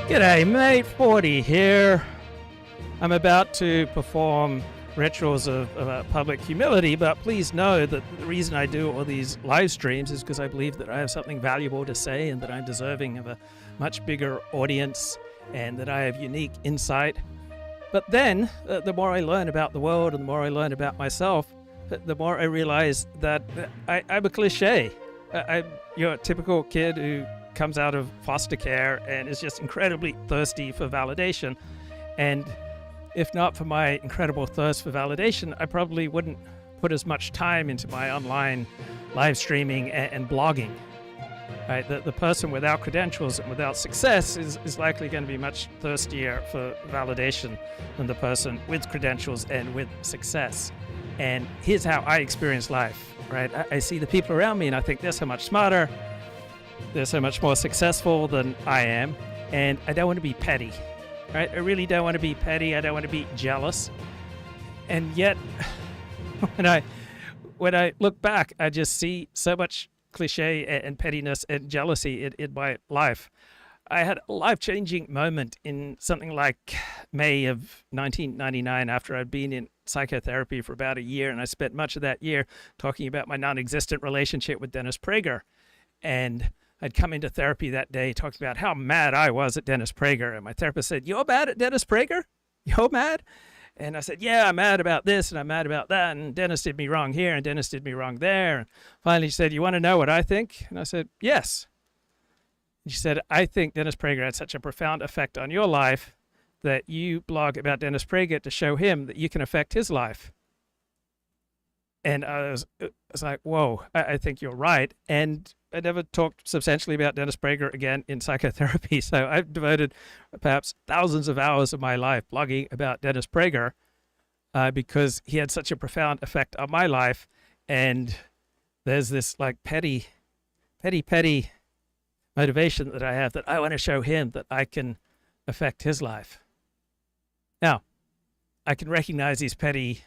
G'day mate, 40 here. I'm about to perform rituals of public humility, but please know that the reason I do all these live streams is because I believe that I have something valuable to say and that I'm deserving of a much bigger audience and that I have unique insight. But then, the more I learn about the world and the more I learn about myself, the more I realize that I'm a cliche. I'm your typical kid who comes out of foster care and is just incredibly thirsty for validation. And if not for my incredible thirst for validation, I probably wouldn't put as much time into my online live streaming and blogging. Right? The person without credentials and without success is likely going to be much thirstier for validation than the person with credentials and with success. And here's how I experience life, right? I see the people around me and I think they're so much smarter, they're so much more successful than I am, and I don't want to be petty, right? I really don't want to be petty. I don't want to be jealous. And yet, when I look back, I just see so much cliche and pettiness and jealousy in my life. I had a life-changing moment in something like May of 1999 after I'd been in psychotherapy for about a year, and I spent much of that year talking about my non-existent relationship with Dennis Prager. And I'd come into therapy that day talking about how mad I was at Dennis Prager. And my therapist said, "You're mad at Dennis Prager? You're mad?" And I said, "Yeah, I'm mad about this and I'm mad about that. And Dennis did me wrong here and Dennis did me wrong there." And finally she said, "You want to know what I think?" And I said, "Yes." And she said, "I think Dennis Prager had such a profound effect on your life that you blog about Dennis Prager to show him that you can affect his life." And I was like, whoa, I think you're right. And I never talked substantially about Dennis Prager again in psychotherapy. So I've devoted perhaps thousands of hours of my life blogging about Dennis Prager because he had such a profound effect on my life. And there's this like petty motivation that I have that I want to show him that I can affect his life. Now, I can recognize these petty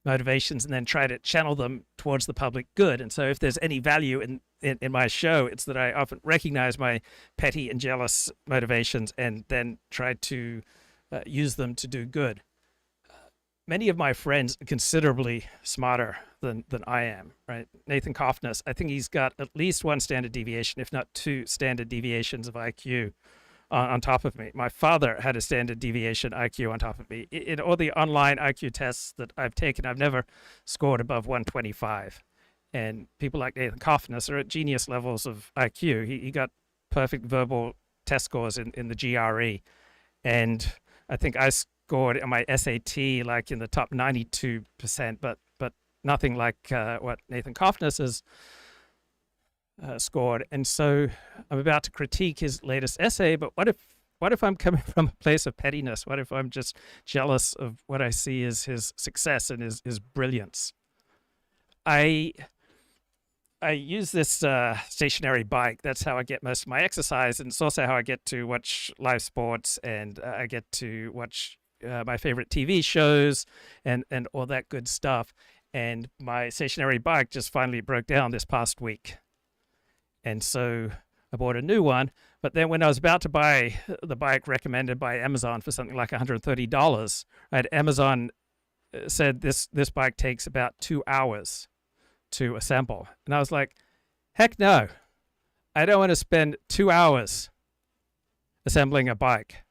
motivations and then try to channel them towards the public good. And so if there's any value in my show, it's that I often recognize my petty and jealous motivations and then try to use them to do good. Many of my friends are considerably smarter than I am, right? Nathan Cofnas, I think he's got at least one standard deviation, if not two standard deviations of IQ on top of me. My father had a standard deviation IQ on top of me. In all the online IQ tests that I've taken, I've never scored above 125. And people like Nathan Cofnas are at genius levels of IQ. He got perfect verbal test scores in the GRE. And I think I scored on my SAT like in the top 92%, but nothing like what Nathan Cofnas has scored. And so I'm about to critique his latest essay, but what if I'm coming from a place of pettiness? What if I'm just jealous of what I see as his success and his brilliance? I use this stationary bike. That's how I get most of my exercise, and it's also how I get to watch live sports, and I get to watch my favorite TV shows and all that good stuff. And my stationary bike just finally broke down this past week. And so I bought a new one. But then when I was about to buy the bike recommended by Amazon for something like $130, right, Amazon said this bike takes about 2 hours to assemble. And I was like, heck no. I don't want to spend 2 hours assembling a bike.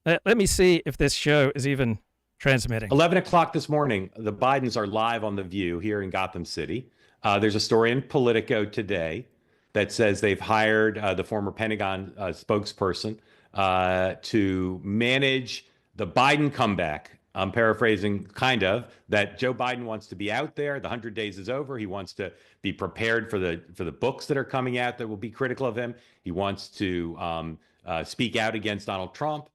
Let me see if this show is even transmitting. 11 o'clock this morning, the Bidens are live on The View here in Gotham City. There's a story in Politico today that says they've hired the former Pentagon spokesperson to manage the Biden comeback. I'm paraphrasing kind of that Joe Biden wants to be out there. The 100 days is over. He wants to be prepared for the books that are coming out that will be critical of him. He wants to speak out against Donald Trump.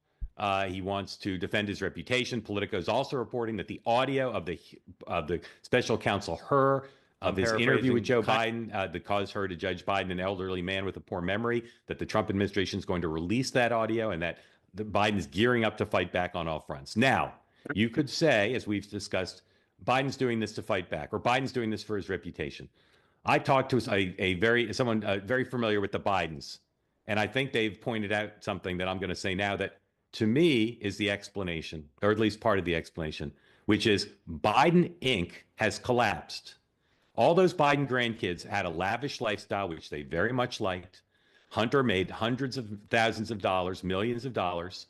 He wants to defend his reputation. Politico is also reporting that the audio of the special counsel Hur of his interview with Joe Biden that caused her to judge Biden an elderly man with a poor memory, that the Trump administration is going to release that audio and that Biden is gearing up to fight back on all fronts. Now, you could say, as we've discussed, Biden's doing this to fight back, or Biden's doing this for his reputation. I talked to someone very familiar with the Bidens, And I think they've pointed out something that I'm going to say now that to me is the explanation, or at least part of the explanation, which is Biden Inc. has collapsed. All those Biden grandkids had a lavish lifestyle, which they very much liked. Hunter made hundreds of thousands of dollars, millions of dollars.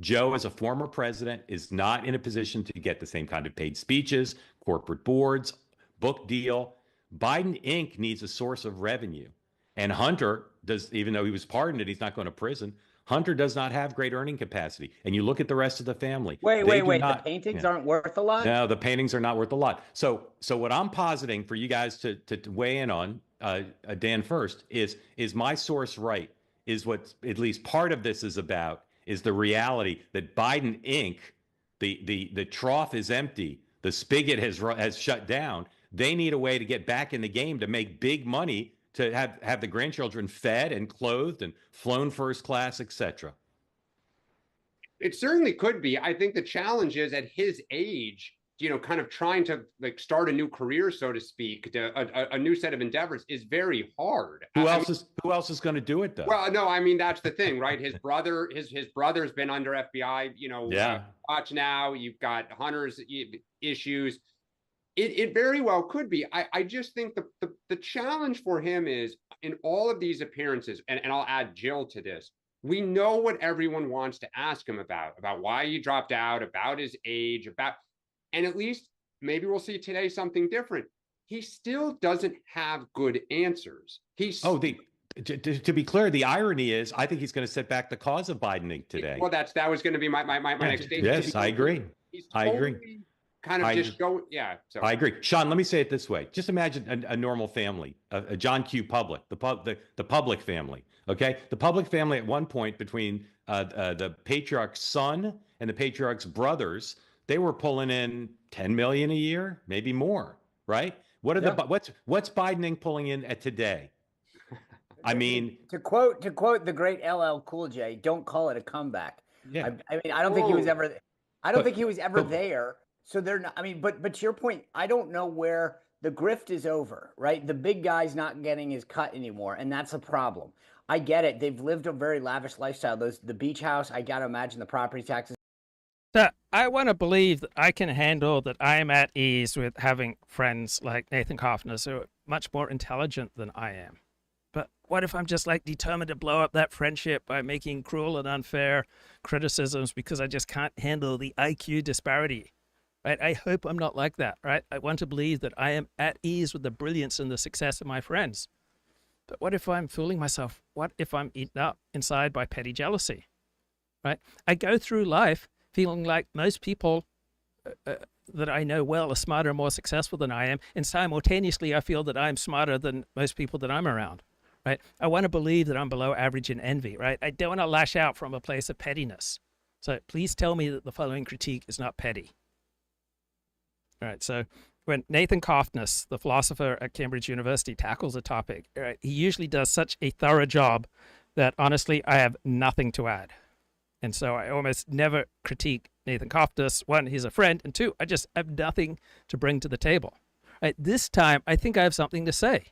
Joe, as a former president, is not in a position to get the same kind of paid speeches, corporate boards, book deal. Biden Inc. needs a source of revenue. And Hunter does, even though he was pardoned and he's not going to prison, Hunter does not have great earning capacity. And you look at the rest of the family. Wait. The paintings aren't worth a lot? No, the paintings are not worth a lot. So what I'm positing for you guys to weigh in on, Dan first, is my source right? Is what at least part of this is about is the reality that Biden Inc., the trough is empty, the spigot has shut down. They need a way to get back in the game to make big money, to have the grandchildren fed and clothed and flown first class, etc. It certainly could be. I think the challenge is at his age, kind of trying to like start a new career, so to speak, a new set of endeavors is very hard. Who else is going to do it though? Well, no, I mean, that's the thing, right? His brother's been under FBI, watch now. You've got Hunter's issues. It very well could be. I just think the challenge for him is in all of these appearances, and I'll add Jill to this. We know what everyone wants to ask him about why he dropped out, about his age, and at least maybe we'll see today something different. He still doesn't have good answers. To be clear, the irony is I think he's going to set back the cause of Biden Inc. today. Well, that was going to be my next statement. Yes, I agree. I agree. Kind of just go, yeah. So I agree, Sean. Let me say it this way: just imagine a normal family, a John Q. Public, the Public family. Okay, the Public family at one point between the patriarch's son and the patriarch's brothers, they were pulling in $10 million a year, maybe more, right? What's Biden Inc. pulling in at today? I mean, to quote the great LL Cool J, "Don't call it a comeback." Yeah. I mean, I don't think he was ever. I don't think he was ever there. So they're not. I mean, but to your point, I don't know where the grift is over, right? The big guy's not getting his cut anymore, and that's a problem. I get it. They've lived a very lavish lifestyle. The beach house, I got to imagine the property taxes. So I want to believe that I can handle that I am at ease with having friends like Nathan Cofnas who are much more intelligent than I am. But what if I'm just like determined to blow up that friendship by making cruel and unfair criticisms because I just can't handle the IQ disparity? Right? I hope I'm not like that, right? I want to believe that I am at ease with the brilliance and the success of my friends. But what if I'm fooling myself? What if I'm eaten up inside by petty jealousy, right? I go through life feeling like most people that I know well are smarter and more successful than I am. And simultaneously, I feel that I'm smarter than most people that I'm around, right? I want to believe that I'm below average in envy, right? I don't want to lash out from a place of pettiness. So please tell me that the following critique is not petty. All right, so when Nathan Cofnas, the philosopher at Cambridge University, tackles a topic, right, he usually does such a thorough job that honestly, I have nothing to add. And so I almost never critique Nathan Cofnas. One, he's a friend, and two, I just have nothing to bring to the table. Right, this time, I think I have something to say.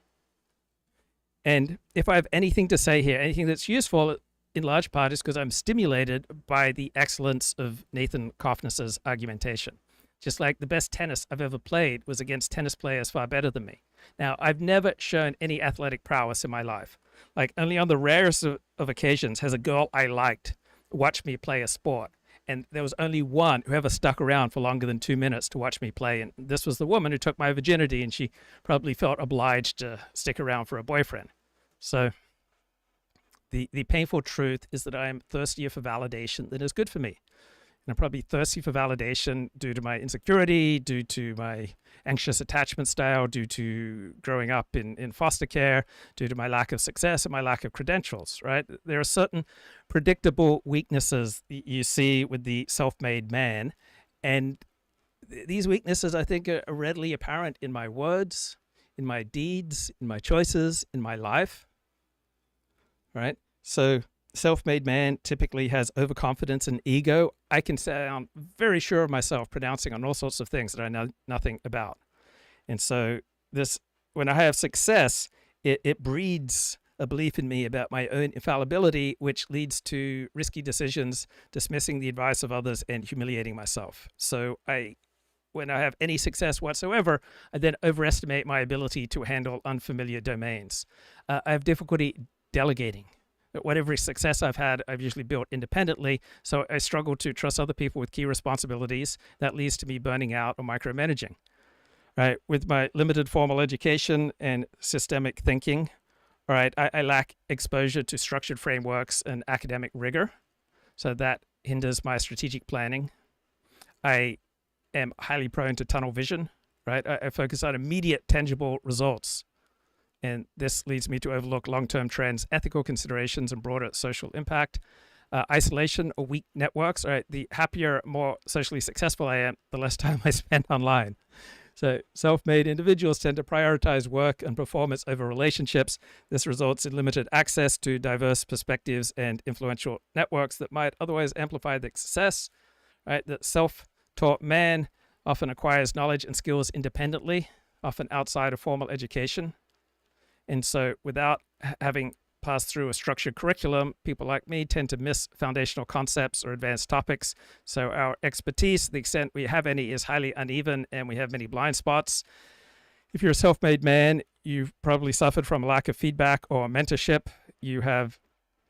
And if I have anything to say here, anything that's useful, in large part is because I'm stimulated by the excellence of Nathan Cofnas's argumentation. Just like the best tennis I've ever played was against tennis players far better than me. Now, I've never shown any athletic prowess in my life. Like, only on the rarest of occasions has a girl I liked watched me play a sport. And there was only one who ever stuck around for longer than 2 minutes to watch me play. And this was the woman who took my virginity, and she probably felt obliged to stick around for a boyfriend. So the painful truth is that I am thirstier for validation than is good for me. And I'm probably thirsty for validation due to my insecurity, due to my anxious attachment style, due to growing up in foster care, due to my lack of success and my lack of credentials, right? There are certain predictable weaknesses you see with the self-made man. And these weaknesses, I think, are readily apparent in my words, in my deeds, in my choices, in my life, right? So self-made man typically has overconfidence and ego. I can sound very sure of myself, pronouncing on all sorts of things that I know nothing about. And so when I have success, it breeds a belief in me about my own infallibility, which leads to risky decisions, dismissing the advice of others, and humiliating myself. So when I have any success whatsoever, I then overestimate my ability to handle unfamiliar domains. I have difficulty delegating. Whatever success I've had, I've usually built independently, so I struggle to trust other people with key responsibilities. That leads to me burning out or micromanaging. Right? With my limited formal education and systemic thinking, all right, I lack exposure to structured frameworks and academic rigor, so that hinders my strategic planning. I am highly prone to tunnel vision, right? I focus on immediate, tangible results, and this leads me to overlook long-term trends, ethical considerations, and broader social impact. Isolation or weak networks, all right? The happier, more socially successful I am, the less time I spend online. So self-made individuals tend to prioritize work and performance over relationships. This results in limited access to diverse perspectives and influential networks that might otherwise amplify their success. Right? The self-taught man often acquires knowledge and skills independently, often outside of formal education. And so without having passed through a structured curriculum, people like me tend to miss foundational concepts or advanced topics. So our expertise, to the extent we have any, is highly uneven, and we have many blind spots. If you're a self-made man, you've probably suffered from a lack of feedback or mentorship. You have,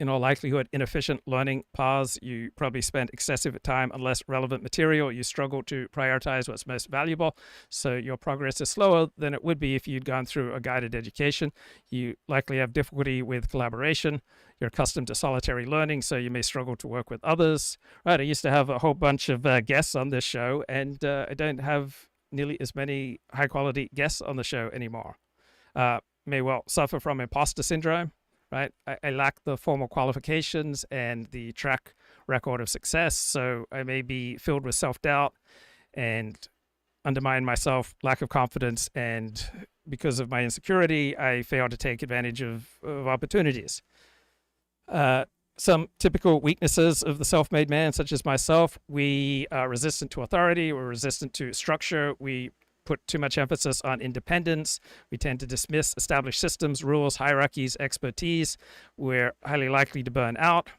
in all likelihood, inefficient learning paths. You probably spend excessive time on less relevant material. You struggle to prioritize what's most valuable. So your progress is slower than it would be if you'd gone through a guided education. You likely have difficulty with collaboration. You're accustomed to solitary learning, so you may struggle to work with others. Right, I used to have a whole bunch of guests on this show, and I don't have nearly as many high-quality guests on the show anymore. May well suffer from imposter syndrome. Right, I lack the formal qualifications and the track record of success, so I may be filled with self-doubt and undermine myself, lack of confidence, and because of my insecurity, I fail to take advantage of opportunities. Some typical weaknesses of the self-made man, such as myself: we are resistant to authority, we're resistant to structure, we put too much emphasis on independence. We tend to dismiss established systems, rules, hierarchies, expertise. We're highly likely to burn out.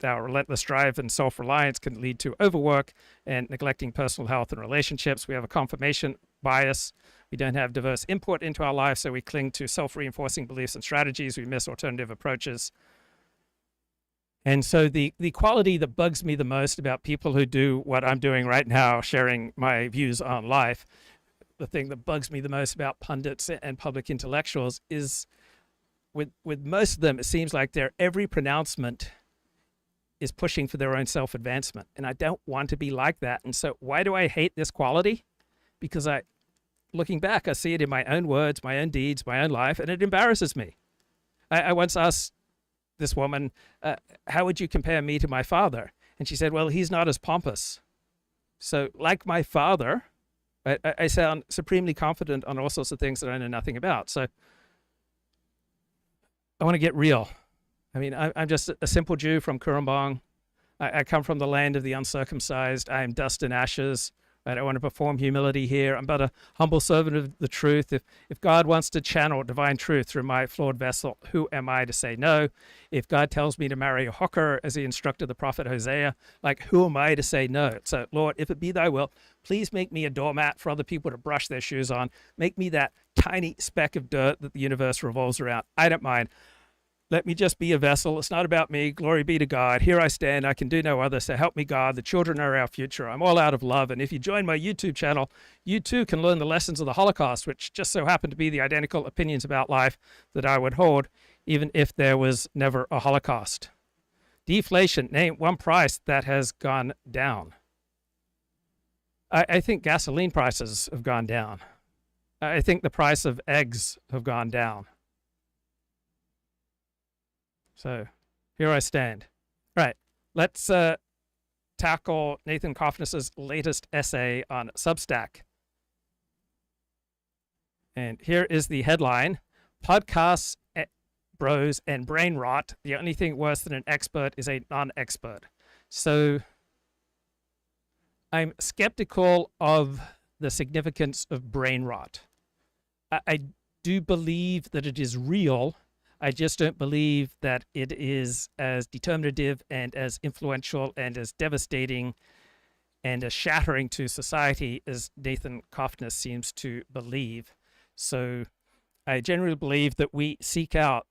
Our relentless drive and self-reliance can lead to overwork and neglecting personal health and relationships. We have a confirmation bias. We don't have diverse input into our life, so we cling to self-reinforcing beliefs and strategies. We miss alternative approaches. And so the quality that bugs me the most about people who do what I'm doing right now, sharing my views on life, the thing that bugs me the most about pundits and public intellectuals is with most of them, it seems like their every pronouncement is pushing for their own self-advancement. And I don't want to be like that. And so why do I hate this quality? Because looking back, I see it in my own words, my own deeds, my own life, and it embarrasses me. I once asked this woman, how would you compare me to my father? And she said, well, he's not as pompous. So like my father, I sound supremely confident on all sorts of things that I know nothing about. So I want to get real. I mean, I'm just a simple Jew from Kurambong. I come from the land of the uncircumcised. I am dust and ashes. Right? I want to perform humility here. I'm but a humble servant of the truth. If God wants to channel divine truth through my flawed vessel, who am I to say no? If God tells me to marry a hooker, as he instructed the prophet Hosea, like, who am I to say no? So, Lord, if it be thy will, please make me a doormat for other people to brush their shoes on. Make me that tiny speck of dirt that the universe revolves around. I don't mind. Let me just be a vessel. It's not about me. Glory be to God. Here I stand. I can do no other. So help me, God. The children are our future. I'm all out of love. And if you join my YouTube channel, you too can learn the lessons of the Holocaust, which just so happen to be the identical opinions about life that I would hold, even if there was never a Holocaust. Deflation. Name one price that has gone down. I think gasoline prices have gone down. I think the price of eggs have gone down. So here I stand. Right, let's tackle Nathan Cofnas's latest essay on Substack. And here is the headline: Podcasts, bros, and brain rot. The only thing worse than an expert is a non-expert. So I'm skeptical of the significance of brain rot. I do believe that it is real. I just don't believe that it is as determinative and as influential and as devastating and as shattering to society as Nathan Cofnas seems to believe. So I generally believe that we seek out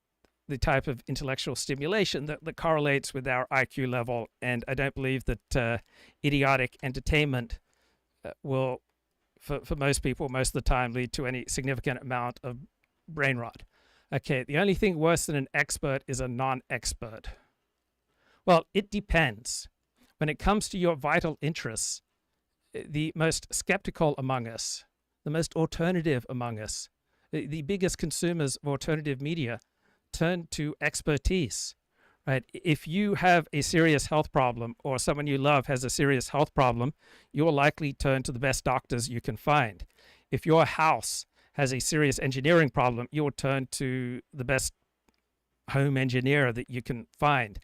the type of intellectual stimulation that correlates with our IQ level, and I don't believe that idiotic entertainment will, for most people, most of the time, lead to any significant amount of brain rot. Okay, the only thing worse than an expert is a non-expert. Well, it depends. When it comes to your vital interests, the most skeptical among us, the most alternative among us, the biggest consumers of alternative media turn to expertise, right? If you have a serious health problem or someone you love has a serious health problem, you'll likely turn to the best doctors you can find. If your house has a serious engineering problem, you'll turn to the best home engineer that you can find.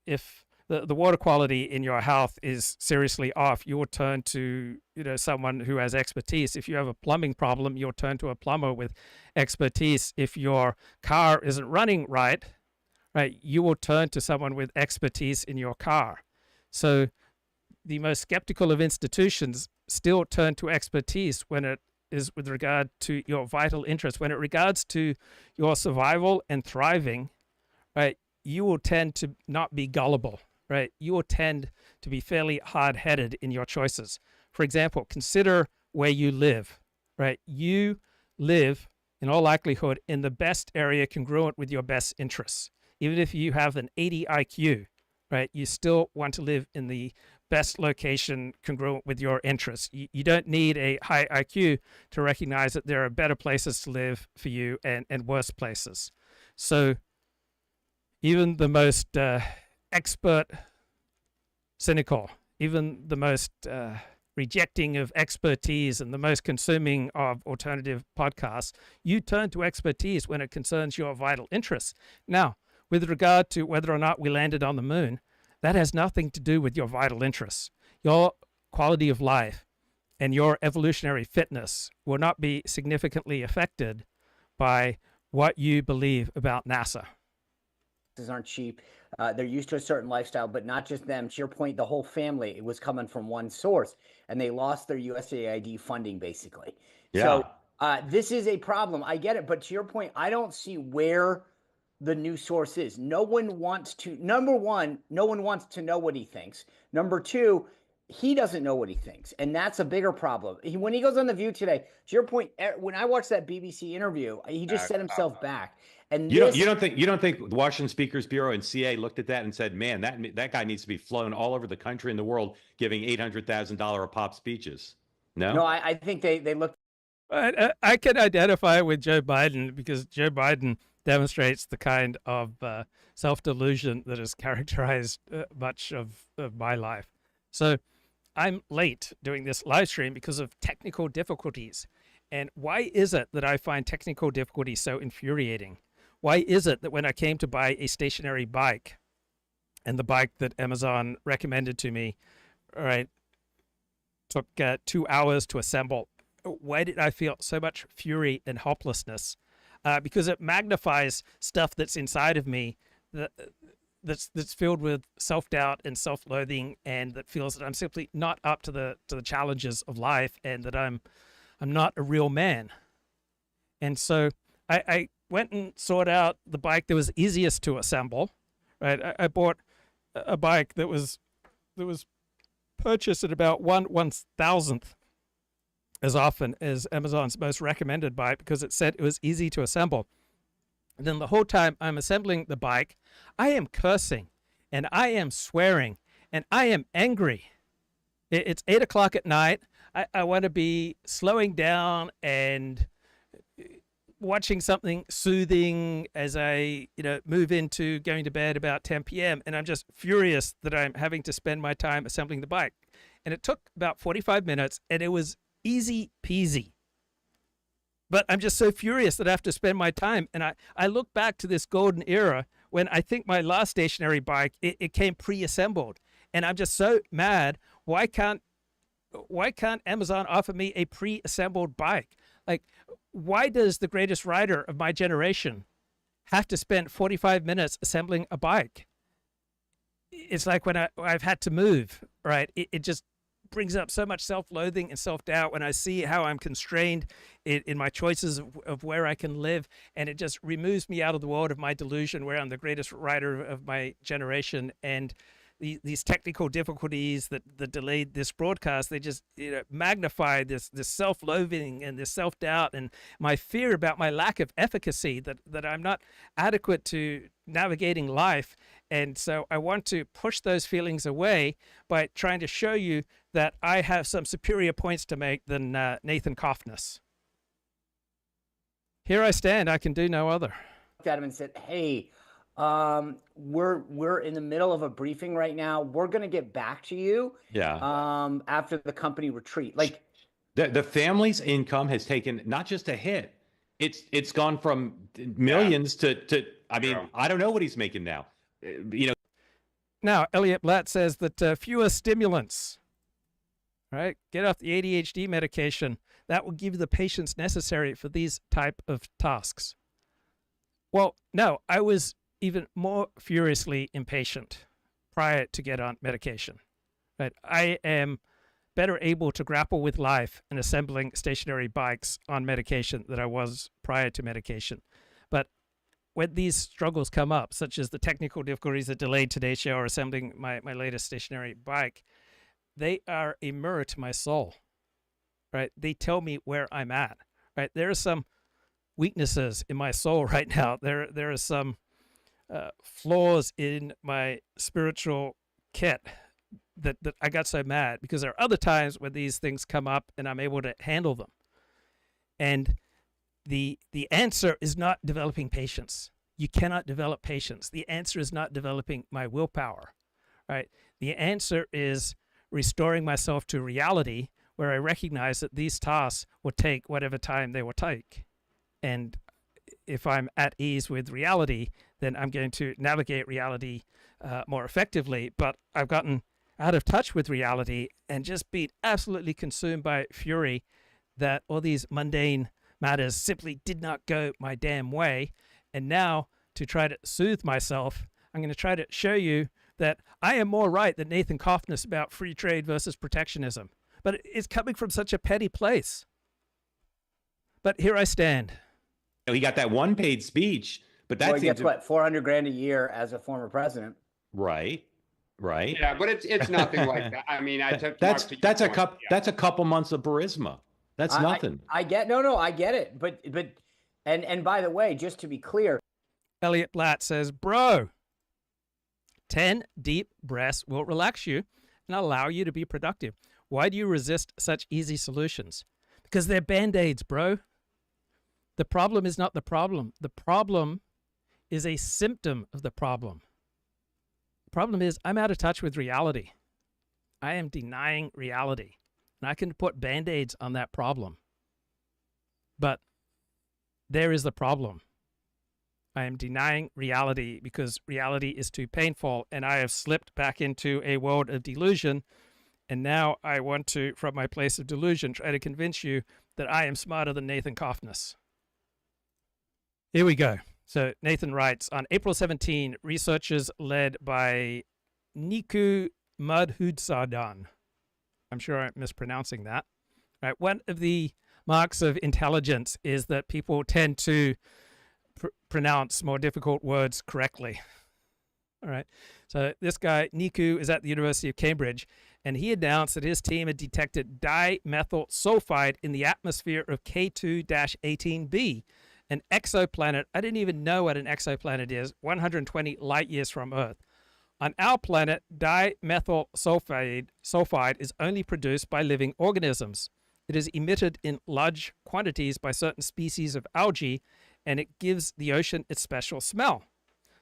If the water quality in your house is seriously off, you will turn to someone who has expertise. If you have a plumbing problem, you'll turn to a plumber with expertise. If your car isn't running right, you will turn to someone with expertise in your car. So the most skeptical of institutions still turn to expertise when it is with regard to your vital interests. When it regards to your survival and thriving, you will tend to not be gullible. You will tend to be fairly hard-headed in your choices. For example, consider where you live. You live, in all likelihood, in the best area congruent with your best interests. Even if you have an 80 IQ, you still want to live in the best location congruent with your interests. You don't need a high IQ to recognize that there are better places to live for you and worse places. So even the most expert cynical, even the most rejecting of expertise and the most consuming of alternative podcasts, you turn to expertise when it concerns your vital interests. Now, with regard to whether or not we landed on the moon, that has nothing to do with your vital interests. Your quality of life and your evolutionary fitness will not be significantly affected by what you believe about NASA. Aren't cheap. They're used to a certain lifestyle, but not just them. To your point, the whole family, it was coming from one source, and they lost their USAID funding, basically. Yeah. So this is a problem. I get it. But to your point, I don't see where the new source is. No one wants to, number one, no one wants to know what he thinks. Number two, he doesn't know what he thinks. And that's a bigger problem. When he goes on The View today, to your point, when I watched that BBC interview, he just set himself back. And you don't think the Washington Speakers Bureau and CA looked at that and said, man, that guy needs to be flown all over the country and the world giving $800,000 a pop speeches? No, I think they looked. I can identify with Joe Biden because Joe Biden demonstrates the kind of self-delusion that has characterized much of my life. So I'm late doing this live stream because of technical difficulties. And why is it that I find technical difficulties so infuriating? Why is it that when I came to buy a stationary bike, and the bike that Amazon recommended to me, took 2 hours to assemble, why did I feel so much fury and helplessness? Because it magnifies stuff that's inside of me that's filled with self-doubt and self-loathing, and that feels that I'm simply not up to the challenges of life, and that I'm not a real man. And so I went and sought out the bike that was easiest to assemble. I bought a bike that was purchased at about 1/1000th as often as Amazon's most recommended bike, because it said it was easy to assemble. And then the whole time I'm assembling the bike, I am cursing and I am swearing and I am angry. It's 8 o'clock at night. I want to be slowing down and watching something soothing as I move into going to bed about 10 p.m. And I'm just furious that I'm having to spend my time assembling the bike. And it took about 45 minutes and it was easy peasy. But I'm just so furious that I have to spend my time. And I look back to this golden era when I think my last stationary bike, it came pre-assembled. And I'm just so mad. Why can't Amazon offer me a pre-assembled bike? Like, why does the greatest rider of my generation have to spend 45 minutes assembling a bike. It's like when I've had to move, right? It just brings up so much self-loathing and self-doubt when I see how I'm constrained in my choices of where I can live, and it just removes me out of the world of my delusion where I'm the greatest writer of my generation. And these technical difficulties that delayed this broadcast, they just magnify this self-loathing and this self-doubt and my fear about my lack of efficacy, that I'm not adequate to navigating life. And so I want to push those feelings away by trying to show you that I have some superior points to make than Nathan Cofnas. Here I stand, I can do no other. Looked at him and said, hey, we're in the middle of a briefing right now. We're going to get back to you. Yeah. After the company retreat. Like the family's income has taken not just a hit. It's gone from millions to I mean, I don't know what he's making now. Now, Elliot Blatt says that fewer stimulants, right? Get off the ADHD medication. That will give you the patience necessary for these type of tasks. Well, no, I was even more furiously impatient prior to get on medication. Right? I am better able to grapple with life and assembling stationary bikes on medication than I was prior to medication. But when these struggles come up, such as the technical difficulties that delayed today's show or assembling my latest stationary bike, they are a mirror to my soul, right? They tell me where I'm at, right? There are some weaknesses in my soul right now. There are some flaws in my spiritual kit that I got so mad because there are other times when these things come up and I'm able to handle them. And the answer is not developing patience. You cannot develop patience. The answer is not developing my willpower, right? The answer is restoring myself to reality where I recognize that these tasks will take whatever time they will take. And if I'm at ease with reality, then I'm going to navigate reality more effectively. But I've gotten out of touch with reality and just been absolutely consumed by fury that all these mundane matters simply did not go my damn way. And now, to try to soothe myself, I'm going to try to show you that I am more right than Nathan Cofnas about free trade versus protectionism. But it's coming from such a petty place. But here I stand. He got that one paid speech, but that's well, guess what? $400,000 a year as a former president. Right. Yeah, but it's nothing like that. I mean, that's a couple months of charisma. That's nothing. I get it. But and by the way, just to be clear, Elliot Blatt says, bro, 10 deep breaths will relax you and allow you to be productive. Why do you resist such easy solutions? Because they're Band-Aids, bro. The problem is not the problem. The problem is a symptom of the problem. The problem is I'm out of touch with reality. I am denying reality. And I can put Band-Aids on that problem. But there is the problem. I am denying reality because reality is too painful, and I have slipped back into a world of delusion. And now I want to, from my place of delusion, try to convince you that I am smarter than Nathan Cofnas. Here we go. So Nathan writes, on April 17, researchers led by Niku Madhud-Sargon. I'm sure I'm mispronouncing that. Right. One of the marks of intelligence is that people tend to pronounce more difficult words correctly. All right. So this guy, Niku, is at the University of Cambridge, and he announced that his team had detected dimethyl sulfide in the atmosphere of K2-18b, an exoplanet. I didn't even know what an exoplanet is, 120 light years from Earth. On our planet, dimethyl sulfide is only produced by living organisms. It is emitted in large quantities by certain species of algae, and it gives the ocean its special smell.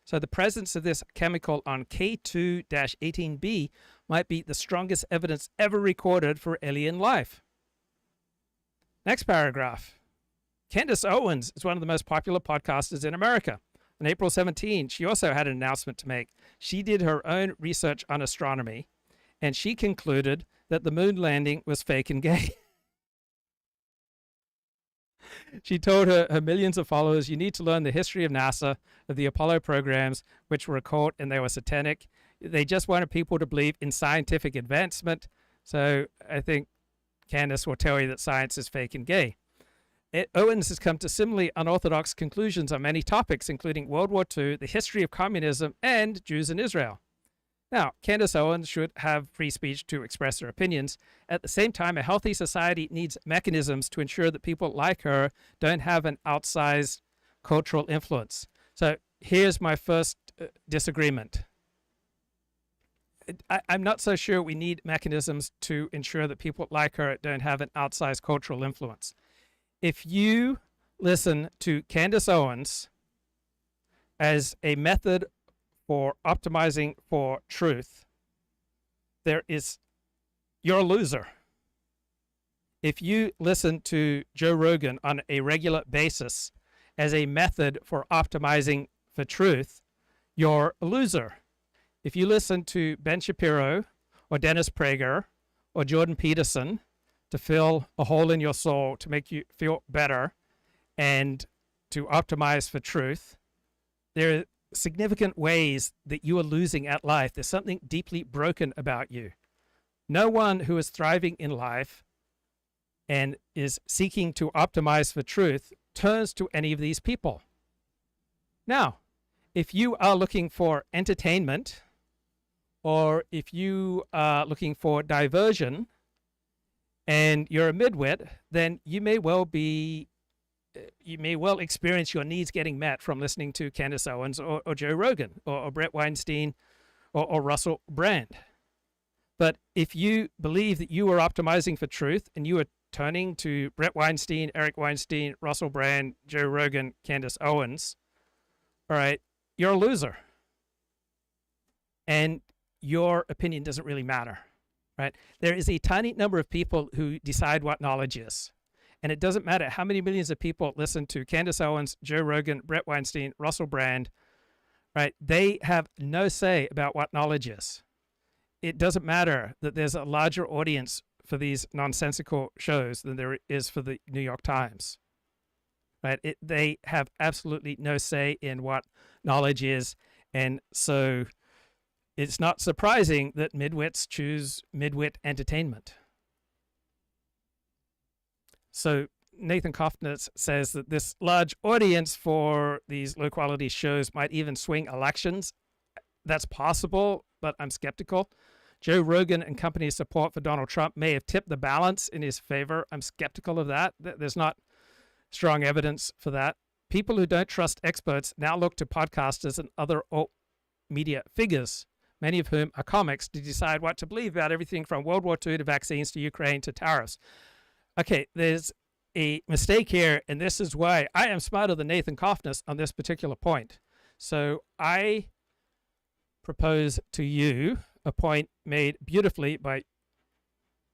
So the presence of this chemical on K2-18b might be the strongest evidence ever recorded for alien life. Next paragraph. Candace Owens is one of the most popular podcasters in America. On April 17, she also had an announcement to make. She did her own research on astronomy, and she concluded that the moon landing was fake and gay. She told her millions of followers, you need to learn the history of NASA, of the Apollo programs, which were caught and they were satanic. They just wanted people to believe in scientific advancement. So I think Candace will tell you that science is fake and gay. Owens has come to similarly unorthodox conclusions on many topics, including World War II, the history of communism, and Jews in Israel. Now, Candace Owens should have free speech to express her opinions. At the same time, a healthy society needs mechanisms to ensure that people like her don't have an outsized cultural influence. So here's my first disagreement. I'm not so sure we need mechanisms to ensure that people like her don't have an outsized cultural influence. If you listen to Candace Owens as a method for optimizing for truth, you're a loser. If you listen to Joe Rogan on a regular basis as a method for optimizing for truth, you're a loser. If you listen to Ben Shapiro or Dennis Prager or Jordan Peterson to fill a hole in your soul, to make you feel better and to optimize for truth, there are significant ways that you are losing at life. There's something deeply broken about you. No one who is thriving in life and is seeking to optimize for truth turns to any of these people. Now, if you are looking for entertainment, or if you are looking for diversion, and you're a midwit, then you may well experience your needs getting met from listening to Candace Owens or Joe Rogan or Brett Weinstein or Russell Brand. But if you believe that you are optimizing for truth and you are turning to Brett Weinstein, Eric Weinstein, Russell Brand, Joe Rogan, Candace Owens, all right, you're a loser. And your opinion doesn't really matter. Right? There is a tiny number of people who decide what knowledge is. And it doesn't matter how many millions of people listen to Candace Owens, Joe Rogan, Brett Weinstein, Russell Brand, right? They have no say about what knowledge is. It doesn't matter that there's a larger audience for these nonsensical shows than there is for the New York Times. Right? They have absolutely no say in what knowledge is. And so it's not surprising that midwits choose midwit entertainment. So Nathan Cofnas says that this large audience for these low-quality shows might even swing elections. That's possible, but I'm skeptical. Joe Rogan and company's support for Donald Trump may have tipped the balance in his favor. I'm skeptical of that. There's not strong evidence for that. People who don't trust experts now look to podcasters and other media figures, many of whom are comics, to decide what to believe about everything from World War II to vaccines to Ukraine to tariffs. Okay, there's a mistake here, and this is why I am smarter than Nathan Cofnas on this particular point. So I propose to you a point made beautifully by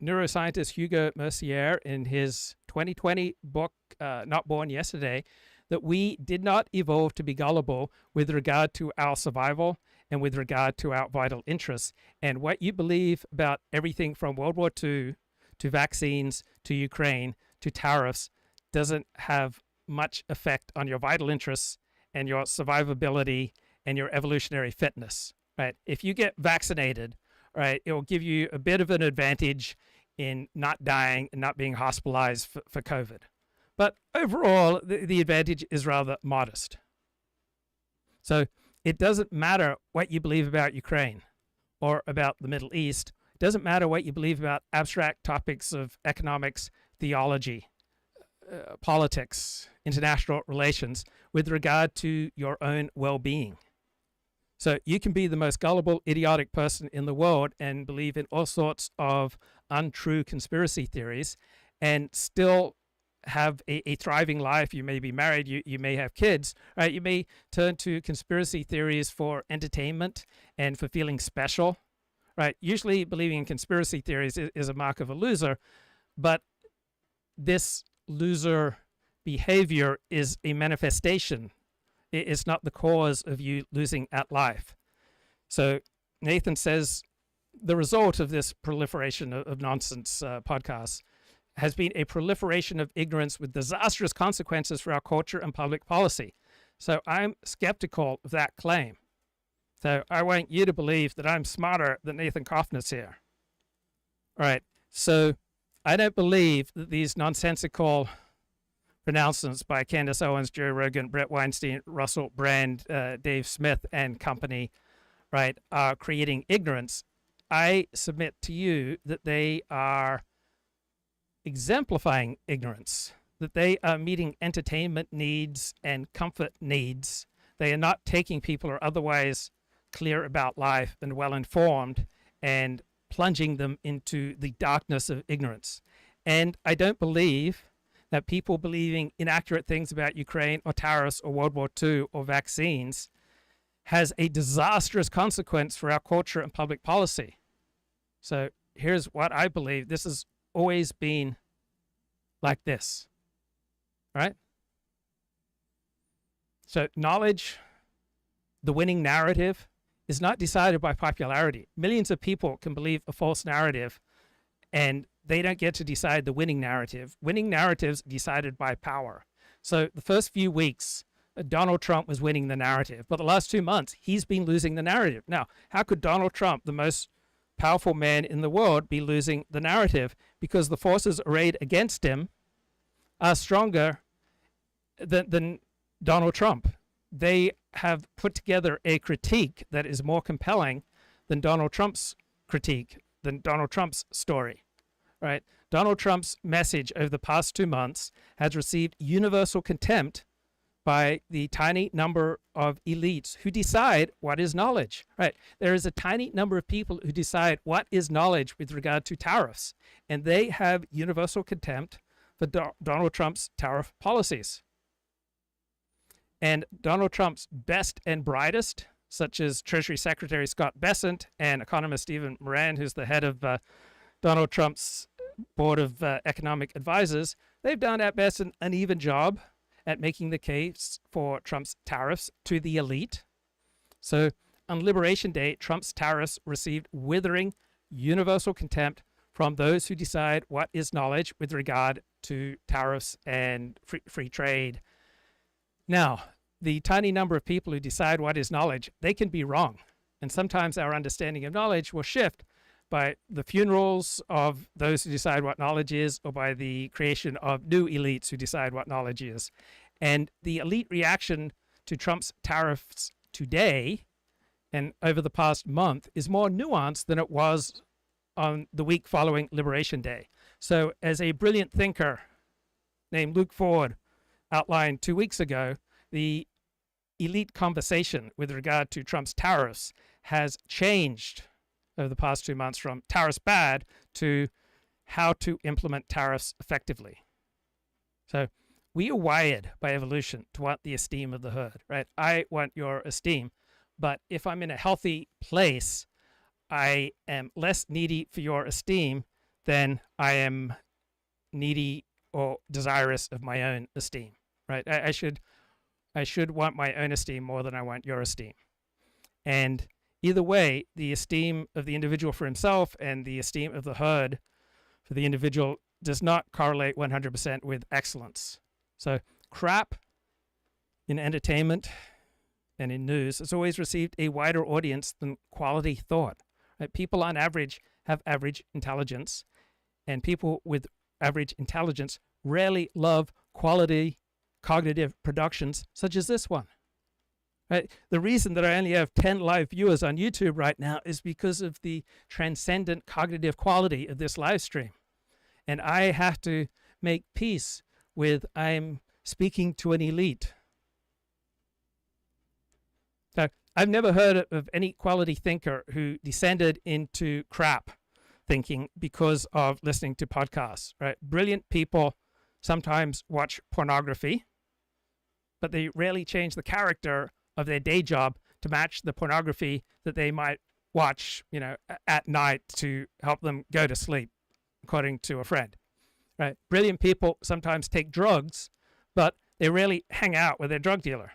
neuroscientist Hugo Mercier in his 2020 book, Not Born Yesterday, that we did not evolve to be gullible with regard to our survival and with regard to our vital interests. And what you believe about everything from World War II to vaccines to Ukraine to tariffs doesn't have much effect on your vital interests and your survivability and your evolutionary fitness, right? If you get vaccinated, right, it will give you a bit of an advantage in not dying and not being hospitalized for COVID. But overall, the advantage is rather modest. So it doesn't matter what you believe about Ukraine or about the Middle East. It doesn't matter what you believe about abstract topics of economics, theology, politics, international relations with regard to your own well-being. So you can be the most gullible, idiotic person in the world and believe in all sorts of untrue conspiracy theories and still have a thriving life. You may be married, you may have kids, right? You may turn to conspiracy theories for entertainment and for feeling special, right? Usually believing in conspiracy theories is a mark of a loser, but this loser behavior is a manifestation. It's not the cause of you losing at life. So Nathan says the result of this proliferation of nonsense podcasts has been a proliferation of ignorance with disastrous consequences for our culture and public policy. So I'm skeptical of that claim. So I want you to believe that I'm smarter than Nathan Cofnas here. All right. So I don't believe that these nonsensical pronouncements by Candace Owens, Joe Rogan, Brett Weinstein, Russell Brand, Dave Smith, and company, right, are creating ignorance. I submit to you that they are exemplifying ignorance, that they are meeting entertainment needs and comfort needs. They are not taking people who are otherwise clear about life and well-informed and plunging them into the darkness of ignorance. And I don't believe that people believing inaccurate things about Ukraine or tariffs or World War II or vaccines has a disastrous consequence for our culture and public policy. So here's what I believe. This has always been like this, right? So knowledge, the winning narrative, is not decided by popularity. Millions of people can believe a false narrative, and they don't get to decide the winning narrative. Winning narratives are decided by power. So the first few weeks, Donald Trump was winning the narrative, but the last 2 months, he's been losing the narrative. Now, how could Donald Trump, the most powerful man in the world, be losing the narrative? Because the forces arrayed against him are stronger than Donald Trump. They have put together a critique that is more compelling than Donald Trump's critique, than Donald Trump's story, right? Donald Trump's message over the past 2 months has received universal contempt by the tiny number of elites who decide what is knowledge, right? There is a tiny number of people who decide what is knowledge with regard to tariffs, and they have universal contempt for Donald Trump's tariff policies. And Donald Trump's best and brightest, such as Treasury Secretary Scott Bessent and economist Stephen Moran, who's the head of Donald Trump's board of economic advisors, they've done at best an uneven job at making the case for Trump's tariffs to the elite. So on Liberation Day, Trump's tariffs received withering universal contempt from those who decide what is knowledge with regard to tariffs and free trade. Now, the tiny number of people who decide what is knowledge, they can be wrong. And sometimes our understanding of knowledge will shift by the funerals of those who decide what knowledge is, or by the creation of new elites who decide what knowledge is. And the elite reaction to Trump's tariffs today and over the past month is more nuanced than it was on the week following Liberation Day. So as a brilliant thinker named Luke Ford outlined 2 weeks ago, the elite conversation with regard to Trump's tariffs has changed over the past 2 months from tariffs bad to how to implement tariffs effectively. So we are wired by evolution to want the esteem of the herd, right? I want your esteem, but if I'm in a healthy place, I am less needy for your esteem than I am needy or desirous of my own esteem, right? I should want my own esteem more than I want your esteem. And either way, the esteem of the individual for himself and the esteem of the herd for the individual does not correlate 100% with excellence. So crap in entertainment and in news has always received a wider audience than quality thought. Right? People on average have average intelligence, and people with average intelligence rarely love quality cognitive productions such as this one. Right? The reason that I only have 10 live viewers on YouTube right now is because of the transcendent cognitive quality of this live stream. And I have to make peace with I'm speaking to an elite. So I've never heard of any quality thinker who descended into crap thinking because of listening to podcasts, right? Brilliant people sometimes watch pornography, but they rarely change the character of their day job to match the pornography that they might watch, at night to help them go to sleep, according to a friend, right? Brilliant people sometimes take drugs, but they rarely hang out with their drug dealer,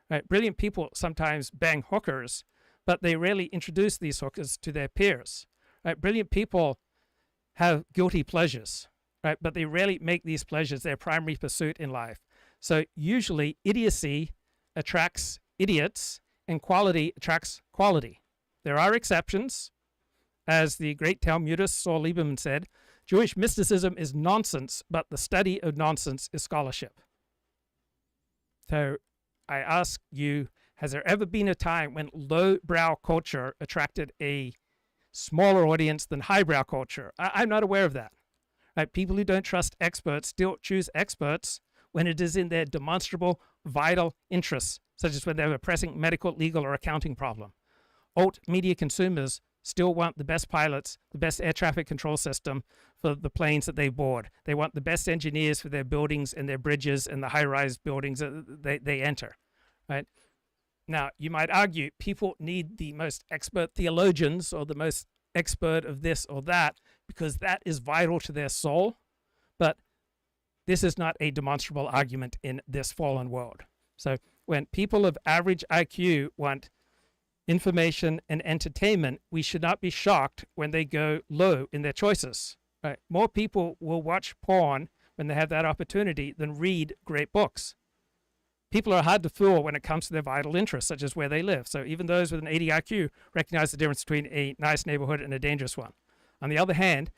right? Brilliant people sometimes bang hookers, but they rarely introduce these hookers to their peers, right? Brilliant people have guilty pleasures, right? But they rarely make these pleasures their primary pursuit in life. So usually idiocy attracts idiots and quality attracts quality. There are exceptions. As the great Talmudist Saul Lieberman said, Jewish mysticism is nonsense, but the study of nonsense is scholarship. So I ask you, has there ever been a time when lowbrow culture attracted a smaller audience than highbrow culture? I'm not aware of that. Right? People who don't trust experts still choose experts when it is in their demonstrable, vital interests, such as when they have a pressing medical, legal, or accounting problem. Alt media consumers still want the best pilots, the best air traffic control system for the planes that they board. They want the best engineers for their buildings and their bridges and the high-rise buildings that they enter. Right? Now, you might argue people need the most expert theologians or the most expert of this or that because that is vital to their soul. But this is not a demonstrable argument in this fallen world. So when people of average IQ want information and entertainment, we should not be shocked when they go low in their choices. Right? More people will watch porn when they have that opportunity than read great books. People are hard to fool when it comes to their vital interests, such as where they live. So even those with an 80 IQ recognize the difference between a nice neighborhood and a dangerous one. On the other hand,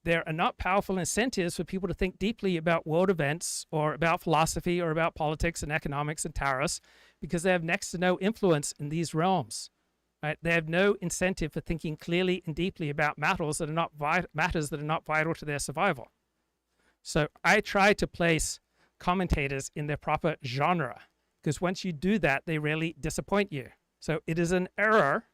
there are not powerful incentives for people to think deeply about world events or about philosophy or about politics and economics and tariffs because they have next to no influence in these realms. Right? They have no incentive for thinking clearly and deeply about matters that are not vital to their survival. So I try to place commentators in their proper genre because once you do that, they really disappoint you. So it is an error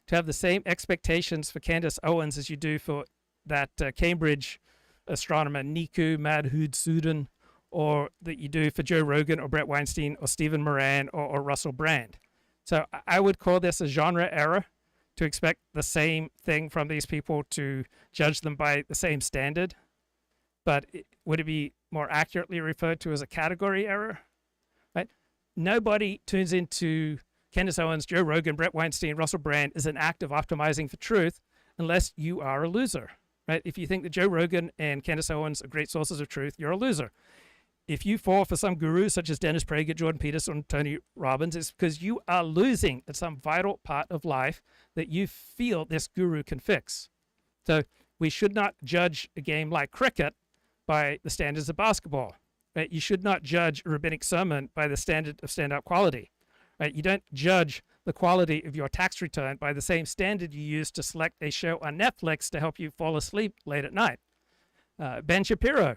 to have the same expectations for Candace Owens as you do for that Cambridge astronomer Niku Madhusudan, or that you do for Joe Rogan or Brett Weinstein or Stephen Moran or Russell Brand. So I would call this a genre error to expect the same thing from these people, to judge them by the same standard. But would it be more accurately referred to as a category error? Right? Nobody tunes into Candace Owens, Joe Rogan, Brett Weinstein, Russell Brand as an act of optimizing for truth unless you are a loser. Right? If you think that Joe Rogan and Candace Owens are great sources of truth, you're a loser. If you fall for some guru such as Dennis Prager, Jordan Peterson, Tony Robbins, it's because you are losing at some vital part of life that you feel this guru can fix. So we should not judge a game like cricket by the standards of basketball. Right? You should not judge a rabbinic sermon by the standard of stand-up quality. Right? You don't judge the quality of your tax return by the same standard you use to select a show on Netflix to help you fall asleep late at night. Ben Shapiro,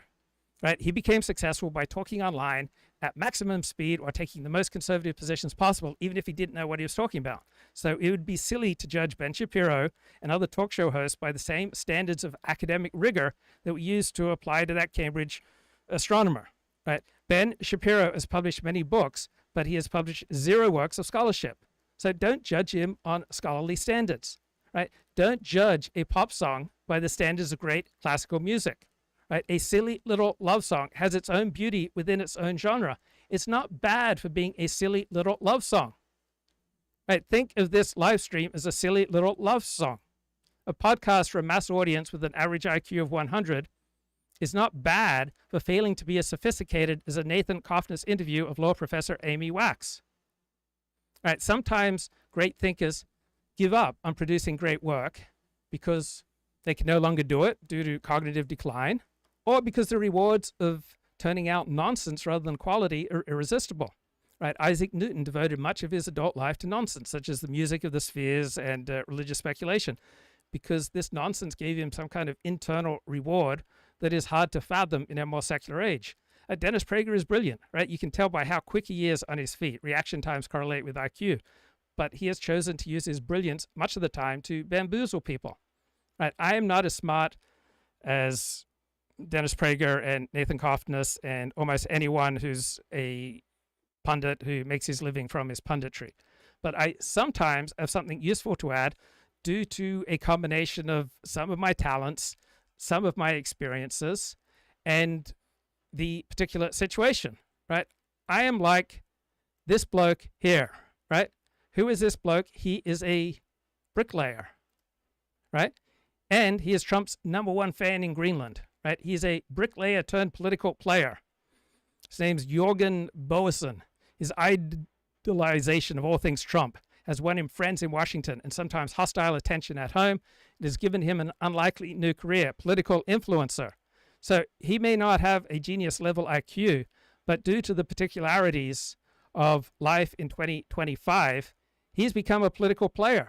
right? He became successful by talking online at maximum speed or taking the most conservative positions possible, even if he didn't know what he was talking about. So it would be silly to judge Ben Shapiro and other talk show hosts by the same standards of academic rigor that we use to apply to that Cambridge astronomer. Right? Ben Shapiro has published many books, but he has published 0 works of scholarship. So don't judge him on scholarly standards. Right? Don't judge a pop song by the standards of great classical music. Right? A silly little love song has its own beauty within its own genre. It's not bad for being a silly little love song. Right? Think of this live stream as a silly little love song. A podcast for a mass audience with an average IQ of 100 is not bad for failing to be as sophisticated as a Nathan Cofnas interview of law professor Amy Wax. Right? Sometimes great thinkers give up on producing great work because they can no longer do it due to cognitive decline, or because the rewards of turning out nonsense rather than quality are irresistible. Right? Isaac Newton devoted much of his adult life to nonsense, such as the music of the spheres and religious speculation, because this nonsense gave him some kind of internal reward that is hard to fathom in a more secular age. Dennis Prager is brilliant, right? You can tell by how quick he is on his feet. Reaction times correlate with IQ. But he has chosen to use his brilliance much of the time to bamboozle people. Right? I am not as smart as Dennis Prager and Nathan Cofnas and almost anyone who's a pundit who makes his living from his punditry. But I sometimes have something useful to add due to a combination of some of my talents, some of my experiences, and the particular situation, right? I am like this bloke here, right? Who is this bloke? He is a bricklayer, right? And he is Trump's #1 fan in Greenland, right? He's a bricklayer turned political player. His name's Jorgen Boasen. His idolization of all things Trump has won him friends in Washington and sometimes hostile attention at home. It has given him an unlikely new career, political influencer. So he may not have a genius level IQ, but due to the particularities of life in 2025, he's become a political player.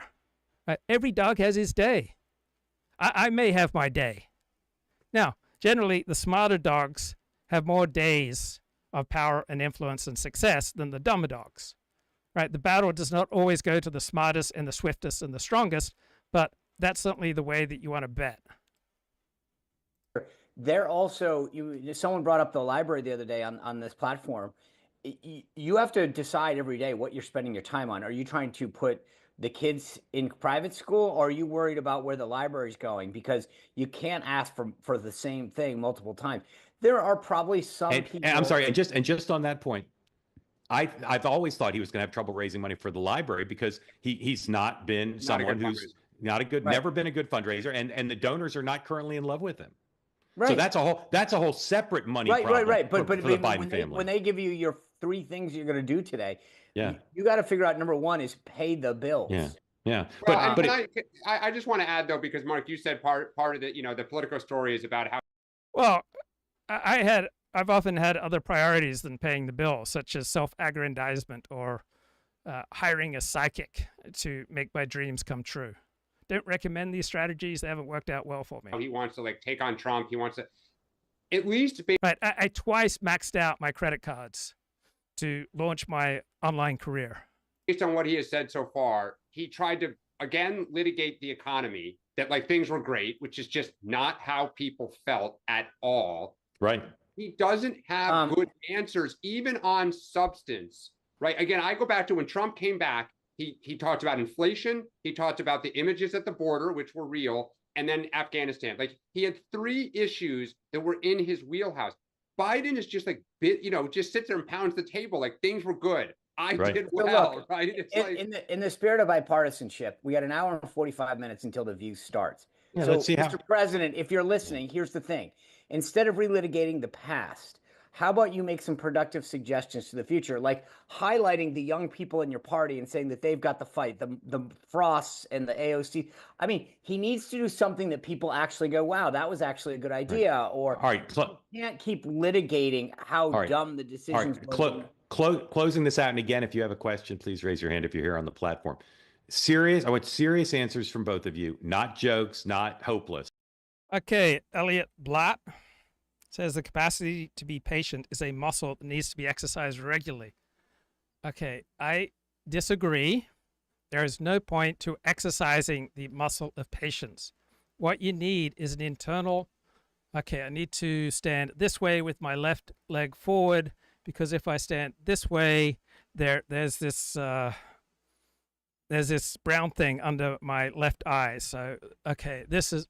Every dog has his day. I may have my day. Now, generally, the smarter dogs have more days of power and influence and success than the dumber dogs. Right? The battle does not always go to the smartest and the swiftest and the strongest, but that's certainly the way that you want to bet. They're also, someone brought up the library the other day on this platform. You have to decide every day what you're spending your time on. Are you trying to put the kids in private school, or are you worried about where the library is going? Because you can't ask for the same thing multiple times. There are probably some people. And I'm sorry, and just on that point, I've always thought he was going to have trouble raising money for the library because he's not been someone who's not a good, never been a good fundraiser, and the donors are not currently in love with him. Right. So that's a whole separate money problem. Right. But for the Biden family. When they give you your 3 things you're going to do today, yeah, you got to figure out, number one is pay the bills. Yeah. Well, I just want to add though, because Mark, you said part of the the Politico story is about how. Well, I've often had other priorities than paying the bill, such as self-aggrandizement or hiring a psychic to make my dreams come true. Don't recommend these strategies. They haven't worked out well for me. He wants to take on Trump. He wants to at least be. Right. I twice maxed out my credit cards to launch my online career. Based on what he has said so far, he tried to, again, litigate the economy, that things were great, which is just not how people felt at all. Right. He doesn't have good answers, even on substance. Right. Again, I go back to when Trump came back. He talked about inflation. He talked about the images at the border, which were real, and then Afghanistan. He had 3 issues that were in his wheelhouse. Biden is just just sits there and pounds the table things were good. I did well. So look, right? It's in the spirit of bipartisanship, we got an hour and 45 minutes until the View starts. Yeah, so, let's see Mr. President, if you're listening, here's the thing: instead of relitigating the past, how about you make some productive suggestions to the future, like highlighting the young people in your party and saying that they've got the fight, the Frosts and the AOC. I mean, he needs to do something that people actually go, wow, that was actually a good idea. Right. Or you can't keep litigating how dumb the decisions were. Closing this out, and again, if you have a question, please raise your hand if you're here on the platform. I want serious answers from both of you, not jokes, not hopeless. Okay, Elliot Blatt says the capacity to be patient is a muscle that needs to be exercised regularly. Okay, I disagree. There is no point to exercising the muscle of patience. What you need is an internal, okay, I need to stand this way with my left leg forward, because if I stand this way, there's this brown thing under my left eye. So, okay, there's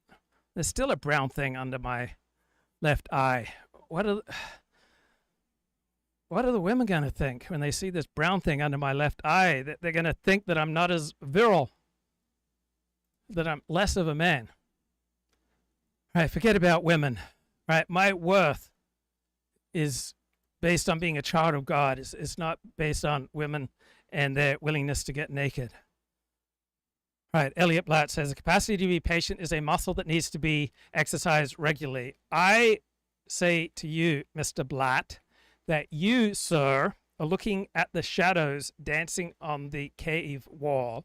still a brown thing under my left eye. What are the women going to think when they see this brown thing under my left eye? That they're going to think that I'm not as virile, that I'm less of a man. Right, forget about women. Right, my worth is based on being a child of God. It's not based on women and their willingness to get naked. Right, Elliot Blatt says the capacity to be patient is a muscle that needs to be exercised regularly. I say to you, Mr. Blatt, that you, sir, are looking at the shadows dancing on the cave wall,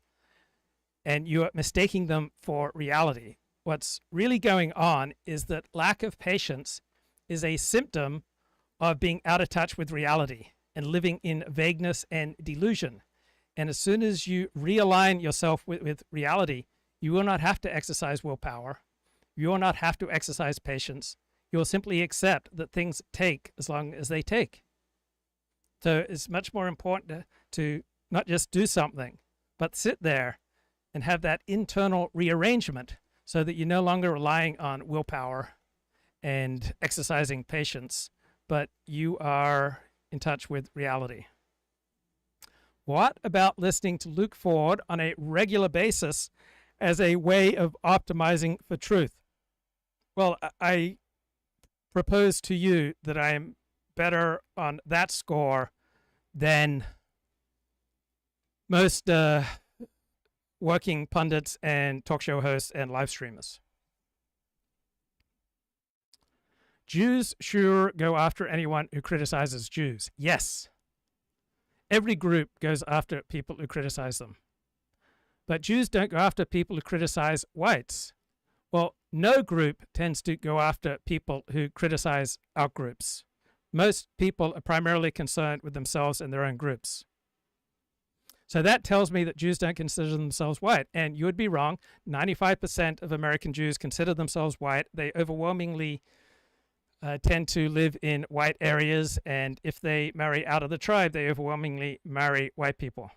and you are mistaking them for reality. What's really going on is that lack of patience is a symptom of being out of touch with reality and living in vagueness and delusion. And as soon as you realign yourself with reality, you will not have to exercise willpower. You will not have to exercise patience. You will simply accept that things take as long as they take. So it's much more important to not just do something, but sit there and have that internal rearrangement so that you're no longer relying on willpower and exercising patience, but you are in touch with reality. What about listening to Luke Ford on a regular basis as a way of optimizing for truth? Well, I propose to you that I am better on that score than most working pundits and talk show hosts and live streamers. Jews sure go after anyone who criticizes Jews. Yes. Every group goes after people who criticize them. But Jews don't go after people who criticize whites. Well, no group tends to go after people who criticize outgroups. Most people are primarily concerned with themselves and their own groups. So that tells me that Jews don't consider themselves white. And you would be wrong. 95% of American Jews consider themselves white. They overwhelmingly tend to live in white areas. And if they marry out of the tribe, they overwhelmingly marry white people.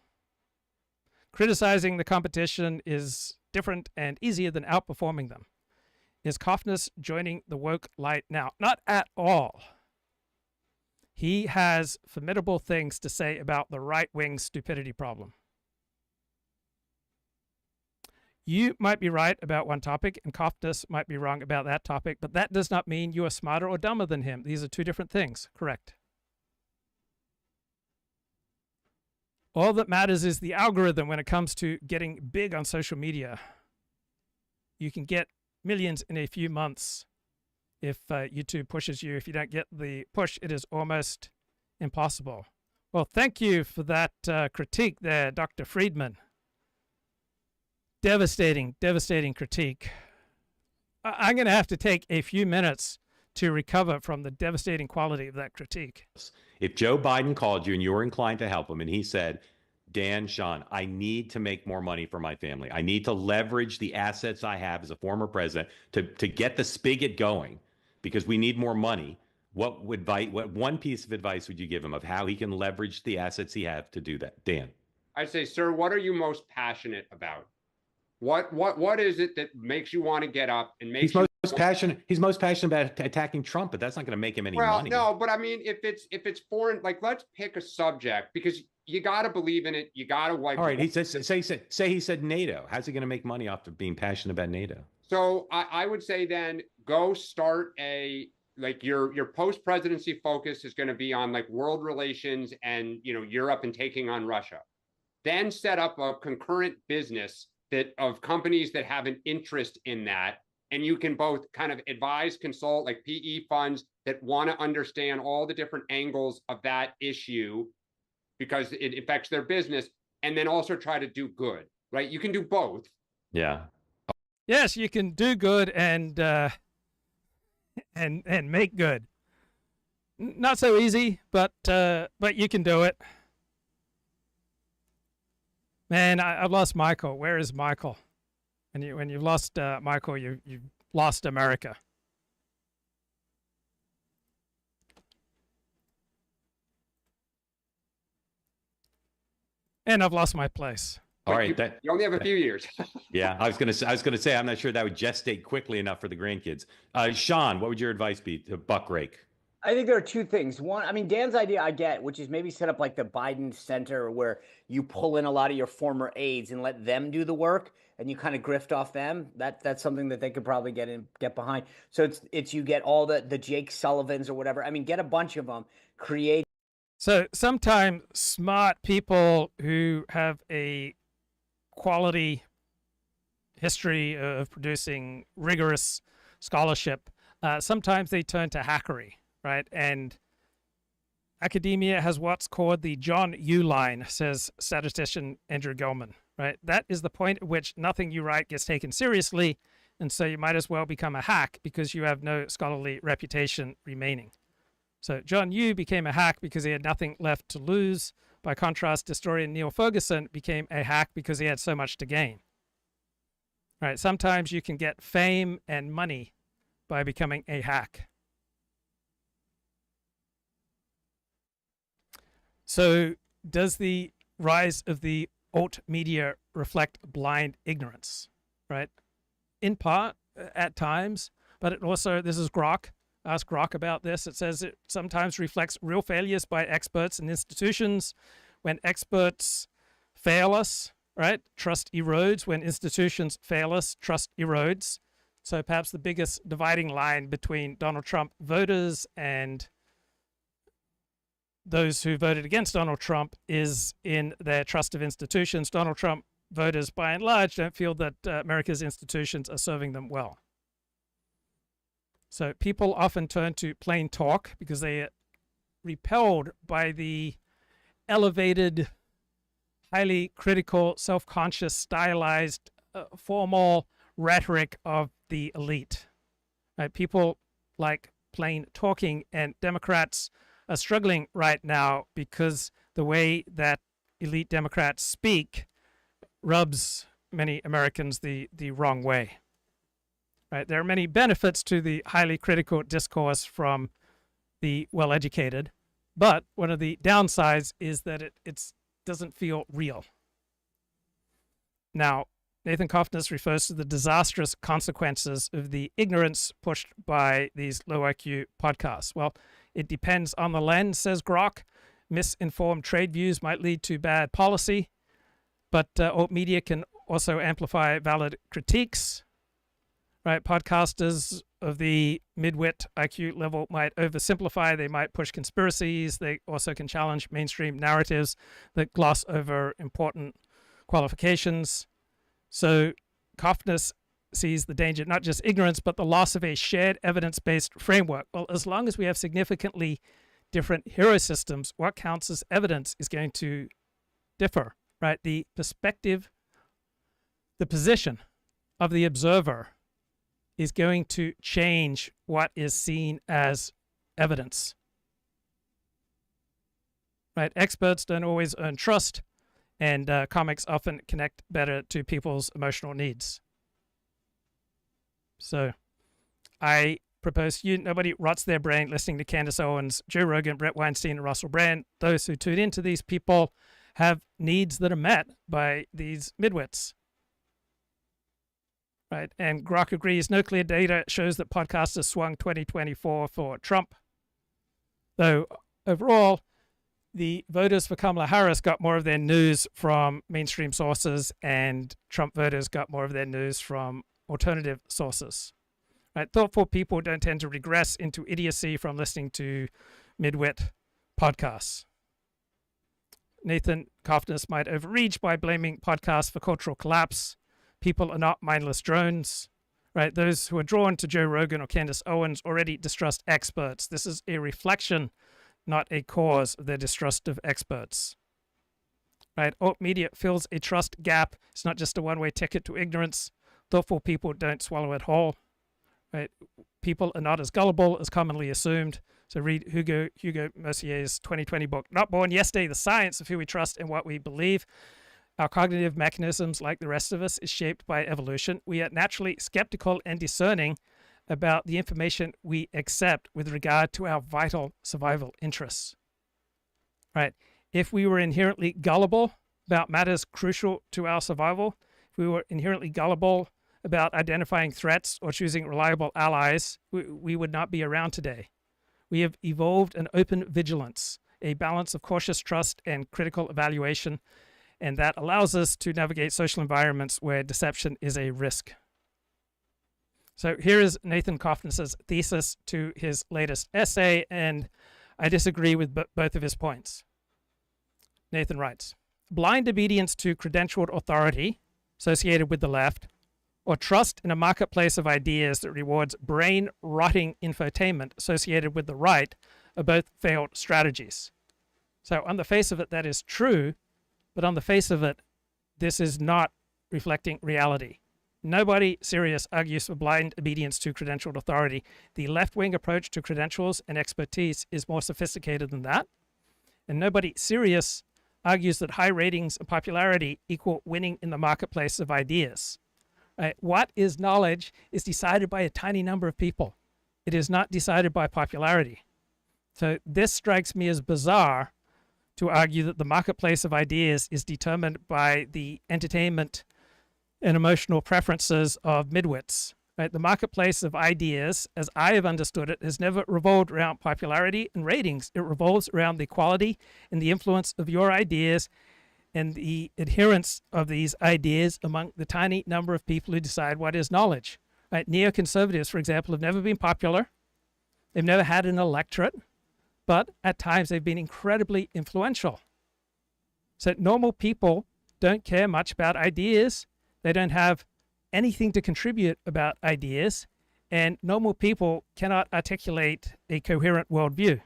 Criticizing the competition is different and easier than outperforming them. Is Cofnas joining the woke light now? Not at all. He has formidable things to say about the right-wing stupidity problem. You might be right about one topic, and Cofnas might be wrong about that topic, but that does not mean you are smarter or dumber than him. These are two different things. Correct. All that matters is the algorithm when it comes to getting big on social media. You can get millions in a few months if YouTube pushes you. If you don't get the push, it is almost impossible. Well, thank you for that critique there, Dr. Friedman. Devastating, devastating critique. I'm going to have to take a few minutes to recover from the devastating quality of that critique. If Joe Biden called you and you were inclined to help him and he said, Dan, Sean, I need to make more money for my family. I need to leverage the assets I have as a former president to get the spigot going because we need more money. What one piece of advice would you give him of how he can leverage the assets he has to do that? Dan. I'd say, sir, what are you most passionate about? What is it that makes you want to get up and make He's most passionate about attacking Trump, but that's not going to make him any money. No, but I mean, if it's foreign, like let's pick a subject because you got to believe in it. You got to wipe. All right, he said NATO. How's he going to make money off of being passionate about NATO? So I would say then go start your post presidency focus is going to be on like world relations and Europe and taking on Russia. Then set up a concurrent business of companies that have an interest in that. And you can both kind of advise, consult like PE funds that want to understand all the different angles of that issue because it affects their business. And then also try to do good, right? You can do both. Yeah. Yes, you can do good and make good. Not so easy, but you can do it. Man, I've lost Michael. Where is Michael? And when you've lost Michael, you've lost America. And I've lost my place. All right, you only have a few years. Yeah, I was gonna say I'm not sure that would gestate quickly enough for the grandkids. Sean, what would your advice be to buck rake? I think there are two things. One, I mean, Dan's idea I get, which is maybe set up like the Biden Center where you pull in a lot of your former aides and let them do the work and you kind of grift off them. That's something that they could probably get behind. So it's you get all the Jake Sullivans or whatever. I mean, get a bunch of them, create. So sometimes smart people who have a quality history of producing rigorous scholarship, sometimes they turn to hackery. Right, and academia has what's called the John U line, says statistician Andrew Goldman. Right, that is the point at which nothing you write gets taken seriously, and so you might as well become a hack because you have no scholarly reputation remaining. So John Yoo became a hack because he had nothing left to lose. By contrast, historian Neil Ferguson became a hack because he had so much to gain. Right, sometimes you can get fame and money by becoming a hack. So does the rise of the alt media reflect blind ignorance, right? In part, at times, but it also, this is Grok, ask Grok about this. It says it sometimes reflects real failures by experts and institutions. When experts fail us, right, trust erodes. When institutions fail us, trust erodes. So perhaps the biggest dividing line between Donald Trump voters and those who voted against Donald Trump is in their trust of institutions. Donald Trump voters, by and large, don't feel that America's institutions are serving them well. So people often turn to plain talk because they are repelled by the elevated, highly critical, self-conscious, stylized, formal rhetoric of the elite. Right? People like plain talking, and Democrats are struggling right now because the way that elite Democrats speak rubs many Americans the wrong way. Right? There are many benefits to the highly critical discourse from the well-educated, but one of the downsides is that it doesn't feel real. Now, Nathan Cofnas refers to the disastrous consequences of the ignorance pushed by these low IQ podcasts. Well, it depends on the lens, says Grok. Misinformed trade views might lead to bad policy, but alt media can also amplify valid critiques. Right? Podcasters of the mid-wit IQ level might oversimplify. They might push conspiracies. They also can challenge mainstream narratives that gloss over important qualifications. So Cofnas sees the danger, not just ignorance, but the loss of a shared evidence-based framework. Well, as long as we have significantly different hero systems, what counts as evidence is going to differ, right? The perspective, the position of the observer is going to change what is seen as evidence. Right? Experts don't always earn trust, and comics often connect better to people's emotional needs. So I propose to you, nobody rots their brain listening to Candace Owens, Joe Rogan, Brett Weinstein, and Russell Brand. Those who tune into these people have needs that are met by these midwits. Right? And Grok agrees, no clear data shows that podcasters swung 2024 for Trump. Though overall, the voters for Kamala Harris got more of their news from mainstream sources, and Trump voters got more of their news from alternative sources. Right? Thoughtful people don't tend to regress into idiocy from listening to midwit podcasts. Nathan Cofnas might overreach by blaming podcasts for cultural collapse. People are not mindless drones, right? Those who are drawn to Joe Rogan or Candace Owens already distrust experts. This is a reflection, not a cause of their distrust of experts, right? Alt media fills a trust gap. It's not just a one-way ticket to ignorance. Thoughtful people don't swallow it whole, right? People are not as gullible as commonly assumed. So read Hugo Mercier's 2020 book, Not Born Yesterday, The Science of Who We Trust and What We Believe. Our cognitive mechanisms, like the rest of us, is shaped by evolution. We are naturally skeptical and discerning about the information we accept with regard to our vital survival interests. Right? If we were inherently gullible about matters crucial to our survival, if we were inherently gullible about identifying threats or choosing reliable allies, we would not be around today. We have evolved an open vigilance, a balance of cautious trust and critical evaluation, and that allows us to navigate social environments where deception is a risk. So here is Nathan Cofnas' thesis to his latest essay, and I disagree with both of his points. Nathan writes, blind obedience to credentialed authority associated with the left, or trust in a marketplace of ideas that rewards brain-rotting infotainment associated with the right are both failed strategies. So on the face of it, that is true, but on the face of it, this is not reflecting reality. Nobody serious argues for blind obedience to credentialed authority. The left-wing approach to credentials and expertise is more sophisticated than that. And nobody serious argues that high ratings and popularity equal winning in the marketplace of ideas. Right? What is knowledge is decided by a tiny number of people. It is not decided by popularity. So this strikes me as bizarre, to argue that the marketplace of ideas is determined by the entertainment and emotional preferences of midwits. Right? The marketplace of ideas, as I have understood it, has never revolved around popularity and ratings. It revolves around the quality and the influence of your ideas and the adherence of these ideas among the tiny number of people who decide what is knowledge. Right? Neoconservatives, for example, have never been popular. They've never had an electorate, but at times they've been incredibly influential. So normal people don't care much about ideas. They don't have anything to contribute about ideas, and normal people cannot articulate a coherent worldview.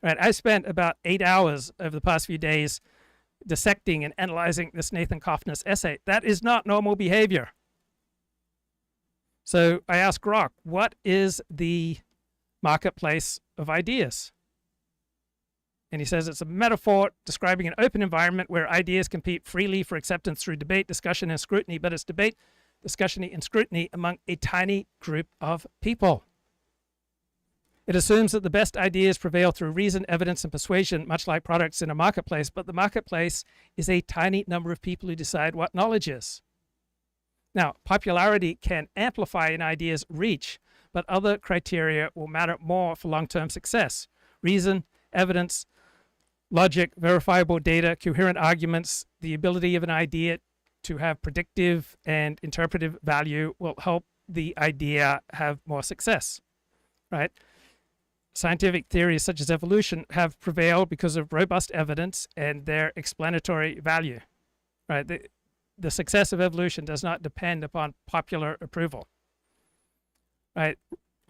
Right? I spent about 8 hours over the past few days dissecting and analyzing this Nathan Cofnas essay. That is not normal behavior. So I asked Grok, what is the marketplace of ideas? And he says it's a metaphor describing an open environment where ideas compete freely for acceptance through debate, discussion, and scrutiny, but it's debate, discussion, and scrutiny among a tiny group of people. It assumes that the best ideas prevail through reason, evidence, and persuasion, much like products in a marketplace, but the marketplace is a tiny number of people who decide what knowledge is. Now, popularity can amplify an idea's reach, but other criteria will matter more for long-term success. Reason, evidence, logic, verifiable data, coherent arguments, the ability of an idea to have predictive and interpretive value will help the idea have more success, right? Scientific theories such as evolution have prevailed because of robust evidence and their explanatory value, right? The success of evolution does not depend upon popular approval, right?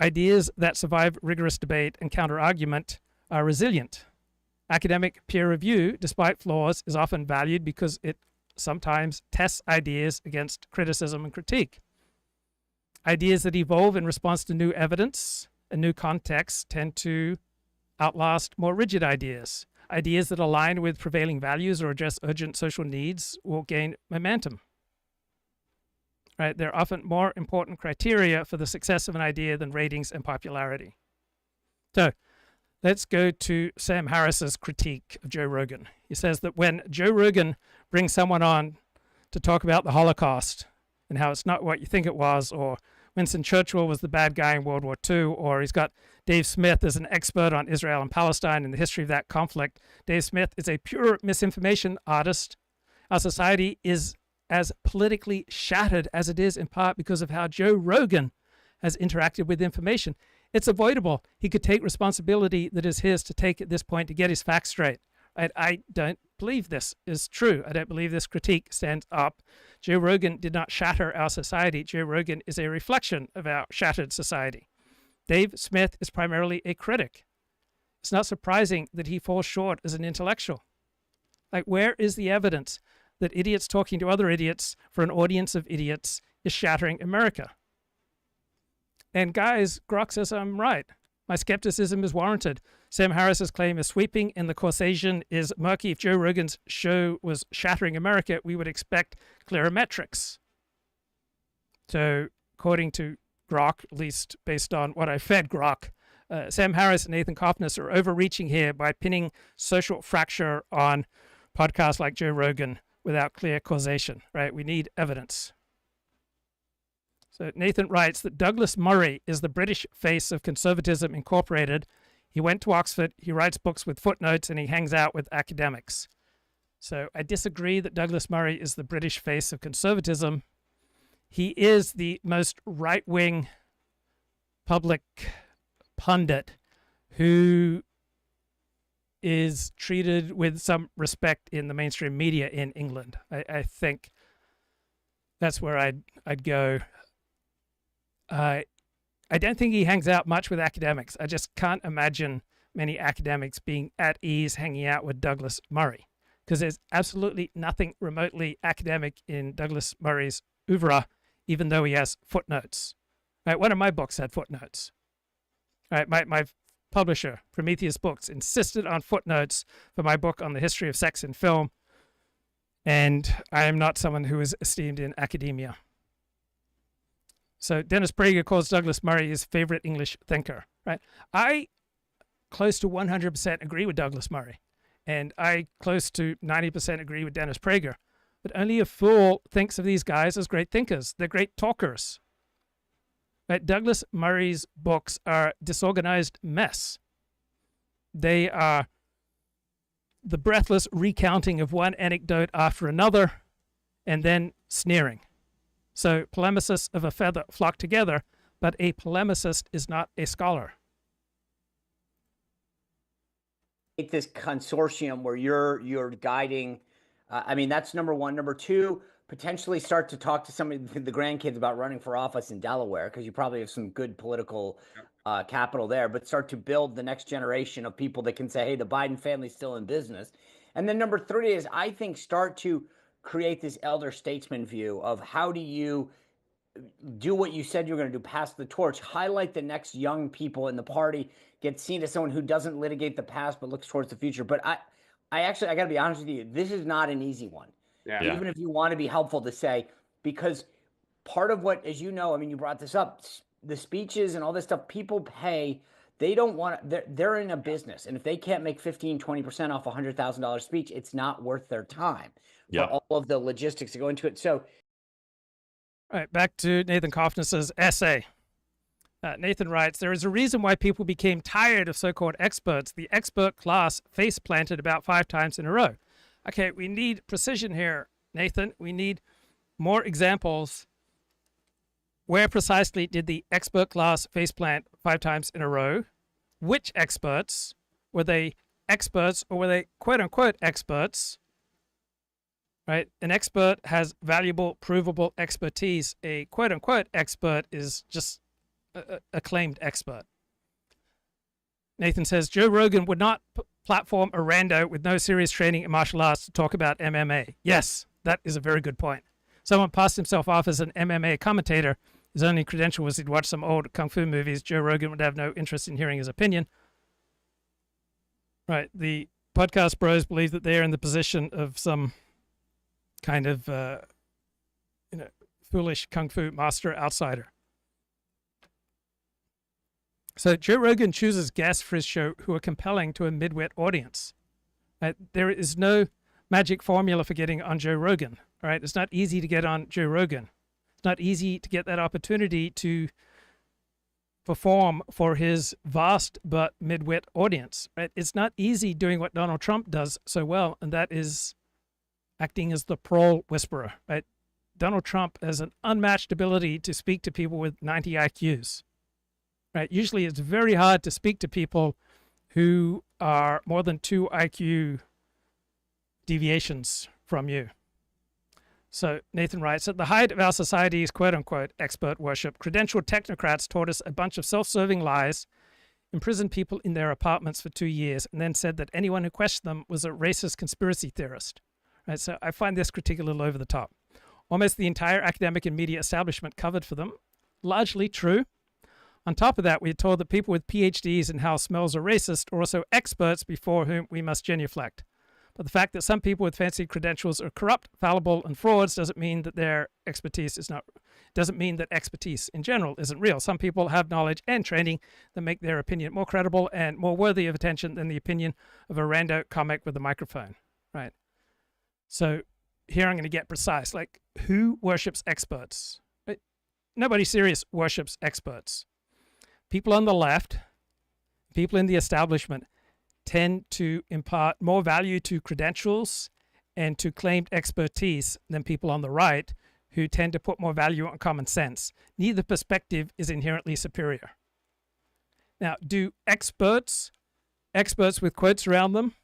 Ideas that survive rigorous debate and counter-argument are resilient. Academic peer review, despite flaws, is often valued because it sometimes tests ideas against criticism and critique. Ideas that evolve in response to new evidence and new contexts tend to outlast more rigid ideas. Ideas that align with prevailing values or address urgent social needs will gain momentum. Right? They're often more important criteria for the success of an idea than ratings and popularity. So let's go to Sam Harris's critique of Joe Rogan. He says that when Joe Rogan brings someone on to talk about the Holocaust and how it's not what you think it was, or Winston Churchill was the bad guy in World War II, or he's got Dave Smith as an expert on Israel and Palestine and the history of that conflict. Dave Smith is a pure misinformation artist. Our society is as politically shattered as it is in part because of how Joe Rogan has interacted with information. It's avoidable. He could take responsibility that is his to take at this point to get his facts straight. I don't believe this is true. I don't believe this critique stands up. Joe Rogan did not shatter our society. Joe Rogan is a reflection of our shattered society. Dave Smith is primarily a critic. It's not surprising that he falls short as an intellectual. Like, where is the evidence that idiots talking to other idiots for an audience of idiots is shattering America? And guys, Grok says I'm right. My skepticism is warranted. Sam Harris's claim is sweeping and the causation is murky. If Joe Rogan's show was shattering America, we would expect clearer metrics. So according to Grok, at least based on what I fed Grok, Sam Harris and Nathan Cofnas are overreaching here by pinning social fracture on podcasts like Joe Rogan without clear causation, right? We need evidence. So Nathan writes that Douglas Murray is the British face of conservatism incorporated. He went to Oxford, he writes books with footnotes, and he hangs out with academics. So I disagree that Douglas Murray is the British face of conservatism. He is the most right-wing public pundit who is treated with some respect in the mainstream media in England. I think that's where I'd go. I don't think he hangs out much with academics. I just can't imagine many academics being at ease hanging out with Douglas Murray, because there's absolutely nothing remotely academic in Douglas Murray's oeuvre, even though he has footnotes. Right, one of my books had footnotes. Right, my publisher, Prometheus Books, insisted on footnotes for my book on the history of sex in film, and I am not someone who is esteemed in academia. So Dennis Prager calls Douglas Murray his favorite English thinker, right? I close to 100% agree with Douglas Murray, and I close to 90% agree with Dennis Prager. But only a fool thinks of these guys as great thinkers. They're great talkers. Right? Douglas Murray's books are a disorganized mess. They are the breathless recounting of one anecdote after another, and then sneering. So polemicists of a feather flock together, but a polemicist is not a scholar. This consortium where you're guiding. I mean, that's number one. Number two, potentially start to talk to some of the grandkids about running for office in Delaware, because you probably have some good political capital there, but start to build the next generation of people that can say, hey, the Biden family's still in business. And then number three is, I think, start to create this elder statesman view of how do you do what you said you were going to do, pass the torch, highlight the next young people in the party, get seen as someone who doesn't litigate the past but looks towards the future. But I got to be honest with you, this is not an easy one. Yeah. Even if you want to be helpful to say, because part of what, as you know, I mean, you brought this up, the speeches and all this stuff, people pay. They don't want to, they're in a business. And if they can't make 15-20% off a $100,000 speech, it's not worth their time for all of the logistics to go into it. So, all right, back to Nathan Cofnas' essay. Nathan writes, there is a reason why people became tired of so-called experts. The expert class face planted about 5 times in a row. Okay, we need precision here, Nathan. We need more examples. Where precisely did the expert class face plant 5 times in a row? Which experts? Were they experts or were they quote-unquote experts? Right? An expert has valuable, provable expertise. A quote-unquote expert is just a claimed expert. Nathan says, Joe Rogan would not platform a rando with no serious training in martial arts to talk about MMA. Yes, that is a very good point. Someone passed himself off as an MMA commentator. His only credential was he'd watched some old kung fu movies. Joe Rogan would have no interest in hearing his opinion. Right. The podcast bros believe that they're in the position of some kind of foolish kung fu master outsider. So Joe Rogan chooses guests for his show who are compelling to a midwit audience. Right? There is no magic formula for getting on Joe Rogan. Right? It's not easy to get on Joe Rogan. It's not easy to get that opportunity to perform for his vast but midwit audience. Right? It's not easy doing what Donald Trump does so well, and that is acting as the parole whisperer. Right? Donald Trump has an unmatched ability to speak to people with 90 IQs. Right? Usually it's very hard to speak to people who are more than 2 IQ deviations from you. So Nathan writes, at the height of our society's quote-unquote expert worship, credentialed technocrats taught us a bunch of self-serving lies, imprisoned people in their apartments for 2 years, and then said that anyone who questioned them was a racist conspiracy theorist. Right? So I find this critique a little over the top. Almost the entire academic and media establishment covered for them. Largely true. On top of that, we are told that people with PhDs in how smells are racist are also experts before whom we must genuflect. But the fact that some people with fancy credentials are corrupt, fallible, and frauds doesn't mean that their expertise doesn't mean that expertise in general isn't real. Some people have knowledge and training that make their opinion more credible and more worthy of attention than the opinion of a rando comic with a microphone. Right? So here I'm going to get precise. Like, who worships experts? Nobody serious worships experts. People on the left, people in the establishment, tend to impart more value to credentials and to claimed expertise than people on the right, who tend to put more value on common sense. Neither perspective is inherently superior. Now, do experts with quotes around them,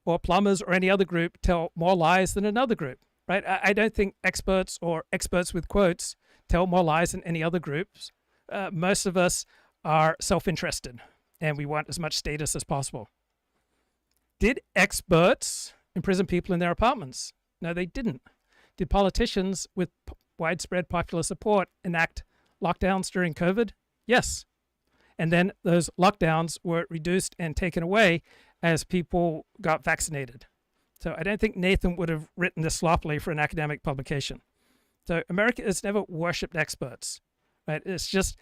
or plumbers or any other group tell more lies than another group? Right? I don't think experts or experts with quotes tell more lies than any other groups. Most of us are self-interested, and we want as much status as possible. Did experts imprison people in their apartments? No, they didn't. Did politicians with widespread popular support enact lockdowns during COVID? Yes. And then those lockdowns were reduced and taken away as people got vaccinated. So I don't think Nathan would have written this sloppily for an academic publication. So America has never worshipped experts. Right? It's just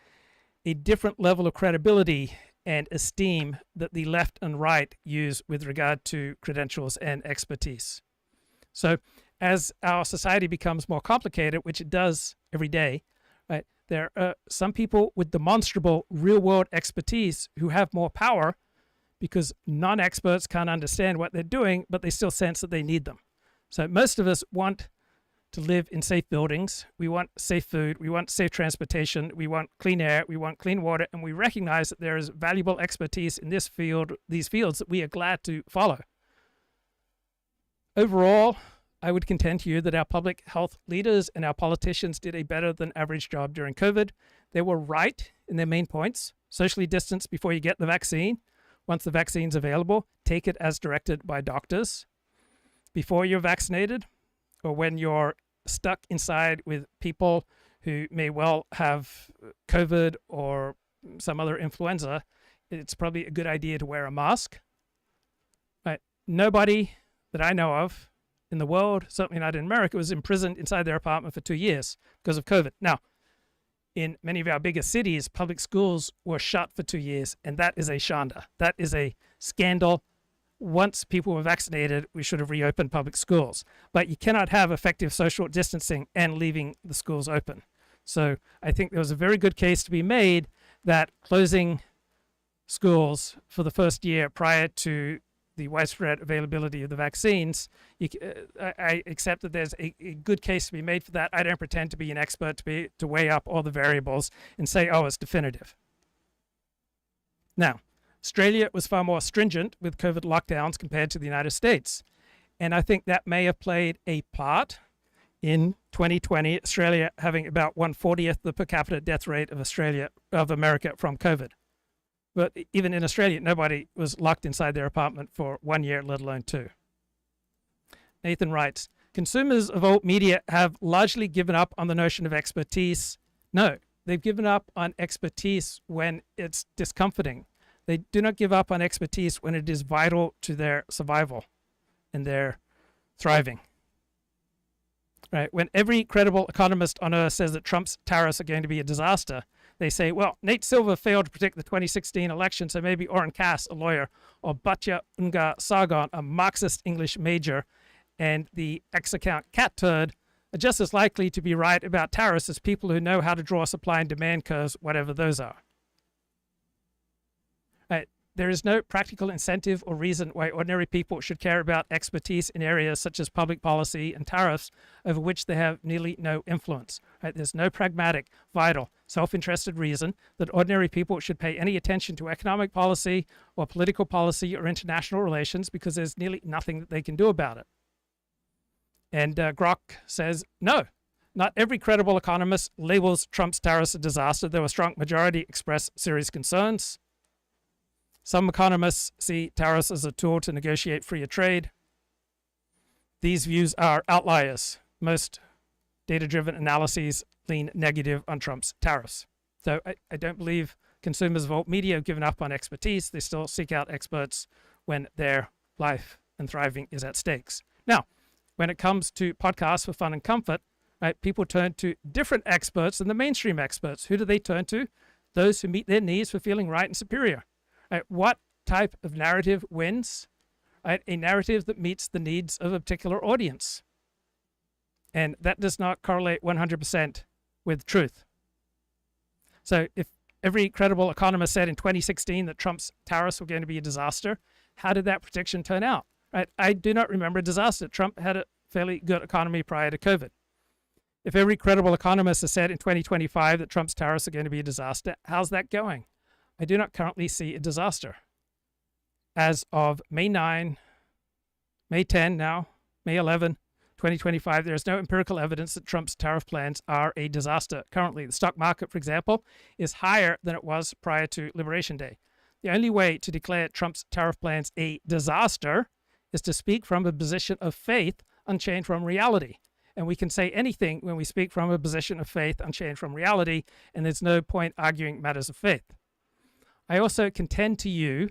a different level of credibility and esteem that the left and right use with regard to credentials and expertise. So as our society becomes more complicated, which it does every day, right, there are some people with demonstrable real-world expertise who have more power because non-experts can't understand what they're doing, but they still sense that they need them. So most of us want to live in safe buildings. We want safe food. We want safe transportation. We want clean air. We want clean water. And we recognize that there is valuable expertise in these fields that we are glad to follow. Overall, I would contend to you that our public health leaders and our politicians did a better than average job during COVID. They were right in their main points. Socially distance before you get the vaccine. Once the vaccine's available, take it as directed by doctors. Before you're vaccinated, or when you're stuck inside with people who may well have COVID or some other influenza, it's probably a good idea to wear a mask. Right? Nobody that I know of in the world, certainly not in America, was imprisoned inside their apartment for 2 years because of COVID. Now, in many of our bigger cities, public schools were shut for 2 years, and that is a shanda. That is a scandal. Once people were vaccinated, we should have reopened public schools. But you cannot have effective social distancing and leaving the schools open. So I think there was a very good case to be made that closing schools for the first year prior to the widespread availability of the vaccines, I accept that there's a good case to be made for that. I don't pretend to be an expert to weigh up all the variables and say, oh, it's definitive. Now, Australia was far more stringent with COVID lockdowns compared to the United States. And I think that may have played a part in 2020, Australia having about 1/40th the per capita death rate of America from COVID. But even in Australia, nobody was locked inside their apartment for 1 year, let alone 2. Nathan writes, consumers of alt media have largely given up on the notion of expertise. No, they've given up on expertise when it's discomforting. They do not give up on expertise when it is vital to their survival and their thriving. Right? When every credible economist on earth says that Trump's tariffs are going to be a disaster, they say, well, Nate Silver failed to predict the 2016 election, so maybe Oren Cass, a lawyer, or Batya Ungar-Sargon, a Marxist English major, and the ex-account cat turd are just as likely to be right about tariffs as people who know how to draw supply and demand curves, whatever those are. Right. There is no practical incentive or reason why ordinary people should care about expertise in areas such as public policy and tariffs over which they have nearly no influence. Right? There's no pragmatic, vital, self-interested reason that ordinary people should pay any attention to economic policy or political policy or international relations because there's nearly nothing that they can do about it. And Grok says, no, not every credible economist labels Trump's tariffs a disaster, though a strong majority express serious concerns. Some economists see tariffs as a tool to negotiate freer trade. These views are outliers. Most data-driven analyses lean negative on Trump's tariffs. So I don't believe consumers of alt media have given up on expertise. They still seek out experts when their life and thriving is at stakes. Now, when it comes to podcasts for fun and comfort, right, people turn to different experts than the mainstream experts. Who do they turn to? Those who meet their needs for feeling right and superior. Right, what type of narrative wins? Right, a narrative that meets the needs of a particular audience. And that does not correlate 100% with truth. So if every credible economist said in 2016 that Trump's tariffs were going to be a disaster, how did that prediction turn out? Right, I do not remember a disaster. Trump had a fairly good economy prior to COVID. If every credible economist has said in 2025 that Trump's tariffs are going to be a disaster, how's that going? I do not currently see a disaster. As of May 9, May 10 now, May 11, 2025, there is no empirical evidence that Trump's tariff plans are a disaster. Currently, the stock market, for example, is higher than it was prior to Liberation Day. The only way to declare Trump's tariff plans a disaster is to speak from a position of faith unchained from reality. And we can say anything when we speak from a position of faith unchained from reality, and there's no point arguing matters of faith. I also contend to you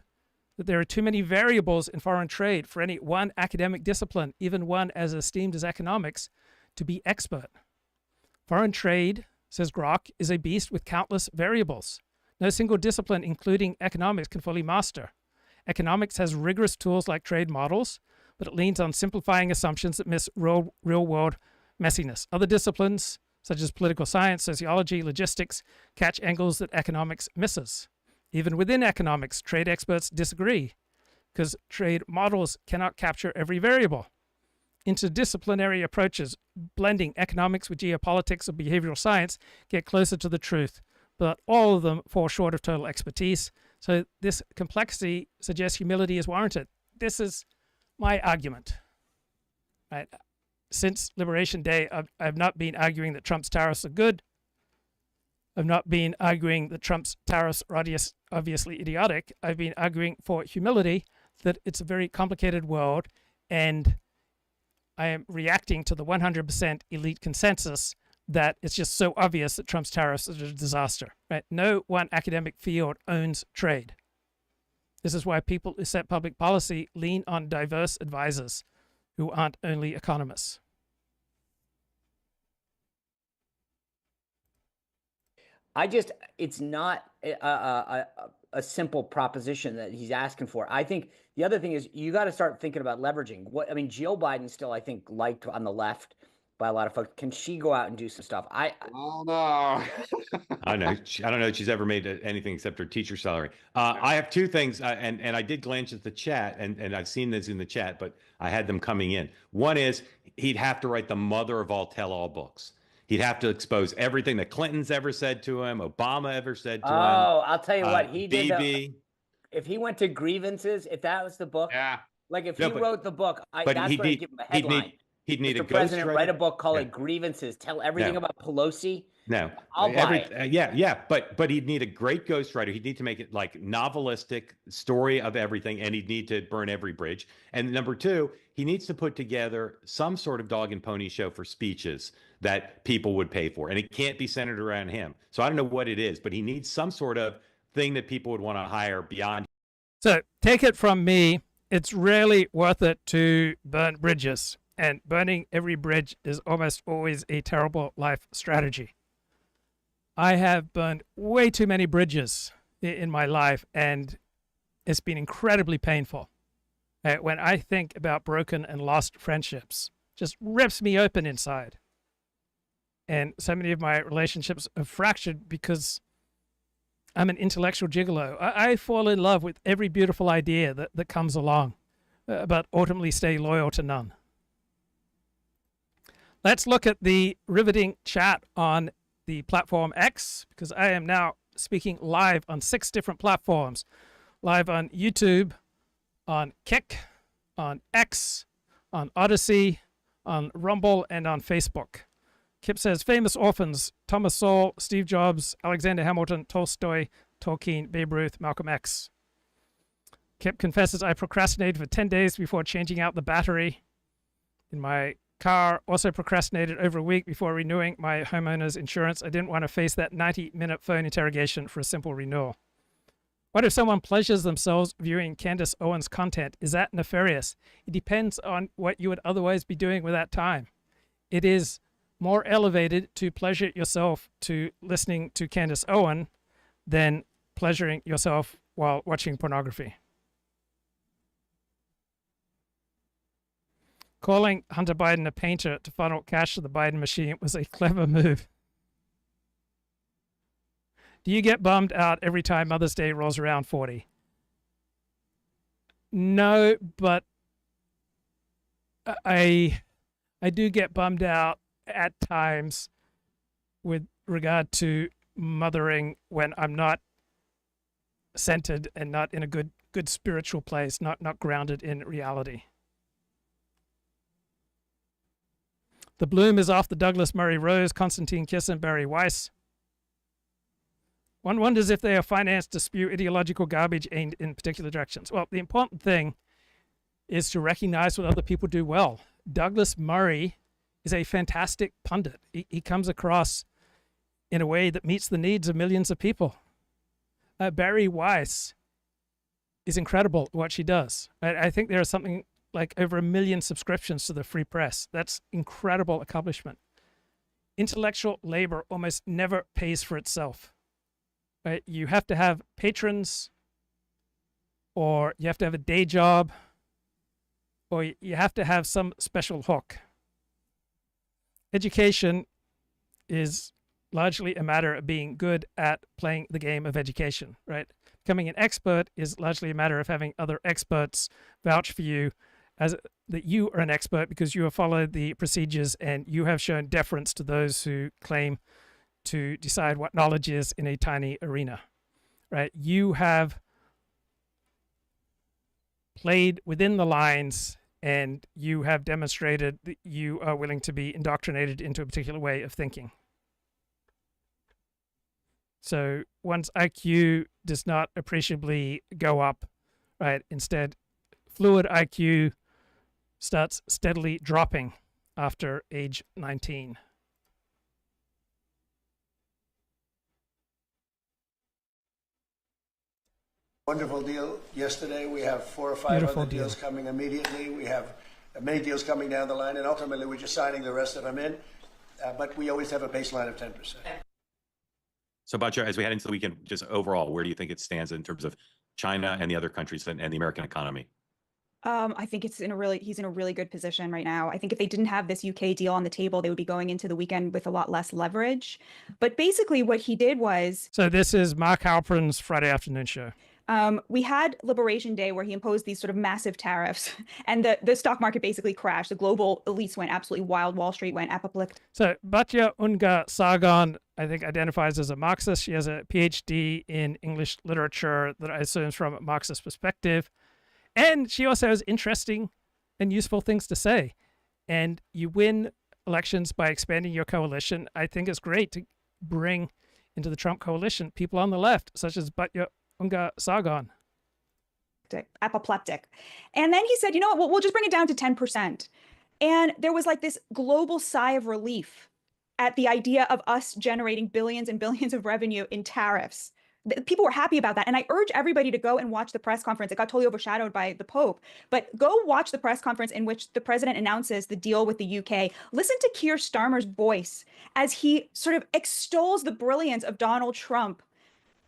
that there are too many variables in foreign trade for any one academic discipline, even one as esteemed as economics, to be expert. Foreign trade, says Grok, is a beast with countless variables. No single discipline, including economics, can fully master. Economics has rigorous tools like trade models, but it leans on simplifying assumptions that miss real-world messiness. Other disciplines, such as political science, sociology, logistics, catch angles that economics misses. Even within economics, trade experts disagree because trade models cannot capture every variable. interdisciplinary approaches, blending economics with geopolitics or behavioral science, get closer to the truth, but all of them fall short of total expertise. So this complexity suggests humility is warranted. This is my argument. Right? Since Liberation Day, I've not been arguing that Trump's tariffs are good. I've not been arguing that Trump's tariffs are obviously idiotic. I've been arguing for humility, that it's a very complicated world, and I am reacting to the 100% elite consensus that it's just so obvious that Trump's tariffs are a disaster. Right? No one academic field owns trade. This is why people who set public policy lean on diverse advisors who aren't only economists. It's not a simple proposition that he's asking for. I think the other thing is you got to start thinking about leveraging. Jill Biden still, I think, liked on the left by a lot of folks. Can she go out and do some stuff? Oh no. I know. I don't know if she's ever made anything except her teacher salary. I have two things, and I did glance at the chat, and I've seen this in the chat, but I had them coming in. One is he'd have to write the mother of all tell-all books. He'd have to expose everything that Clinton's ever said to him, Obama ever said to him. Oh, I'll tell you what, he did. If he went to Grievances, if that was the book, yeah. Like if he wrote the book, that's what I'd give him a headline. He'd need Mr. a President, ghostwriter. write a book, call it Grievances. Tell everything about Pelosi. No, I'll buy it. But he'd need a great ghostwriter. He'd need to make it like novelistic story of everything, and he'd need to burn every bridge. And number two, he needs to put together some sort of dog and pony show for speeches that people would pay for, and it can't be centered around him. So I don't know what it is, but he needs some sort of thing that people would want to hire beyond. So take it from me, it's really worth it to burn bridges. And burning every bridge is almost always a terrible life strategy. I have burned way too many bridges in my life, and it's been incredibly painful. When I think about broken and lost friendships, just rips me open inside. And so many of my relationships have fractured because I'm an intellectual gigolo. I fall in love with every beautiful idea that comes along, but ultimately stay loyal to none. Let's look at the riveting chat on the platform X, because I am now speaking live on 6 different platforms. Live on YouTube, on Kick, on X, on Odyssey, on Rumble, and on Facebook. Kip says, famous orphans, Thomas Sowell, Steve Jobs, Alexander Hamilton, Tolstoy, Tolkien, Babe Ruth, Malcolm X. Kip confesses, I procrastinated for 10 days before changing out the battery in my car. Also procrastinated over a week before renewing my homeowner's insurance. I didn't want to face that 90-minute phone interrogation for a simple renewal. What if someone pleasures themselves viewing Candace Owens' content? Is that nefarious? It depends on what you would otherwise be doing with that time. It is more elevated to pleasure yourself to listening to Candace Owen than pleasuring yourself while watching pornography. Calling Hunter Biden a painter to funnel cash to the Biden machine was a clever move. Do you get bummed out every time Mother's Day rolls around 40? No, but I do get bummed out at times with regard to mothering when I'm not centered and not in a good spiritual place, not grounded in reality. The bloom is off the Douglas Murray Rose, Konstantin Kisin, Barry Weiss. One wonders if they are financed to spew ideological garbage aimed in particular directions. Well, the important thing is to recognize what other people do well. Douglas Murray is a fantastic pundit. He comes across in a way that meets the needs of millions of people. Barry Weiss is incredible at what she does. I think there is something like over 1 million subscriptions to the Free Press. That's incredible accomplishment. Intellectual labor almost never pays for itself. Right? You have to have patrons, or you have to have a day job, or you have to have some special hook. Education is largely a matter of being good at playing the game of education, right? Becoming an expert is largely a matter of having other experts vouch for you that you are an expert because you have followed the procedures and you have shown deference to those who claim to decide what knowledge is in a tiny arena, right? You have played within the lines and you have demonstrated that you are willing to be indoctrinated into a particular way of thinking. So one's IQ does not appreciably go up, right? Instead, fluid IQ starts steadily dropping after age 19. Wonderful deal yesterday. We have 4 or 5 Beautiful other deals coming immediately. We have many deals coming down the line, and ultimately we're just signing the rest of them in. But we always have a baseline of 10%. So, Batya, as we head into the weekend, just overall, where do you think it stands in terms of China and the other countries and the American economy? I think he's in a really good position right now. I think if they didn't have this UK deal on the table, they would be going into the weekend with a lot less leverage. But basically what he did was... So this is Mark Halperin's Friday afternoon show. We had Liberation Day where he imposed these sort of massive tariffs and the stock market basically crashed. The global elites went absolutely wild. Wall Street went apoplectic. So Batya Ungar-Sargon, I think, identifies as a Marxist. She has a PhD in English literature that I assume is from a Marxist perspective. And she also has interesting and useful things to say. And you win elections by expanding your coalition. I think it's great to bring into the Trump coalition people on the left, such as Batya Ungar-Sargon. Apoplectic. And then he said, you know what, we'll just bring it down to 10%. And there was like this global sigh of relief at the idea of us generating billions and billions of revenue in tariffs. People were happy about that. And I urge everybody to go and watch the press conference. It got totally overshadowed by the Pope. But go watch the press conference in which the president announces the deal with the UK. Listen to Keir Starmer's voice as he sort of extols the brilliance of Donald Trump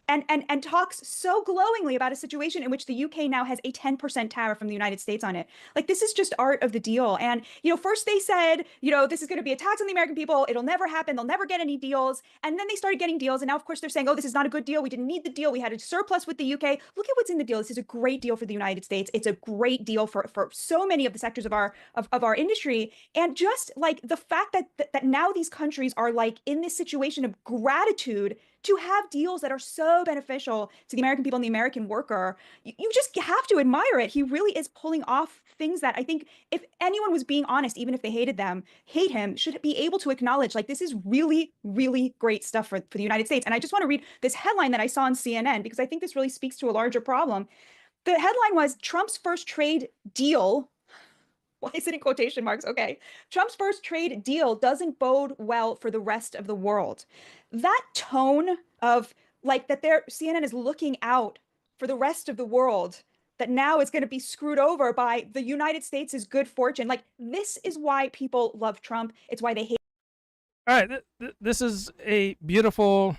and talks so glowingly about a situation in which the UK now has a 10% tariff from the United States on it. Like, this is just art of the deal. And, you know, first they said, you know, this is going to be a tax on the American people. It'll never happen. They'll never get any deals. And then they started getting deals. And now, of course, they're saying, oh, this is not a good deal. We didn't need the deal. We had a surplus with the UK. Look at what's in the deal. This is a great deal for the United States. It's a great deal for so many of the sectors of our industry. And just like the fact that now these countries are like in this situation of gratitude to have deals that are so beneficial to the American people and the American worker, you just have to admire it. He really is pulling off things that I think if anyone was being honest, even if they hate him, should be able to acknowledge, like, this is really, really great stuff for the United States. And I just want to read this headline that I saw on CNN because I think this really speaks to a larger problem. The headline was Trump's first trade deal. Why is it in quotation marks? Okay. Trump's first trade deal doesn't bode well for the rest of the world. That tone of like that CNN is looking out for the rest of the world, that now it's going to be screwed over by the United States' good fortune. Like, this is why people love Trump. It's why they hate. All right. This is a beautiful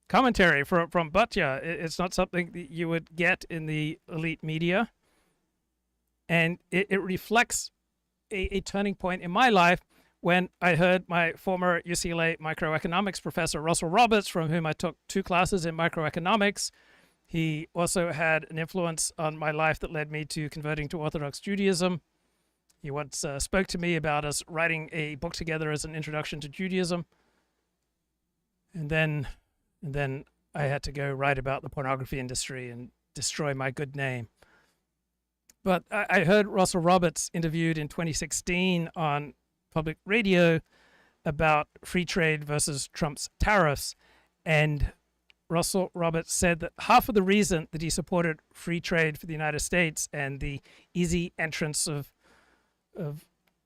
commentary from Batya. It's not something that you would get in the elite media. And it reflects a turning point in my life when I heard my former UCLA microeconomics professor, Russell Roberts, from whom I took 2 classes in microeconomics. He also had an influence on my life that led me to converting to Orthodox Judaism. He once spoke to me about us writing a book together as an introduction to Judaism. And then I had to go write about the pornography industry and destroy my good name. But I heard Russell Roberts interviewed in 2016 on public radio about free trade versus Trump's tariffs. And Russell Roberts said that half of the reason that he supported free trade for the United States and the easy entrance of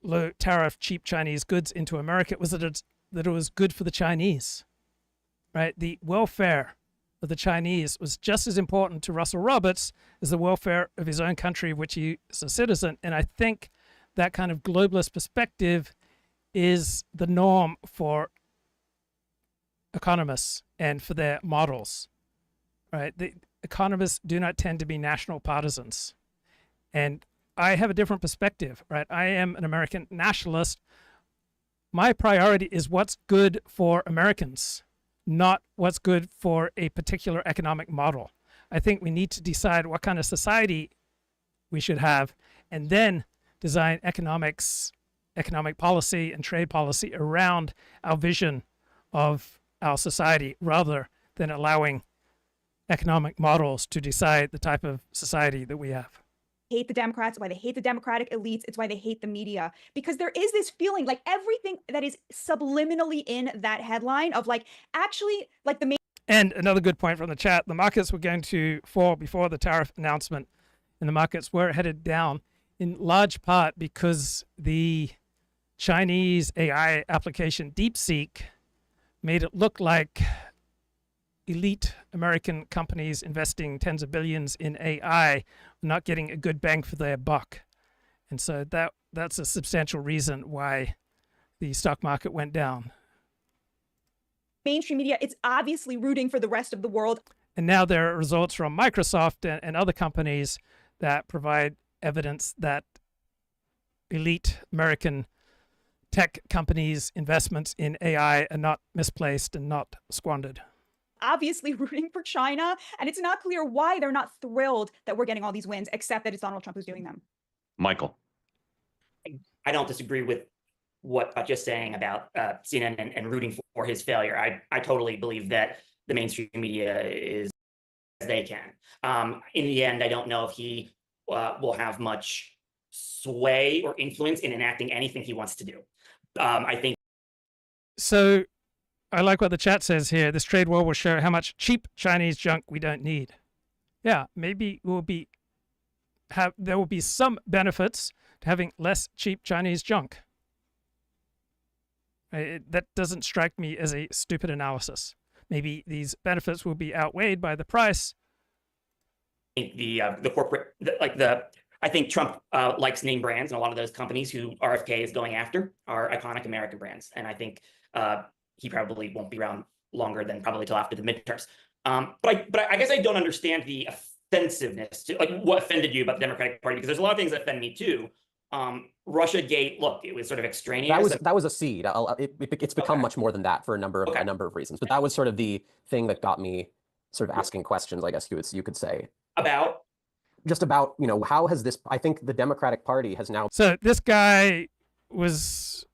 low tariff, cheap Chinese goods into America was that it was good for the Chinese, right? The welfare of the Chinese was just as important to Russell Roberts as the welfare of his own country, of which he is a citizen. And I think that kind of globalist perspective is the norm for economists and for their models, right? The economists do not tend to be national partisans. And I have a different perspective, right? I am an American nationalist. My priority is what's good for Americans, not what's good for a particular economic model. I think we need to decide what kind of society we should have, and then design economic policy and trade policy around our vision of our society rather than allowing economic models to decide the type of society that we have. Hate the Democrats, why they hate the Democratic elites, it's why they hate the media. Because there is this feeling like everything that is subliminally in that headline of like, actually, like the main. And another good point from the chat, the markets were going to fall before the tariff announcement, and the markets were headed down in large part because the Chinese AI application DeepSeek made it look like elite American companies investing tens of billions in AI are not getting a good bang for their buck. And so that's a substantial reason why the stock market went down. Mainstream media, it's obviously rooting for the rest of the world. And now there are results from Microsoft and other companies that provide evidence that elite American tech companies' investments in AI are not misplaced and not squandered. Obviously rooting for China, and it's not clear why they're not thrilled that we're getting all these wins, except that it's Donald Trump who's doing them. Michael. I don't disagree with what Batya's saying about CNN and rooting for his failure. I totally believe that the mainstream media is as they can. In the end, I don't know if he will have much sway or influence in enacting anything he wants to do. I think. So I like what the chat says here. This trade war will show how much cheap Chinese junk we don't need. Yeah, maybe there will be some benefits to having less cheap Chinese junk. That doesn't strike me as a stupid analysis. Maybe these benefits will be outweighed by the price. The corporate, I think Trump likes name brands, and a lot of those companies who RFK is going after are iconic American brands. And I think he probably won't be around longer than probably till after the midterms. But I guess I don't understand the offensiveness to, like, what offended you about the Democratic Party, because there's a lot of things that offend me too. Russiagate, look, it was sort of extraneous. That was a seed. It's become much more than that for a number of reasons. But that was sort of the thing that got me sort of asking questions, I guess you could say. About? Just about, how has this, I think the Democratic Party has now. So this guy was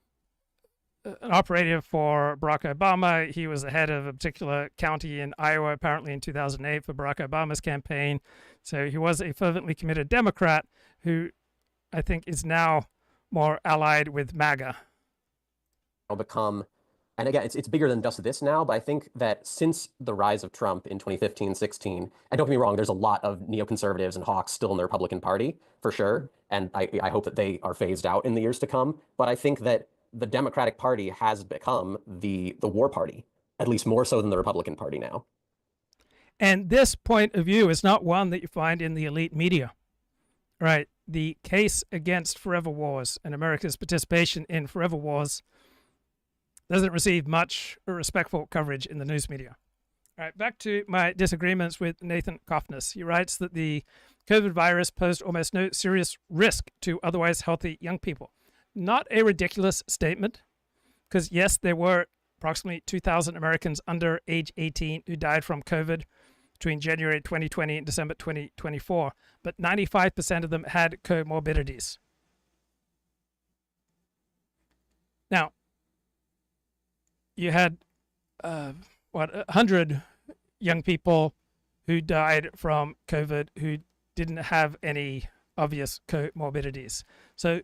an operative for Barack Obama. He was the head of a particular county in Iowa, apparently in 2008 for Barack Obama's campaign. So he was a fervently committed Democrat who I think is now more allied with MAGA. Become, and again, it's bigger than just this now, but I think that since the rise of Trump in 2015-16, and don't get me wrong, there's a lot of neoconservatives and hawks still in the Republican Party, for sure, and I hope that they are phased out in the years to come, but I think that the Democratic Party has become the war party, at least more so than the Republican Party now. And this point of view is not one that you find in the elite media, right? The case against forever wars and America's participation in forever wars doesn't receive much respectful coverage in the news media. All right, back to my disagreements with Nathan Cofnas. He writes that the COVID virus posed almost no serious risk to otherwise healthy young people. Not a ridiculous statement, because yes, there were approximately 2,000 Americans under age 18 who died from COVID between January 2020 and December 2024, but 95% of them had comorbidities. Now, you had 100 young people who died from COVID who didn't have any obvious comorbidities. So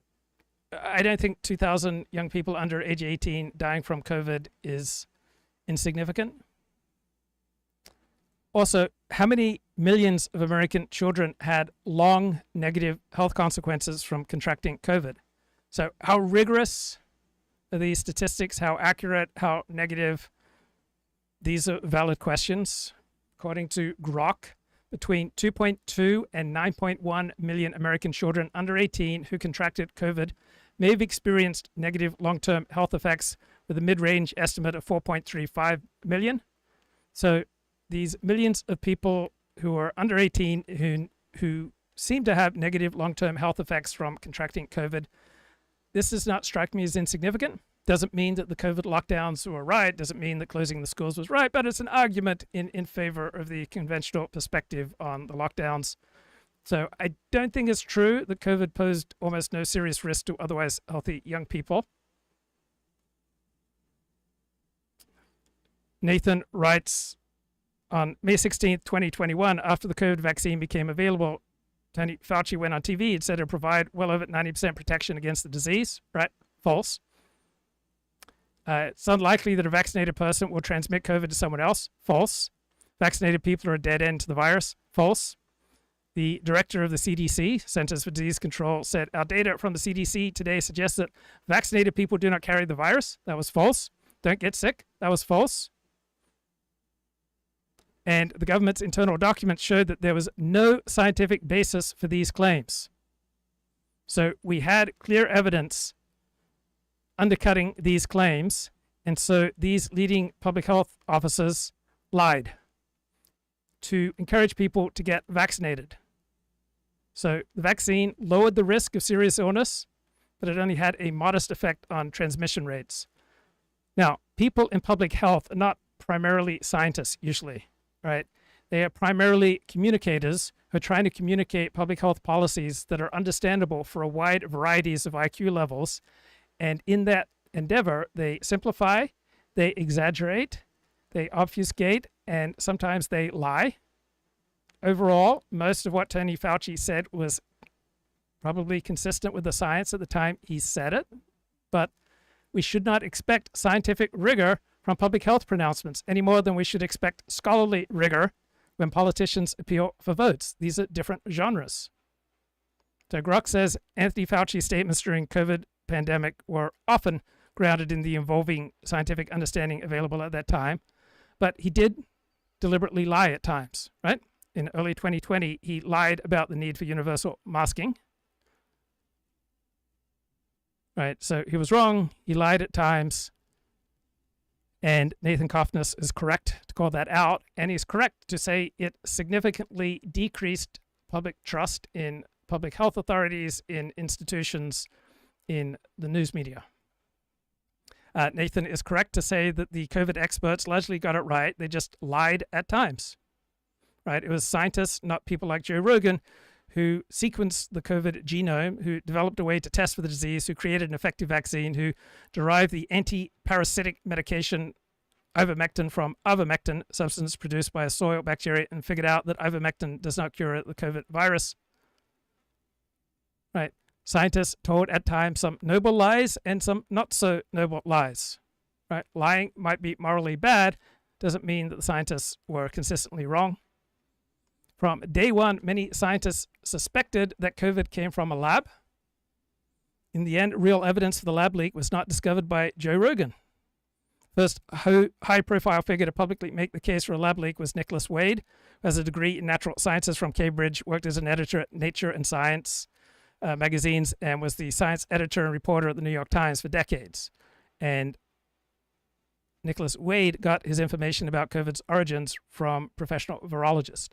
I don't think 2,000 young people under age 18 dying from COVID is insignificant. Also, how many millions of American children had long negative health consequences from contracting COVID? So how rigorous are these statistics? How accurate? How negative? These are valid questions. According to Grok, between 2.2 and 9.1 million American children under 18 who contracted COVID may have experienced negative long-term health effects with a mid-range estimate of 4.35 million. So these millions of people who are under 18 who seem to have negative long-term health effects from contracting COVID, this does not strike me as insignificant. Doesn't mean that the COVID lockdowns were right, doesn't mean that closing the schools was right, but it's an argument in favor of the conventional perspective on the lockdowns. So I don't think it's true that COVID posed almost no serious risk to otherwise healthy young people. Nathan writes, on May 16th, 2021, after the COVID vaccine became available, Tony Fauci went on TV and said it would provide well over 90% protection against the disease. Right? False. It's unlikely that a vaccinated person will transmit COVID to someone else. False. Vaccinated people are a dead end to the virus. False. The director of the CDC, Centers for Disease Control, said our data from the CDC today suggests that vaccinated people do not carry the virus. That was false. Don't get sick. That was false. And the government's internal documents showed that there was no scientific basis for these claims. So we had clear evidence undercutting these claims, and so these leading public health officers lied to encourage people to get vaccinated. So the vaccine lowered the risk of serious illness, but it only had a modest effect on transmission rates. Now, people in public health are not primarily scientists usually, right? They are primarily communicators who are trying to communicate public health policies that are understandable for a wide varieties of IQ levels. And in that endeavor, they simplify, they exaggerate, they obfuscate, and sometimes they lie. Overall, most of what Tony Fauci said was probably consistent with the science at the time he said it, but we should not expect scientific rigor from public health pronouncements any more than we should expect scholarly rigor when politicians appeal for votes. These are different genres. So Grok says Anthony Fauci's statements during COVID pandemic were often grounded in the evolving scientific understanding available at that time, but he did deliberately lie at times, right? In early 2020, he lied about the need for universal masking. Right, so he was wrong, he lied at times, and Nathan Cofnas is correct to call that out, and he's correct to say it significantly decreased public trust in public health authorities, in institutions, in the news media. Nathan is correct to say that the COVID experts largely got it right. They just lied at times, right? It was scientists, not people like Joe Rogan, who sequenced the COVID genome, who developed a way to test for the disease, who created an effective vaccine, who derived the anti-parasitic medication ivermectin from ivermectin, substance produced by a soil bacteria, and figured out that ivermectin does not cure the COVID virus. Right? Scientists told at times some noble lies and some not so noble lies. Right? Lying might be morally bad, doesn't mean that the scientists were consistently wrong. From day one, many scientists suspected that COVID came from a lab. In the end, real evidence for the lab leak was not discovered by Joe Rogan. First high-profile figure to publicly make the case for a lab leak was Nicholas Wade, who has a degree in natural sciences from Cambridge, worked as an editor at Nature and Science magazines, and was the science editor and reporter at the New York Times for decades. And Nicholas Wade got his information about COVID's origins from professional virologists.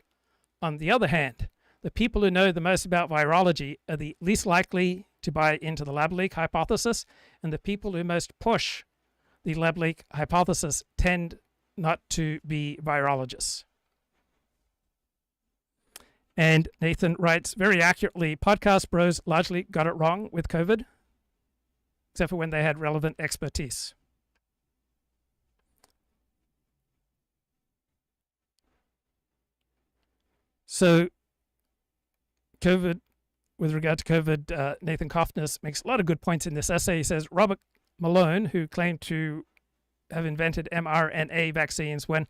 On the other hand, the people who know the most about virology are the least likely to buy into the lab leak hypothesis, and the people who most push the lab leak hypothesis tend not to be virologists. And Nathan writes very accurately, podcast bros largely got it wrong with COVID, except for when they had relevant expertise. So COVID, with regard to COVID, Nathan Cofnas makes a lot of good points in this essay. He says Robert Malone, who claimed to have invented mRNA vaccines, when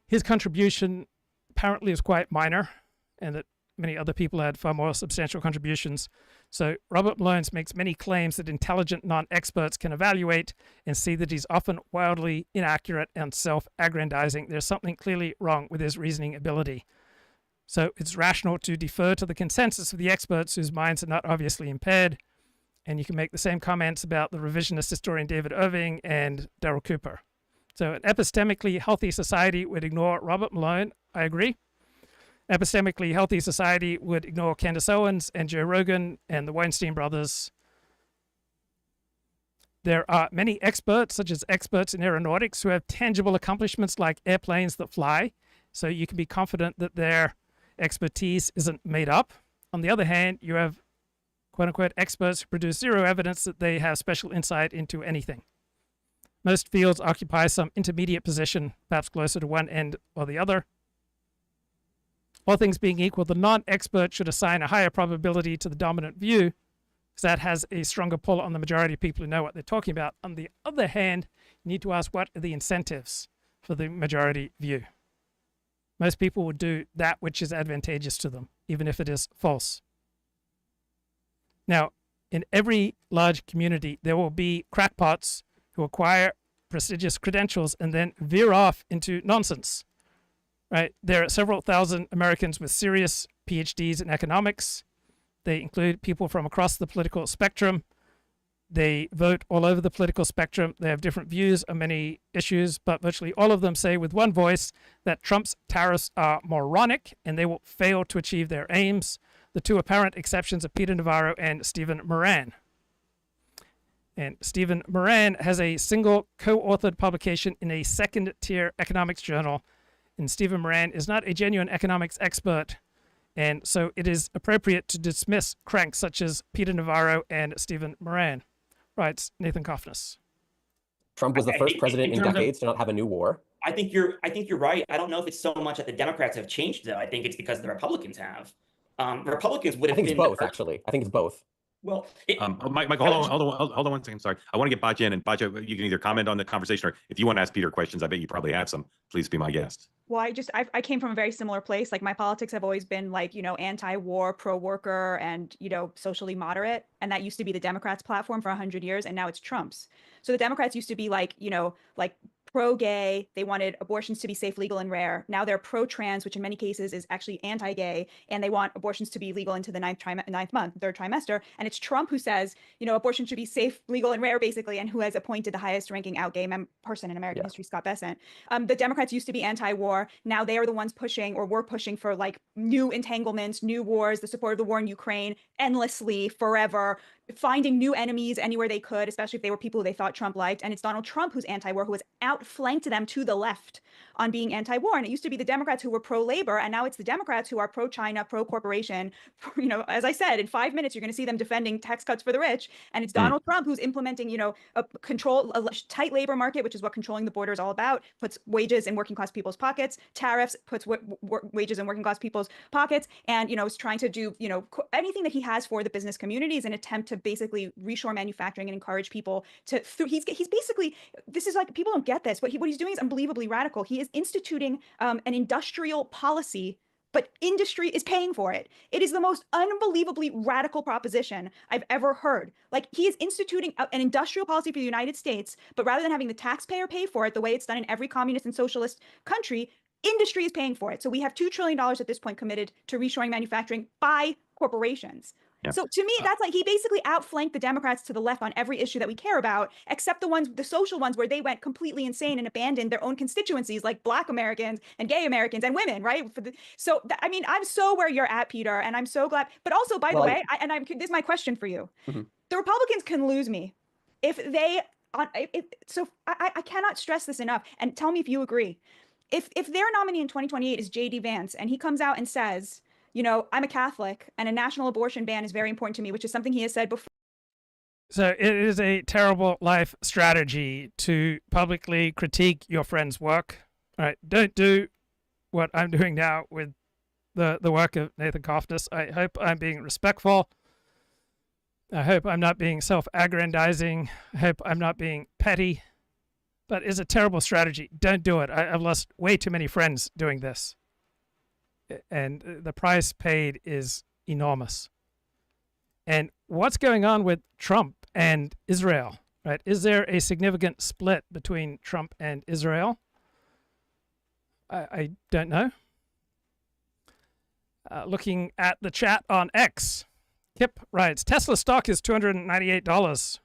his contribution apparently is quite minor and that many other people had far more substantial contributions. So Robert Malone makes many claims that intelligent non-experts can evaluate and see that he's often wildly inaccurate and self-aggrandizing. There's something clearly wrong with his reasoning ability. So it's rational to defer to the consensus of the experts whose minds are not obviously impaired. And you can make the same comments about the revisionist historian David Irving and Daryl Cooper. So an epistemically healthy society would ignore Robert Malone. I agree. Epistemically healthy society would ignore Candace Owens and Joe Rogan and the Weinstein brothers. There are many experts, such as experts in aeronautics, who have tangible accomplishments like airplanes that fly. So you can be confident that their expertise isn't made up. on the other hand, you have quote unquote experts who produce zero evidence that they have special insight into anything. Most fields occupy some intermediate position, perhaps closer to one end or the other. All things being equal, the non-expert should assign a higher probability to the dominant view, because that has a stronger pull on the majority of people who know what they're talking about. On the other hand, you need to ask, what are the incentives for the majority view? Most people would do that which is advantageous to them, even if it is false. Now, in every large community, there will be crackpots who acquire prestigious credentials and then veer off into nonsense. Right? There are several thousand Americans with serious PhDs in economics. They include people from across the political spectrum. They vote all over the political spectrum. They have different views on many issues, but virtually all of them say with one voice that Trump's tariffs are moronic and they will fail to achieve their aims. The two apparent exceptions are Peter Navarro and Stephen Moran. And Stephen Moran has a single co-authored publication in a second-tier economics journal. And Stephen Moran is not a genuine economics expert. And so it is appropriate to dismiss cranks such as Peter Navarro and Stephen Moran, writes Nathan Cofnas. Trump was the first president in decades to not have a new war. I think you're right. I don't know if it's so much that the Democrats have changed, though. I think it's because the Republicans have. Republicans would have been. I think it's both, actually. I think it's both. Well, Michael, hold on 1 second. Sorry, I want to get Batya in, and Batya, you can either comment on the conversation, or if you want to ask Peter questions, I bet you probably have some. Please be my guest. Well, I came from a very similar place. Like, my politics have always been like, anti-war, pro-worker, and, socially moderate. And that used to be the Democrats' platform for 100 years, and now it's Trump's. So the Democrats used to be like, like pro-gay. They wanted abortions to be safe, legal, and rare. Now they're pro-trans, which in many cases is actually anti-gay, and they want abortions to be legal into the third trimester. And it's Trump who says, abortion should be safe, legal, and rare, basically, and who has appointed the highest-ranking out-gay person in American history, Scott Bessent. The Democrats used to be anti-war. Now they are the ones pushing, or were pushing, for like new entanglements, new wars, the support of the war in Ukraine, endlessly, forever, finding new enemies anywhere they could, especially if they were people who they thought Trump liked. And it's Donald Trump who's anti-war, who has outflanked them to the left on being anti-war. And it used to be the Democrats who were pro-labor, and now it's the Democrats who are pro-China, pro-corporation. As I said, in 5 minutes, you're going to see them defending tax cuts for the rich. And it's Donald Trump who's implementing, a tight labor market, which is what controlling the border is all about, puts wages in working class people's pockets, tariffs, puts wages in working class people's pockets, and, is trying to do, anything that he has for the business community is an attempt to basically reshore manufacturing and encourage people to, he's basically, this is like, people don't get this, but what he's doing is unbelievably radical. He is instituting an industrial policy, but industry is paying for it. It is the most unbelievably radical proposition I've ever heard. Like, he is instituting an industrial policy for the United States, but rather than having the taxpayer pay for it the way it's done in every communist and socialist country, industry is paying for it. So we have $2 trillion at this point committed to reshoring manufacturing by corporations. Yeah. So to me, that's like, he basically outflanked the Democrats to the left on every issue that we care about, except the social ones where they went completely insane and abandoned their own constituencies, like Black Americans and gay Americans and women, right? I'm so where you're at, Peter, and I'm so glad. But also, by the way, this is my question for you. The Republicans can lose me if they, I cannot stress this enough, and tell me if you agree. If their nominee in 2028 is J.D. Vance, and he comes out and says, I'm a Catholic and a national abortion ban is very important to me, which is something he has said before. So it is a terrible life strategy to publicly critique your friend's work. All right, don't do what I'm doing now with the work of Nathan Cofnas. I hope I'm being respectful. I hope I'm not being self-aggrandizing. I hope I'm not being petty. But it's a terrible strategy. Don't do it. I've lost way too many friends doing this. And the price paid is enormous. And what's going on with Trump and Israel, right? Is there a significant split between Trump and Israel? I don't know. Looking at the chat on X, Kip writes, Tesla stock is $298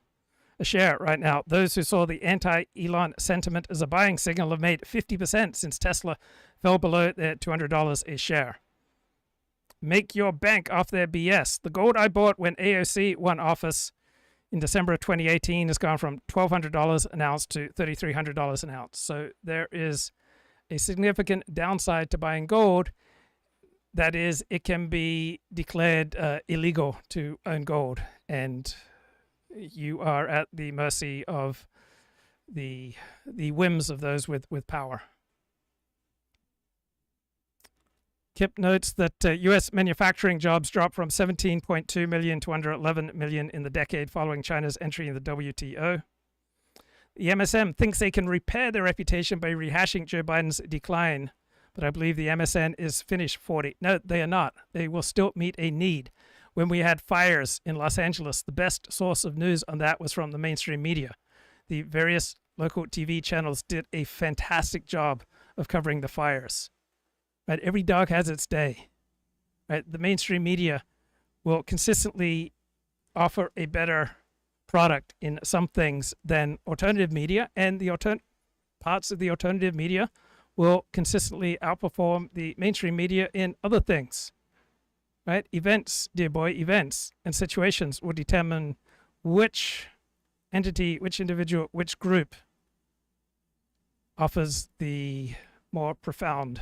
a share right now. Those who saw the anti-Elon sentiment as a buying signal have made 50% since Tesla fell below their $200 a share. Make your bank off their BS. The gold I bought when AOC won office in December of 2018 has gone from $1,200 an ounce to $3,300 an ounce. So there is a significant downside to buying gold. That is, it can be declared illegal to own gold, and you are at the mercy of the whims of those with power. Kip notes that U.S. manufacturing jobs dropped from 17.2 million to under 11 million in the decade following China's entry in the WTO. The MSM thinks they can repair their reputation by rehashing Joe Biden's decline, but I believe the MSN is finished 40. No, they are not. They will still meet a need. When we had fires in Los Angeles, the best source of news on that was from the mainstream media. The various local TV channels did a fantastic job of covering the fires. Right? Every dog has its day. Right? The mainstream media will consistently offer a better product in some things than alternative media, and the parts of the alternative media will consistently outperform the mainstream media in other things. Right? Events, dear boy, events and situations will determine which entity, which individual, which group offers the more profound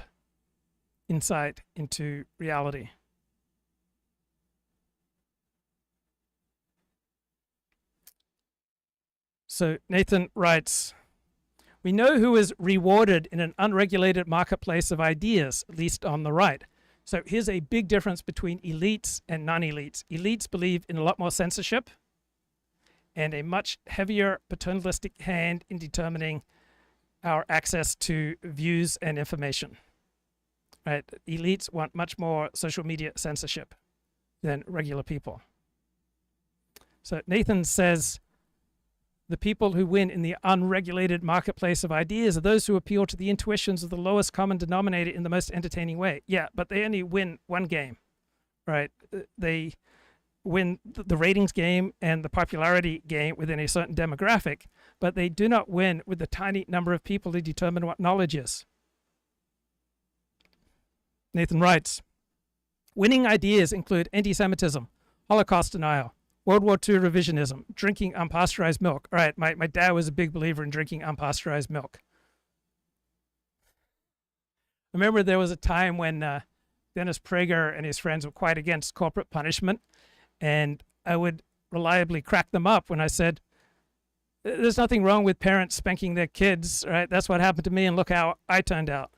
insight into reality. So Nathan writes, we know who is rewarded in an unregulated marketplace of ideas, at least on the right. So here's a big difference between elites and non-elites. Elites believe in a lot more censorship and a much heavier paternalistic hand in determining our access to views and information. Right? Elites want much more social media censorship than regular people. So Nathan says, the people who win in the unregulated marketplace of ideas are those who appeal to the intuitions of the lowest common denominator in the most entertaining way. Yeah, but they only win one game, right? They win the ratings game and the popularity game within a certain demographic, but they do not win with the tiny number of people who determine what knowledge is. Nathan writes, winning ideas include anti-Semitism, Holocaust denial, World War II revisionism, drinking unpasteurized milk. All right, my dad was a big believer in drinking unpasteurized milk. I remember there was a time when Dennis Prager and his friends were quite against corporate punishment, and I would reliably crack them up when I said, there's nothing wrong with parents spanking their kids, right? That's what happened to me, and look how I turned out.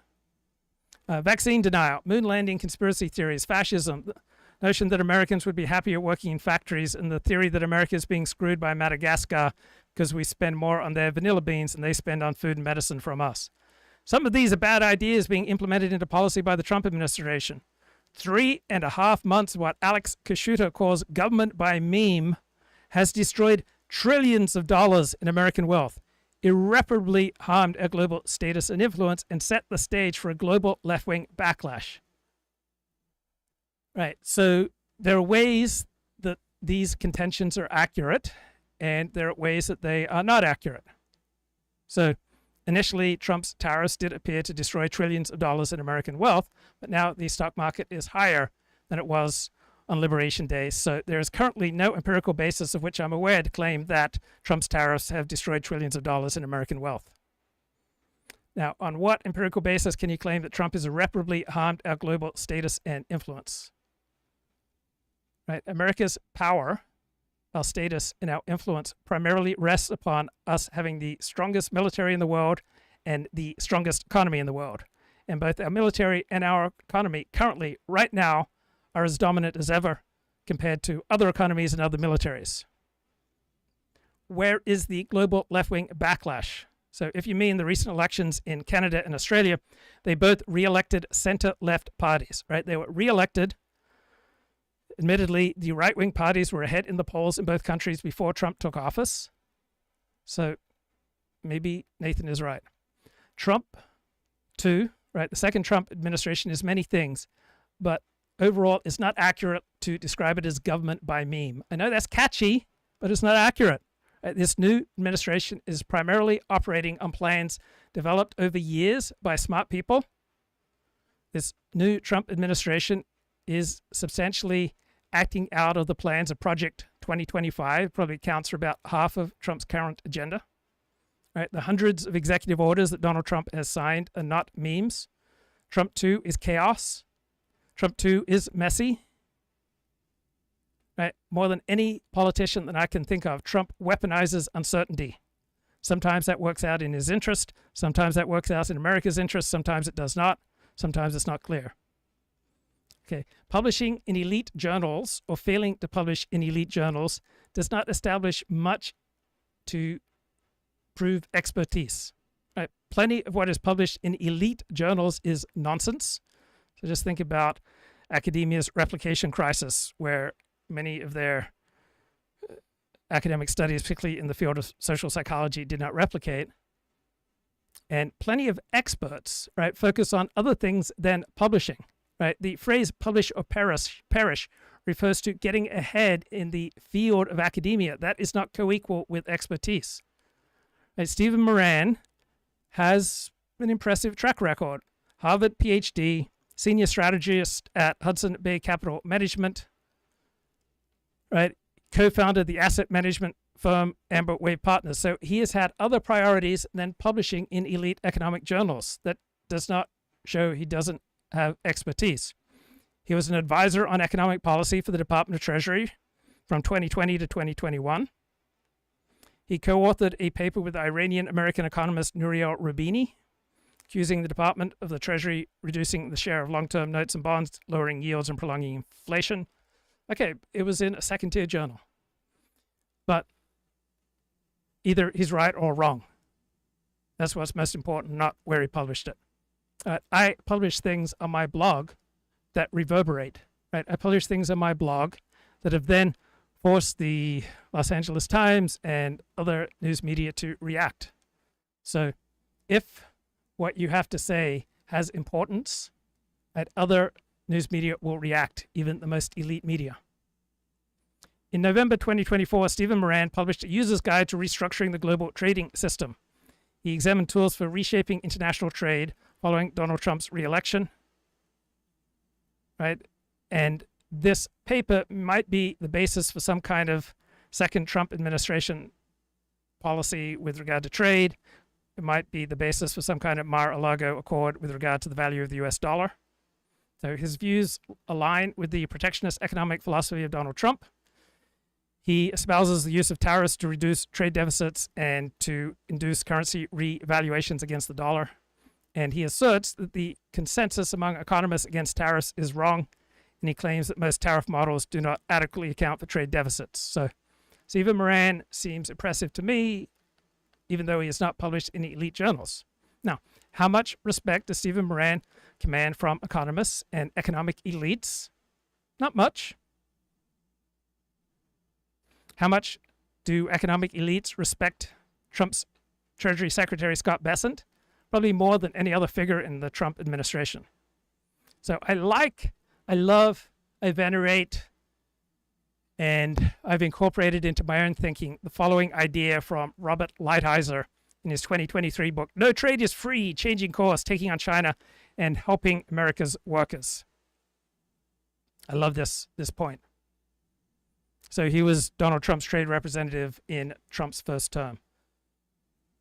Vaccine denial, moon landing conspiracy theories, fascism, the notion that Americans would be happier working in factories, and the theory that America is being screwed by Madagascar because we spend more on their vanilla beans than they spend on food and medicine from us. Some of these are bad ideas being implemented into policy by the Trump administration. 3.5 months of what Alex Kashuta calls government by meme has destroyed trillions of dollars in American wealth, irreparably harmed our global status and influence, and set the stage for a global left-wing backlash. Right, so there are ways that these contentions are accurate, and there are ways that they are not accurate. So initially, Trump's tariffs did appear to destroy trillions of dollars in American wealth, but now the stock market is higher than it was on Liberation Day. So there is currently no empirical basis of which I'm aware to claim that Trump's tariffs have destroyed trillions of dollars in American wealth. Now, on what empirical basis can you claim that Trump has irreparably harmed our global status and influence? Right? America's power, our status, and our influence primarily rests upon us having the strongest military in the world and the strongest economy in the world. And both our military and our economy currently, right now, are as dominant as ever compared to other economies and other militaries. Where is the global left-wing backlash? So if you mean the recent elections in Canada and Australia, they both re-elected center-left parties, right? They were re-elected. Admittedly, the right-wing parties were ahead in the polls in both countries before Trump took office. So maybe Nathan is right. Trump, too, right? The second Trump administration is many things, but overall, it's not accurate to describe it as government by meme. I know that's catchy, but it's not accurate. This new administration is primarily operating on plans developed over years by smart people. This new Trump administration is substantially acting out of the plans of Project 2025, probably accounts for about half of Trump's current agenda. Right? The hundreds of executive orders that Donald Trump has signed are not memes. Trump 2 is chaos. Trump 2 is messy. Right? More than any politician that I can think of, Trump weaponizes uncertainty. Sometimes that works out in his interest. Sometimes that works out in America's interest. Sometimes it does not. Sometimes it's not clear. Okay. Publishing in elite journals or failing to publish in elite journals does not establish much to prove expertise. Right? Plenty of what is published in elite journals is nonsense. So just think about academia's replication crisis, where many of their academic studies, particularly in the field of social psychology, did not replicate. And plenty of experts, right, focus on other things than publishing. Right? The phrase publish or perish refers to getting ahead in the field of academia. That is not co-equal with expertise. Right? Stephen Moran has an impressive track record. Harvard PhD, senior strategist at Hudson Bay Capital Management, right? Co-founded the asset management firm Amber Wave Partners. So he has had other priorities than publishing in elite economic journals. That does not show he doesn't have expertise. He was an advisor on economic policy for the Department of Treasury from 2020 to 2021. He co-authored a paper with Iranian-American economist Nouriel Roubini, accusing the Department of the Treasury reducing the share of long-term notes and bonds, lowering yields and prolonging inflation. Okay, it was in a second-tier journal. But either he's right or wrong. That's what's most important, not where he published it. I publish things on my blog that reverberate. Right? I publish things on my blog that have then forced the Los Angeles Times and other news media to react. So if what you have to say has importance, other news media will react, even the most elite media. In November 2024, Stephen Moran published a user's guide to restructuring the global trading system. He examined tools for reshaping international trade following Donald Trump's re-election. Right? And this paper might be the basis for some kind of second Trump administration policy with regard to trade. It might be the basis for some kind of Mar-a-Lago accord with regard to the value of the US dollar. So his views align with the protectionist economic philosophy of Donald Trump. He espouses the use of tariffs to reduce trade deficits and to induce currency revaluations against the dollar. And he asserts that the consensus among economists against tariffs is wrong, and he claims that most tariff models do not adequately account for trade deficits. So Stephen Moran seems impressive to me, even though he is not published in elite journals. Now, how much respect does Stephen Moran command from economists and economic elites? Not much. How much do economic elites respect Trump's Treasury Secretary Scott Bessent? Probably more than any other figure in the Trump administration. So I love, I venerate, and I've incorporated into my own thinking the following idea from Robert Lighthizer in his 2023 book, No Trade is Free, Changing Course, Taking on China and Helping America's Workers. I love this point. So he was Donald Trump's trade representative in Trump's first term.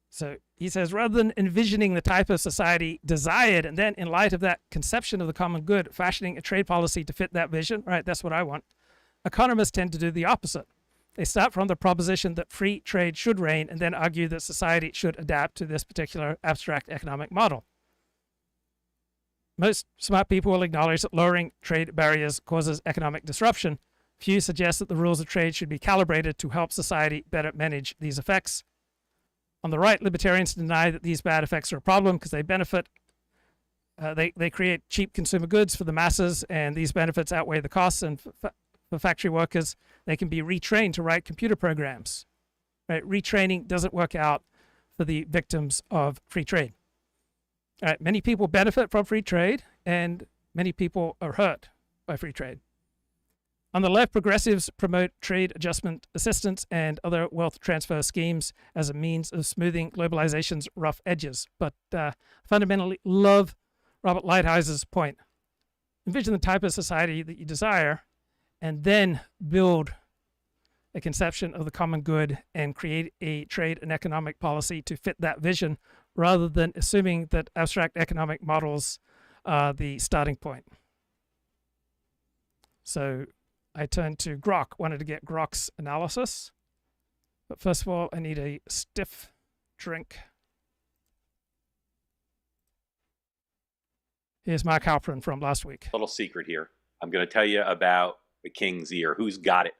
So he says, rather than envisioning the type of society desired, and then in light of that conception of the common good, fashioning a trade policy to fit that vision, right, that's what I want, economists tend to do the opposite. They start from the proposition that free trade should reign and then argue that society should adapt to this particular abstract economic model. Most smart people will acknowledge that lowering trade barriers causes economic disruption. Few suggest that the rules of trade should be calibrated to help society better manage these effects. On the right, libertarians deny that these bad effects are a problem because they benefit. They create cheap consumer goods for the masses, and these benefits outweigh the costs. And for factory workers, they can be retrained to write computer programs. Right? Retraining doesn't work out for the victims of free trade. All right, many people benefit from free trade, and many people are hurt by free trade. On the left, progressives promote trade adjustment assistance and other wealth transfer schemes as a means of smoothing globalization's rough edges. But fundamentally love Robert Lighthizer's point. Envision the type of society that you desire and then build a conception of the common good and create a trade and economic policy to fit that vision rather than assuming that abstract economic models are the starting point. So I turned to Grok, wanted to get Grok's analysis. But first of all, I need a stiff drink. Here's Mark Halperin from last week. Little secret here. I'm going to tell you about the king's ear. Who's got it?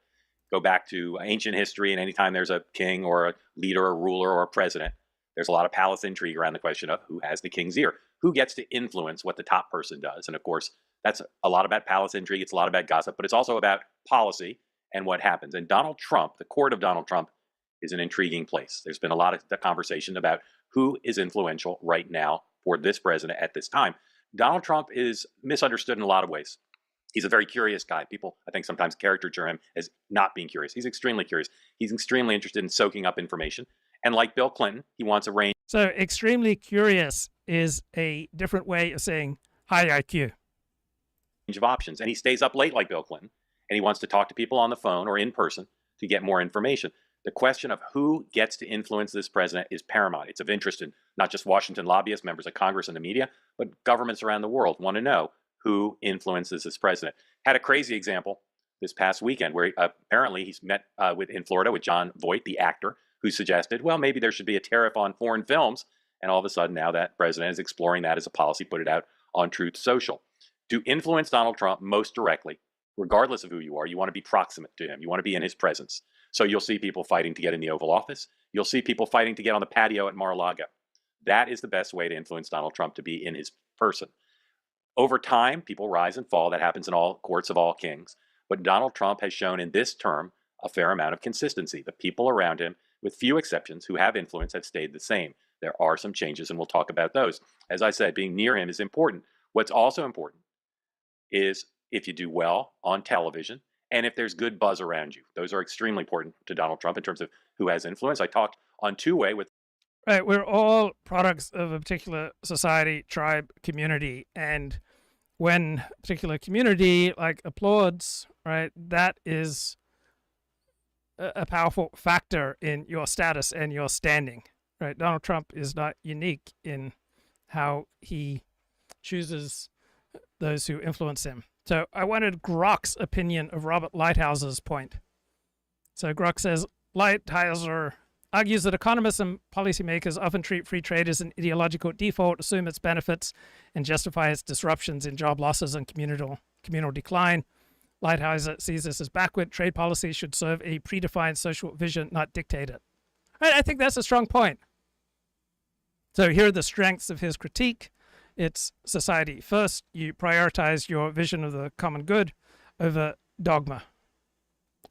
Go back to ancient history, and anytime there's a king or a leader or ruler or a president, there's a lot of palace intrigue around the question of who has the king's ear. Who gets to influence what the top person does? And of course, that's a lot about palace intrigue. It's a lot about gossip, but it's also about policy and what happens. And Donald Trump, the court of Donald Trump, is an intriguing place. There's been a lot of the conversation about who is influential right now for this president at this time. Donald Trump is misunderstood in a lot of ways. He's a very curious guy. People, I think, sometimes caricature him as not being curious. He's extremely curious. He's extremely interested in soaking up information. And like Bill Clinton, he wants a range. So extremely curious is a different way of saying high IQ. Of options. And he stays up late like Bill Clinton. And he wants to talk to people on the phone or in person to get more information. The question of who gets to influence this president is paramount. It's of interest in not just Washington lobbyists, members of Congress and the media, but governments around the world want to know who influences this president. Had a crazy example this past weekend where apparently he's met in Florida with John Voight, the actor, who suggested, well, maybe there should be a tariff on foreign films. And all of a sudden now that president is exploring that as a policy, put it out on Truth Social. To influence Donald Trump most directly, regardless of who you are, you want to be proximate to him. You want to be in his presence. So you'll see people fighting to get in the Oval Office. You'll see people fighting to get on the patio at Mar-a-Lago. That is the best way to influence Donald Trump, to be in his person. Over time, people rise and fall. That happens in all courts of all kings. But Donald Trump has shown in this term a fair amount of consistency. The people around him, with few exceptions, who have influence have stayed the same. There are some changes, and we'll talk about those. As I said, being near him is important. What's also important is if you do well on television and if there's good buzz around you. Those are extremely important to Donald Trump in terms of who has influence. I talked on two-way with... Right, we're all products of a particular society, tribe, community, and when a particular community like applauds, right, that is a powerful factor in your status and your standing, right? Donald Trump is not unique in how he chooses those who influence him. So I wanted Grok's opinion of Robert Lighthouser's point. So Grok says, Lighthouser argues that economists and policymakers often treat free trade as an ideological default, assume its benefits, and justify its disruptions in job losses and communal decline. Lighthouser sees this as backward. Trade policy should serve a predefined social vision, not dictate it. Right, I think that's a strong point. So here are the strengths of his critique. It's society first. You prioritize your vision of the common good over dogma,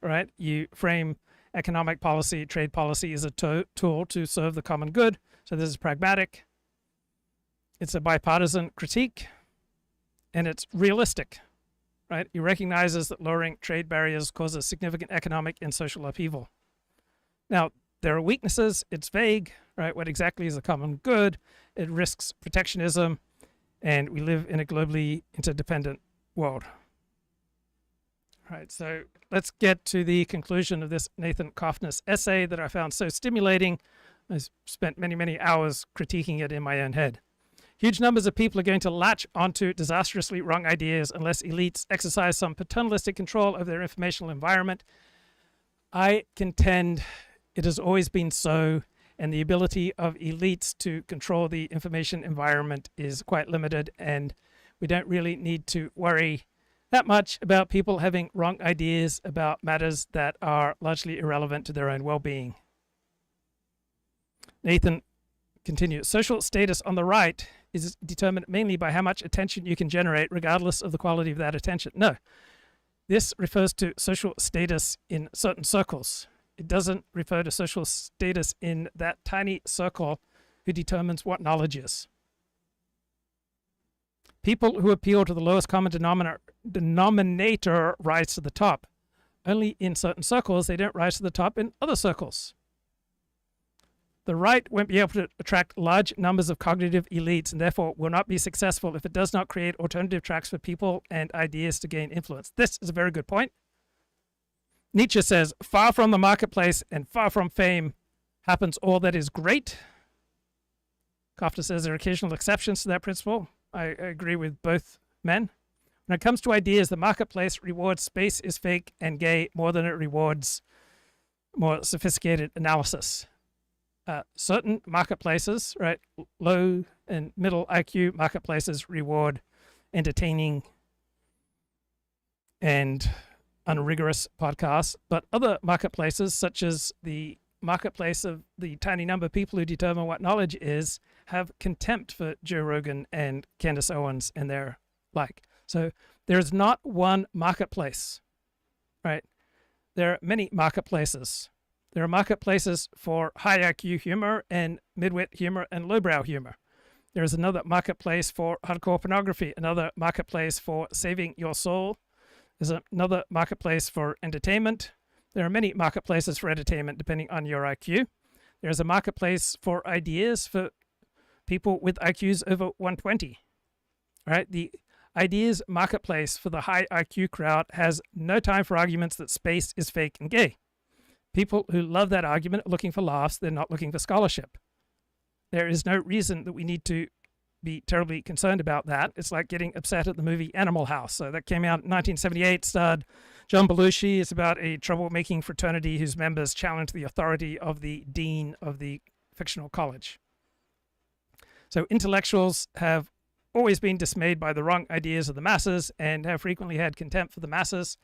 right? You frame economic policy, trade policy as a tool to serve the common good. So this is pragmatic. It's a bipartisan critique, and it's realistic, right? He recognizes that lowering trade barriers causes significant economic and social upheaval. Now, there are weaknesses. It's vague, right? What exactly is the common good? It risks protectionism, and we live in a globally interdependent world. Right, so let's get to the conclusion of this Nathan Cofnas essay that I found so stimulating. I spent many, many hours critiquing it in my own head. Huge numbers of people are going to latch onto disastrously wrong ideas unless elites exercise some paternalistic control of their informational environment. I contend it has always been so, and the ability of elites to control the information environment is quite limited, and we don't really need to worry that much about people having wrong ideas about matters that are largely irrelevant to their own well-being. Nathan continues, social status on the right is determined mainly by how much attention you can generate, regardless of the quality of that attention. No, this refers to social status in certain circles. It doesn't refer to social status in that tiny circle who determines what knowledge is. People who appeal to the lowest common denominator rise to the top. Only in certain circles, they don't rise to the top in other circles. The right won't be able to attract large numbers of cognitive elites and therefore will not be successful if it does not create alternative tracks for people and ideas to gain influence. This is a very good point. Nietzsche says, far from the marketplace and far from fame happens all that is great. Cofnas says there are occasional exceptions to that principle. I agree with both men. When it comes to ideas, the marketplace rewards space is fake and gay more than it rewards more sophisticated analysis. Certain marketplaces, right, low and middle IQ marketplaces reward entertaining and unrigorous podcasts, but other marketplaces, such as the marketplace of the tiny number of people who determine what knowledge is, have contempt for Joe Rogan and Candace Owens and their like. So there's not one marketplace, right? There are many marketplaces. There are marketplaces for high IQ humor and midwit humor and lowbrow humor. There's another marketplace for hardcore pornography, another marketplace for saving your soul. There's another marketplace for entertainment. There are many marketplaces for entertainment depending on your IQ. There's a marketplace for ideas for people with IQs over 120. Right? The ideas marketplace for the high IQ crowd has no time for arguments that space is fake and gay. People who love that argument are looking for laughs. They're not looking for scholarship. There is no reason that we need to be terribly concerned about that. It's like getting upset at the movie Animal House. So that came out in 1978, starred John Belushi. It's about a troublemaking fraternity whose members challenge the authority of the dean of the fictional college. So intellectuals have always been dismayed by the wrong ideas of the masses and have frequently had contempt for the masses.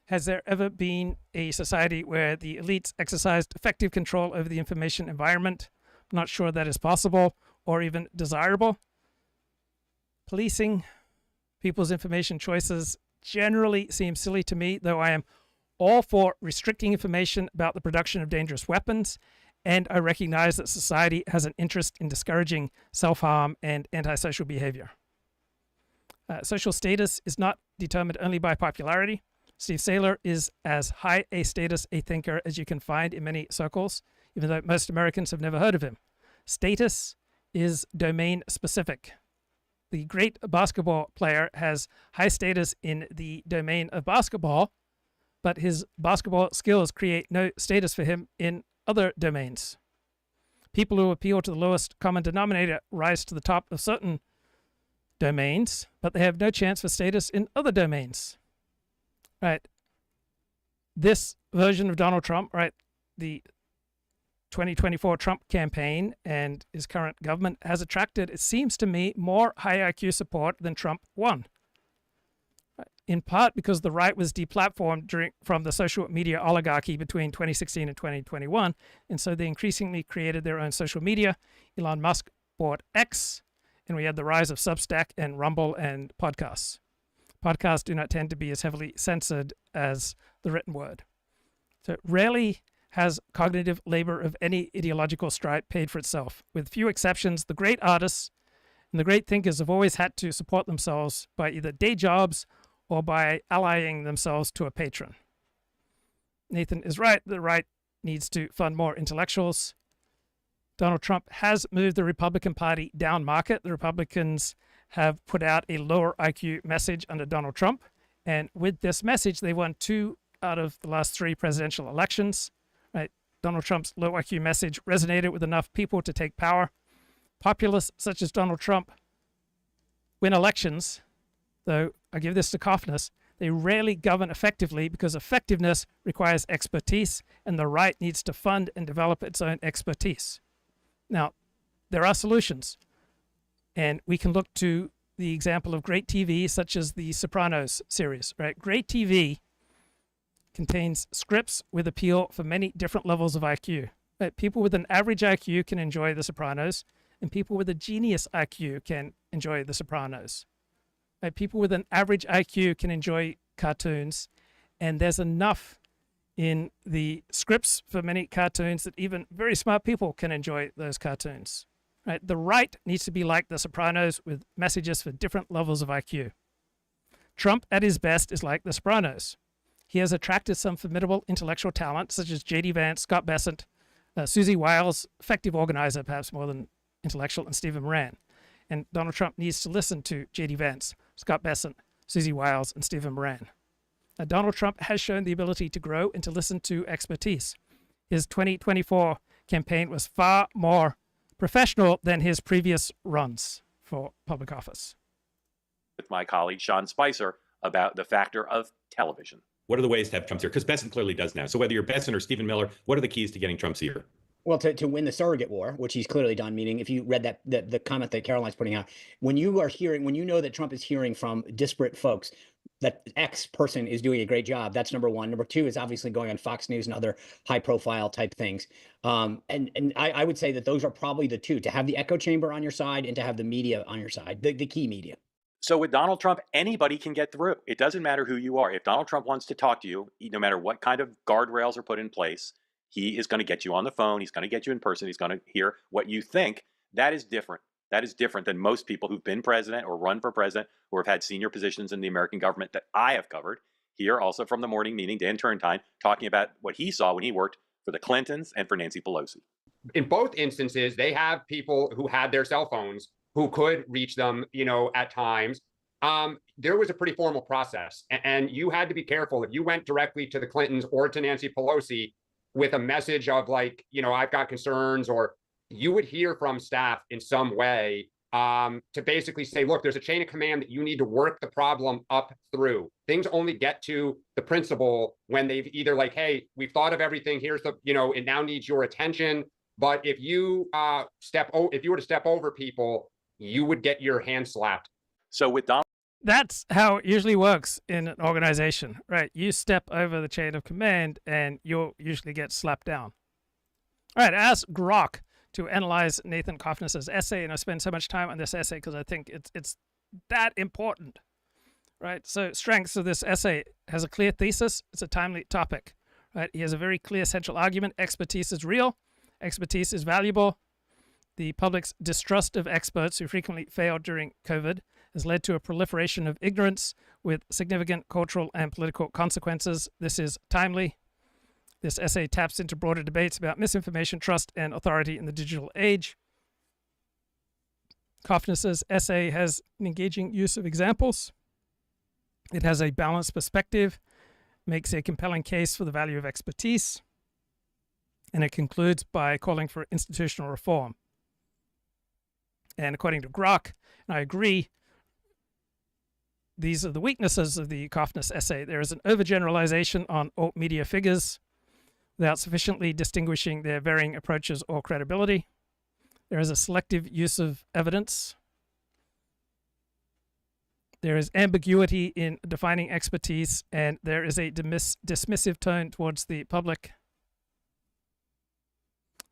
Has there ever been a society where the elites exercised effective control over the information environment? I'm not sure that is possible or even desirable. Policing people's information choices generally seems silly to me, though I am all for restricting information about the production of dangerous weapons, and I recognize that society has an interest in discouraging self-harm and antisocial behavior. Social status is not determined only by popularity. Steve Saylor is as high a status a thinker as you can find in many circles, even though most Americans have never heard of him. Status is domain specific. The great basketball player has high status in the domain of basketball, but his basketball skills create no status for him in other domains. People who appeal to the lowest common denominator rise to the top of certain domains, but they have no chance for status in other domains. Right. This version of Donald Trump, right, the 2024 Trump campaign and his current government has attracted, it seems to me, more high IQ support than Trump won. In part because the right was deplatformed from the social media oligarchy between 2016 and 2021, and so they increasingly created their own social media. Elon Musk bought X, and we had the rise of Substack and Rumble and podcasts. Podcasts do not tend to be as heavily censored as the written word. So rarely has cognitive labor of any ideological stripe paid for itself. With few exceptions, the great artists and the great thinkers have always had to support themselves by either day jobs or by allying themselves to a patron. Nathan is right. The right needs to fund more intellectuals. Donald Trump has moved the Republican Party down market. The Republicans have put out a lower IQ message under Donald Trump. And with this message, they won 2 out of the last 3 presidential elections. Right? Donald Trump's low IQ message resonated with enough people to take power. Populists such as Donald Trump win elections, though I give this to Cofnas, they rarely govern effectively because effectiveness requires expertise, and the right needs to fund and develop its own expertise. Now, there are solutions. And we can look to the example of great TV, such as the Sopranos series, right? Great TV contains scripts with appeal for many different levels of IQ. Right? People with an average IQ can enjoy the Sopranos, and people with a genius IQ can enjoy the Sopranos. Right? People with an average IQ can enjoy cartoons, and there's enough in the scripts for many cartoons that even very smart people can enjoy those cartoons. Right? The right needs to be like The Sopranos with messages for different levels of IQ. Trump at his best is like The Sopranos. He has attracted some formidable intellectual talent such as J.D. Vance, Scott Bessent, Susie Wiles, effective organizer perhaps more than intellectual, and Stephen Moran. And Donald Trump needs to listen to J.D. Vance, Scott Bessent, Susie Wiles, and Stephen Moran. Now, Donald Trump has shown the ability to grow and to listen to expertise. His 2024 campaign was far more professional than his previous runs for public office. With my colleague Sean Spicer about the factor of television. What are the ways to have Trump's ear? Because Besson clearly does now. So whether you're Besson or Stephen Miller, what are the keys to getting Trump's ear? Well, to win the surrogate war, which he's clearly done, meaning if you read that the comment that Caroline's putting out, when you know that Trump is hearing from disparate folks that X person is doing a great job, that's number one. Number two is obviously going on Fox News and other high profile type things. And I would say that those are probably the two, to have the echo chamber on your side and to have the media on your side, the key media. So with Donald Trump, anybody can get through. It doesn't matter who you are. If Donald Trump wants to talk to you, no matter what kind of guardrails are put in place, he is going to get you on the phone. He's going to get you in person. He's going to hear what you think. That is different. That is different than most people who've been president or run for president or have had senior positions in the American government that I have covered. Here also from the morning meeting, Dan Turntine, talking about what he saw when he worked for the Clintons and for Nancy Pelosi. In both instances, they have people who had their cell phones who could reach them, at times. There was a pretty formal process, and you had to be careful. If you went directly to the Clintons or to Nancy Pelosi with a message of like, I've got concerns, or you would hear from staff in some way to basically say, look, there's a chain of command that you need to work the problem up through. Things only get to the principal when they've either like, hey, we've thought of everything. Here's the, it now needs your attention. But if you if you were to step over people, you would get your hand slapped. So with Donald, that's how it usually works in an organization, right? You step over the chain of command and you'll usually get slapped down. All right, I asked Grok to analyze Nathan Cofnas' essay, and I spend so much time on this essay because I think it's that important, right? So strengths of this essay: has a clear thesis, it's a timely topic, right? He has a very clear central argument. Expertise is real, expertise is valuable. The public's distrust of experts who frequently failed during COVID has led to a proliferation of ignorance with significant cultural and political consequences. This is timely. This essay taps into broader debates about misinformation, trust, and authority in the digital age. Cofnas' essay has an engaging use of examples. It has a balanced perspective, makes a compelling case for the value of expertise, and it concludes by calling for institutional reform. And according to Grok, and I agree, these are the weaknesses of the Cofnas essay. There is an overgeneralization on alt media figures without sufficiently distinguishing their varying approaches or credibility. There is a selective use of evidence. There is ambiguity in defining expertise, and there is a dismissive tone towards the public.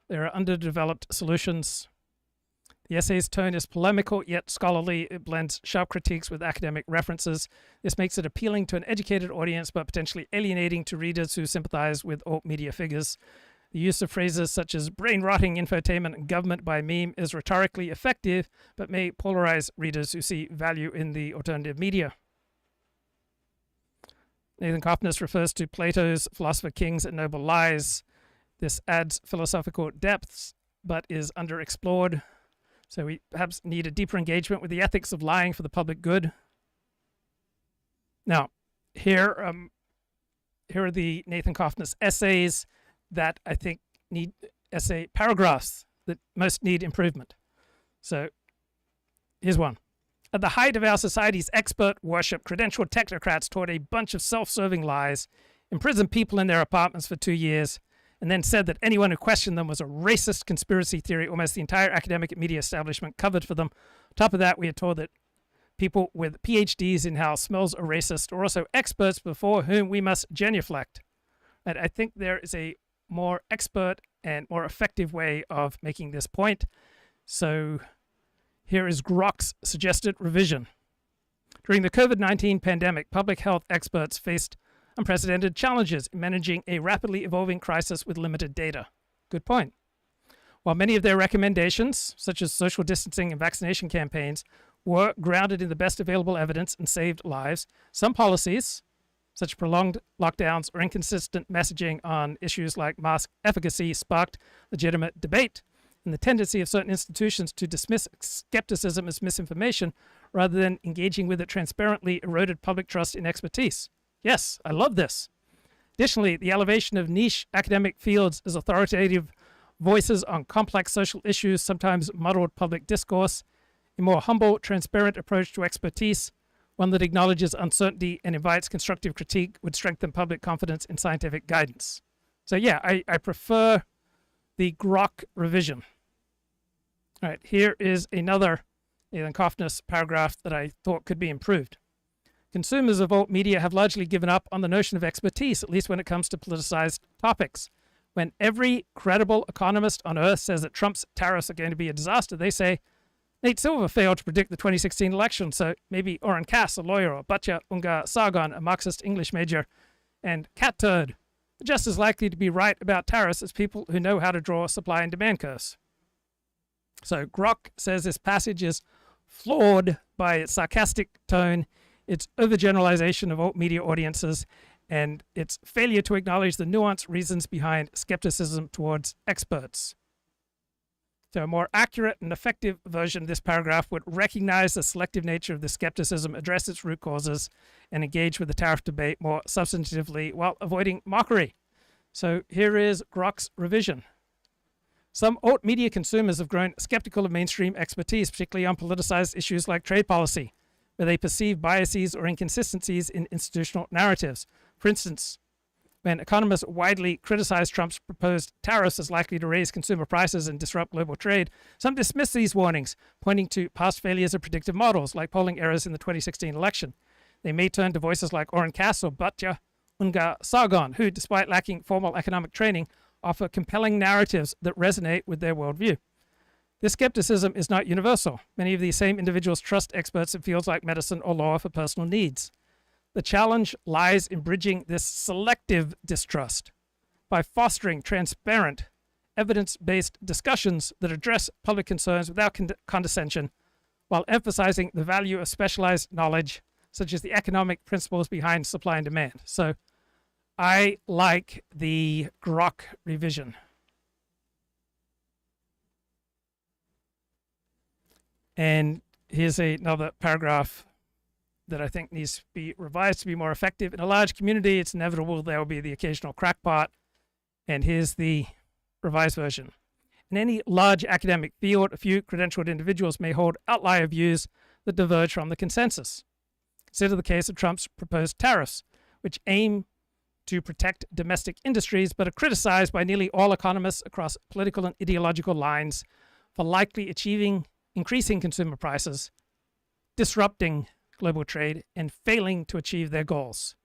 There are underdeveloped solutions. The essay's tone is polemical yet scholarly. It blends sharp critiques with academic references. This makes it appealing to an educated audience, but potentially alienating to readers who sympathize with alt media figures. The use of phrases such as brain-rotting infotainment and government by meme is rhetorically effective, but may polarize readers who see value in the alternative media. Nathan Cofnas refers to Plato's philosopher kings and noble lies. This adds philosophical depths, but is underexplored. So we perhaps need a deeper engagement with the ethics of lying for the public good. Now, here are the Nathan Cofnas essays that I think need essay paragraphs that most need improvement. So here's one. At the height of our society's expert worship, credentialed technocrats taught a bunch of self-serving lies, imprisoned people in their apartments for 2 years, and then said that anyone who questioned them was a racist conspiracy theory almost the entire academic and media establishment covered for them. On top of that, we are told that people with PhDs in how smells are racist are also experts before whom we must genuflect. And I think there is a more expert and more effective way of making this point. So here is Grok's suggested revision. During the COVID-19 pandemic, public health experts faced unprecedented challenges in managing a rapidly evolving crisis with limited data. Good point. While many of their recommendations, such as social distancing and vaccination campaigns, were grounded in the best available evidence and saved lives, some policies, such as prolonged lockdowns or inconsistent messaging on issues like mask efficacy, sparked legitimate debate, and the tendency of certain institutions to dismiss skepticism as misinformation rather than engaging with it transparently eroded public trust in expertise. Yes, I love this. Additionally, the elevation of niche academic fields as authoritative voices on complex social issues sometimes muddled public discourse. A more humble, transparent approach to expertise one that acknowledges uncertainty and invites constructive critique would strengthen public confidence in scientific guidance. So yeah, I prefer the Grok revision. All right, here is another Cofnas paragraph that I thought could be improved. Consumers of alt media have largely given up on the notion of expertise, at least when it comes to politicized topics. When every credible economist on earth says that Trump's tariffs are going to be a disaster, they say, Nate Silver failed to predict the 2016 election, so maybe Oren Cass, a lawyer, or Batya Ungar-Sargon, a Marxist English major, and Cat Turd are just as likely to be right about tariffs as people who know how to draw supply and demand curves. So Grok says this passage is flawed by its sarcastic tone, its overgeneralization of alt media audiences, and its failure to acknowledge the nuanced reasons behind skepticism towards experts. So a more accurate and effective version of this paragraph would recognize the selective nature of the skepticism, address its root causes, and engage with the tariff debate more substantively while avoiding mockery. So here is Grok's revision. Some alt media consumers have grown skeptical of mainstream expertise, particularly on politicized issues like trade policy, where they perceive biases or inconsistencies in institutional narratives. For instance, when economists widely criticize Trump's proposed tariffs as likely to raise consumer prices and disrupt global trade, some dismiss these warnings, pointing to past failures of predictive models, like polling errors in the 2016 election. They may turn to voices like Oren Cass or Batya Ungar-Sargon, who, despite lacking formal economic training, offer compelling narratives that resonate with their worldview. This skepticism is not universal. Many of these same individuals trust experts in fields like medicine or law for personal needs. The challenge lies in bridging this selective distrust by fostering transparent, evidence-based discussions that address public concerns without condescension, while emphasizing the value of specialized knowledge, such as the economic principles behind supply and demand. So I like the Grok revision. And here's another paragraph that I think needs to be revised to be more effective. In a large community, it's inevitable there will be the occasional crackpot. And here's the revised version. In any large academic field, a few credentialed individuals may hold outlier views that diverge from the consensus. Consider the case of Trump's proposed tariffs, which aim to protect domestic industries, but are criticized by nearly all economists across political and ideological lines for likely increasing consumer prices, disrupting global trade, and failing to achieve their goals.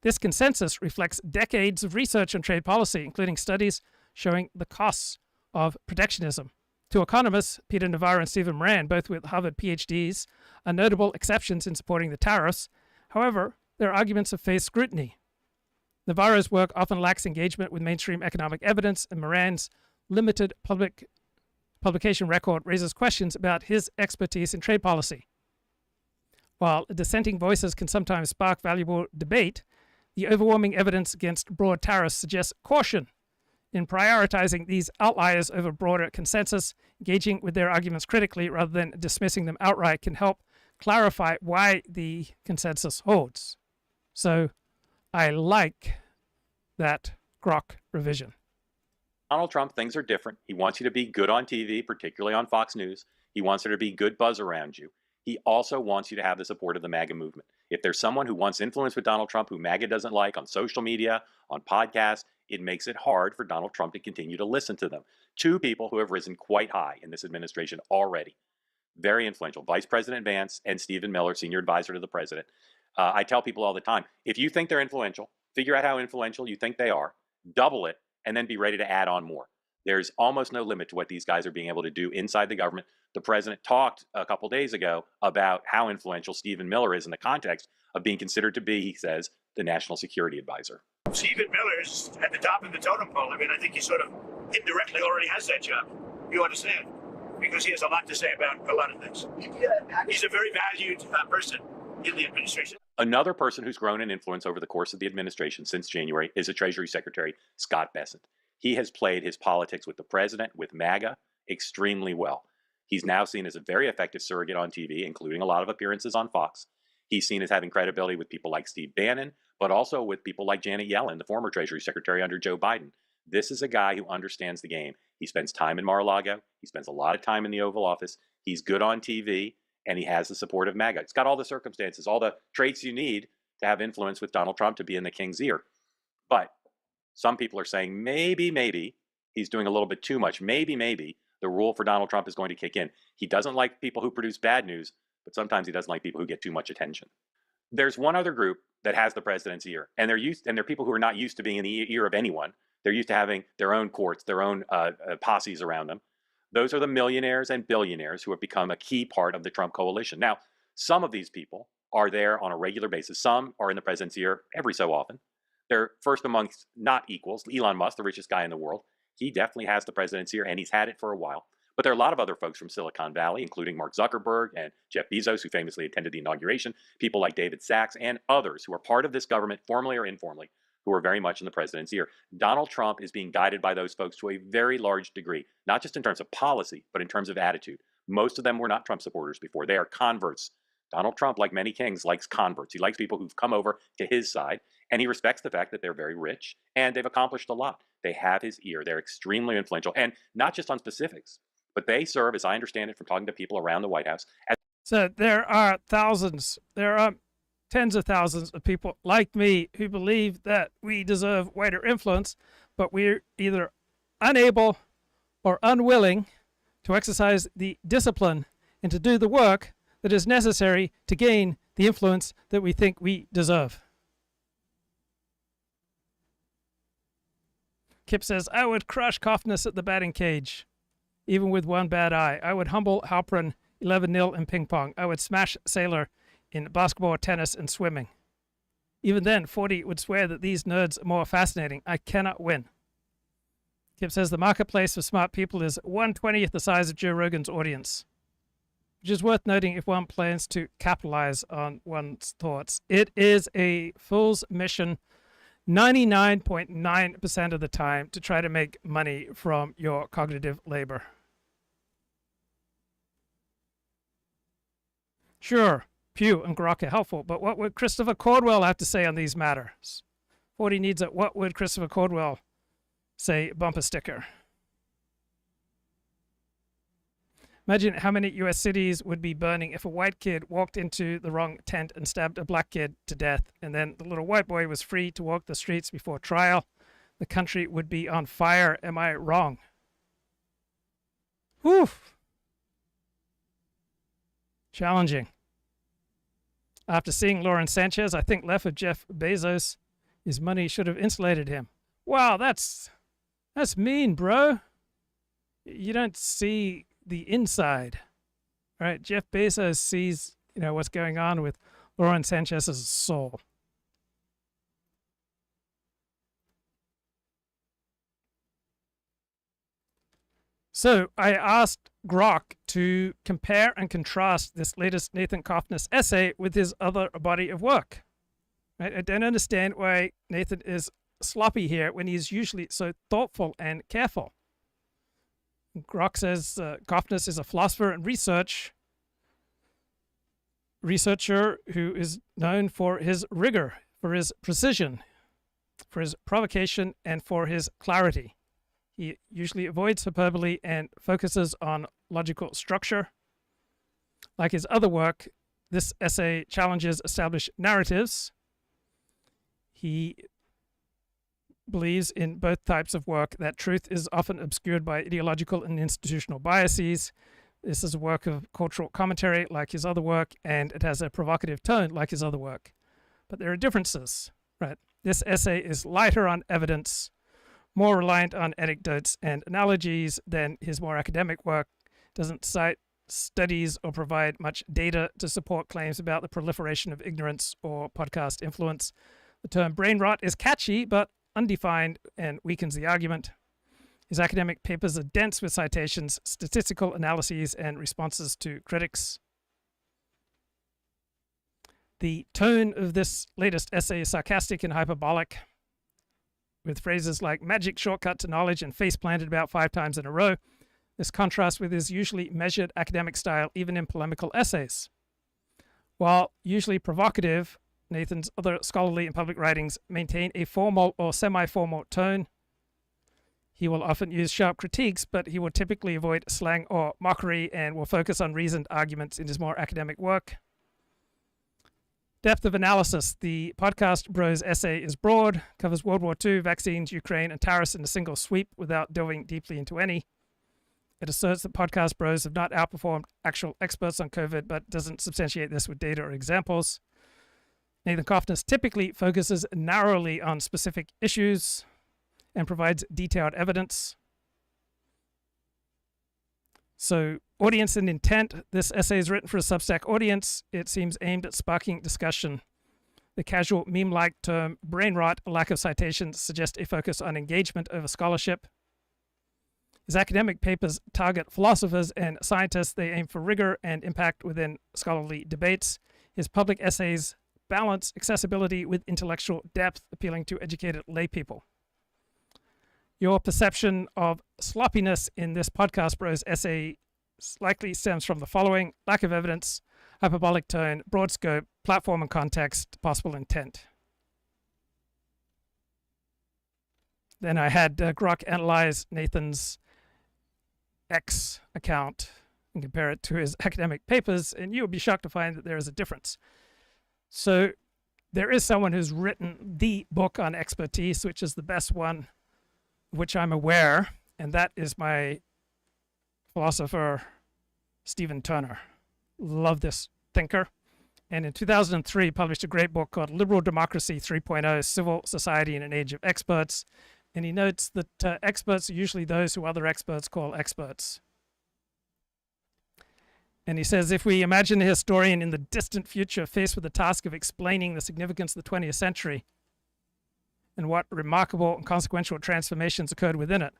This consensus reflects decades of research on trade policy, including studies showing the costs of protectionism. Two economists, Peter Navarro and Stephen Moran, both with Harvard PhDs, are notable exceptions in supporting the tariffs. However, their arguments have faced scrutiny. Navarro's work often lacks engagement with mainstream economic evidence, and Moran's limited publication record raises questions about his expertise in trade policy. While dissenting voices can sometimes spark valuable debate, the overwhelming evidence against broad tariffs suggests caution in prioritizing these outliers over broader consensus. Engaging with their arguments critically rather than dismissing them outright can help clarify why the consensus holds. So I like that Grok revision. Donald Trump, things are different. He wants you to be good on TV, particularly on Fox News. He wants there to be good buzz around you. He also wants you to have the support of the MAGA movement. If there's someone who wants influence with Donald Trump who MAGA doesn't like on social media, on podcasts, it makes it hard for Donald Trump to continue to listen to them. Two people who have risen quite high in this administration already. Very influential. Vice President Vance and Stephen Miller, senior advisor to the president. I tell people all the time, if you think they're influential, figure out how influential you think they are, double it, and then be ready to add on more. There's almost no limit to what these guys are being able to do inside the government. The president talked a couple days ago about how influential Stephen Miller is in the context of being considered to be, he says, the national security advisor. Stephen Miller's at the top of the totem pole. I mean, I think he sort of indirectly already has that job. You understand? Because he has a lot to say about a lot of things. He's a very valued person in the administration. Another person who's grown in influence over the course of the administration since January is the Treasury Secretary, Scott Bessent. He has played his politics with the president, with MAGA, extremely well. He's now seen as a very effective surrogate on TV, including a lot of appearances on Fox. He's seen as having credibility with people like Steve Bannon, but also with people like Janet Yellen, the former Treasury Secretary under Joe Biden. This is a guy who understands the game. He spends time in Mar-a-Lago. He spends a lot of time in the Oval Office. He's good on TV, and he has the support of MAGA. It's got all the circumstances, all the traits you need to have influence with Donald Trump to be in the king's ear. But some people are saying maybe he's doing a little bit too much. Maybe the rule for Donald Trump is going to kick in. He doesn't like people who produce bad news, but sometimes he doesn't like people who get too much attention. There's one other group that has the president's ear, and they're people who are not used to being in the ear of anyone. They're used to having their own courts, their own posses around them. Those are the millionaires and billionaires who have become a key part of the Trump coalition. Now, some of these people are there on a regular basis. Some are in the president's ear every so often. They're first amongst not equals. Elon Musk, the richest guy in the world, he definitely has the president's ear, and he's had it for a while. But there are a lot of other folks from Silicon Valley, including Mark Zuckerberg and Jeff Bezos, who famously attended the inauguration, people like David Sachs and others who are part of this government, formally or informally, who are very much in the president's ear. Donald Trump is being guided by those folks to a very large degree, not just in terms of policy, but in terms of attitude. Most of them were not Trump supporters before. They are converts. Donald Trump, like many kings, likes converts. He likes people who've come over to his side, and he respects the fact that they're very rich and they've accomplished a lot. They have his ear. They're extremely influential, and not just on specifics, but they serve, as I understand it from talking to people around the White House. So there are tens of thousands of people like me who believe that we deserve wider influence, but we're either unable or unwilling to exercise the discipline and to do the work that is necessary to gain the influence that we think we deserve. Kip says, I would crush Cofnas at the batting cage, even with one bad eye. I would humble Halperin 11-0 in ping pong. I would smash Saylor in basketball, tennis, and swimming. Even then, 40 would swear that these nerds are more fascinating. I cannot win. Kip says the marketplace for smart people is 1/20th the size of Joe Rogan's audience, which is worth noting if one plans to capitalize on one's thoughts. It is a fool's mission 99.9% of the time to try to make money from your cognitive labor. Sure, Pew and Grok are helpful, but what would Christopher Caldwell have to say on these matters? 40 needs a what would Christopher Caldwell say bumper sticker. Imagine how many US cities would be burning if a white kid walked into the wrong tent and stabbed a black kid to death, and then the little white boy was free to walk the streets before trial. The country would be on fire. Am I wrong? Oof. Challenging. After seeing Lauren Sanchez, I think left of Jeff Bezos, his money should have insulated him. Wow, that's mean, bro. You don't see the inside. All right, Jeff Bezos sees, what's going on with Lauren Sanchez's soul. So I asked Grok to compare and contrast this latest Nathan Cofnas essay with his other body of work. Right? I don't understand why Nathan is sloppy here when he's usually so thoughtful and careful. Grok says Cofnas is a philosopher and researcher who is known for his rigor, for his precision, for his provocation, and for his clarity. He usually avoids hyperbole and focuses on logical structure. Like his other work, this essay challenges established narratives. He believes in both types of work that truth is often obscured by ideological and institutional biases. This is a work of cultural commentary like his other work, and it has a provocative tone like his other work. But there are differences, right? This essay is lighter on evidence, more reliant on anecdotes and analogies than his more academic work, doesn't cite studies or provide much data to support claims about the proliferation of ignorance or podcast influence. The term brain rot is catchy, but undefined and weakens the argument. His academic papers are dense with citations, statistical analyses, and responses to critics. The tone of this latest essay is sarcastic and hyperbolic, with phrases like magic shortcut to knowledge and face planted about 5 times in a row. This contrasts with his usually measured academic style, even in polemical essays. While usually provocative, Nathan's other scholarly and public writings maintain a formal or semi-formal tone. He will often use sharp critiques, but he will typically avoid slang or mockery and will focus on reasoned arguments in his more academic work. Depth of analysis. The Podcast Bros essay is broad, covers World War II, vaccines, Ukraine, and tariffs in a single sweep without delving deeply into any. It asserts that Podcast Bros have not outperformed actual experts on COVID, but doesn't substantiate this with data or examples. Nathan Cofnas typically focuses narrowly on specific issues and provides detailed evidence. So, audience and intent. This essay is written for a Substack audience. It seems aimed at sparking discussion. The casual meme-like term brain rot, a lack of citations, suggest a focus on engagement over scholarship. His academic papers target philosophers and scientists. They aim for rigor and impact within scholarly debates. His public essays balance accessibility with intellectual depth, appealing to educated laypeople. Your perception of sloppiness in this Podcast Bros essay likely stems from the following: lack of evidence, hyperbolic tone, broad scope, platform and context, possible intent. Then I had Grok analyze Nathan's X account and compare it to his academic papers, and you'll be shocked to find that there is a difference. So there is someone who's written the book on expertise, which is the best one which I'm aware, and that is my philosopher, Stephen Turner. Love this thinker. And in 2003, published a great book called Liberal Democracy 3.0, Civil Society in an Age of Experts. And he notes that experts are usually those who other experts call experts. And he says, if we imagine a historian in the distant future faced with the task of explaining the significance of the 20th century, and what remarkable and consequential transformations occurred within it.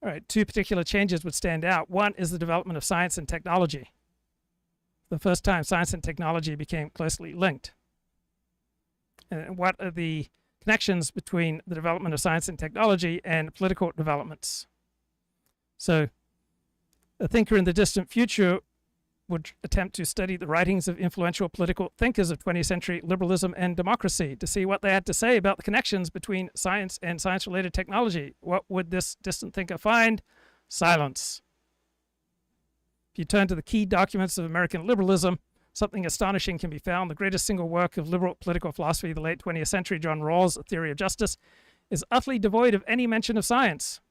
All right, two particular changes would stand out. One is the development of science and technology. The first time science and technology became closely linked. And what are the connections between the development of science and technology and political developments? So, a thinker in the distant future would attempt to study the writings of influential political thinkers of 20th century liberalism and democracy to see what they had to say about the connections between science and science-related technology. What would this distant thinker find? Silence. If you turn to the key documents of American liberalism, something astonishing can be found. The greatest single work of liberal political philosophy of the late 20th century, John Rawls' A Theory of Justice, is utterly devoid of any mention of science.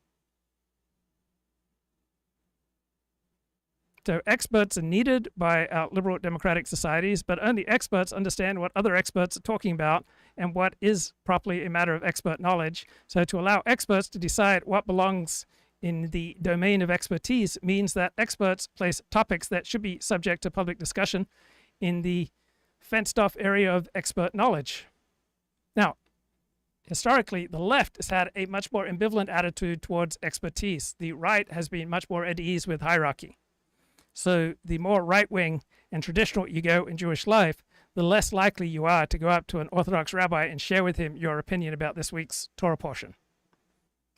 So experts are needed by our liberal democratic societies, but only experts understand what other experts are talking about and what is properly a matter of expert knowledge. So to allow experts to decide what belongs in the domain of expertise means that experts place topics that should be subject to public discussion in the fenced-off area of expert knowledge. Now, historically, the left has had a much more ambivalent attitude towards expertise. The right has been much more at ease with hierarchy. So the more right-wing and traditional you go in Jewish life, the less likely you are to go up to an Orthodox rabbi and share with him your opinion about this week's Torah portion.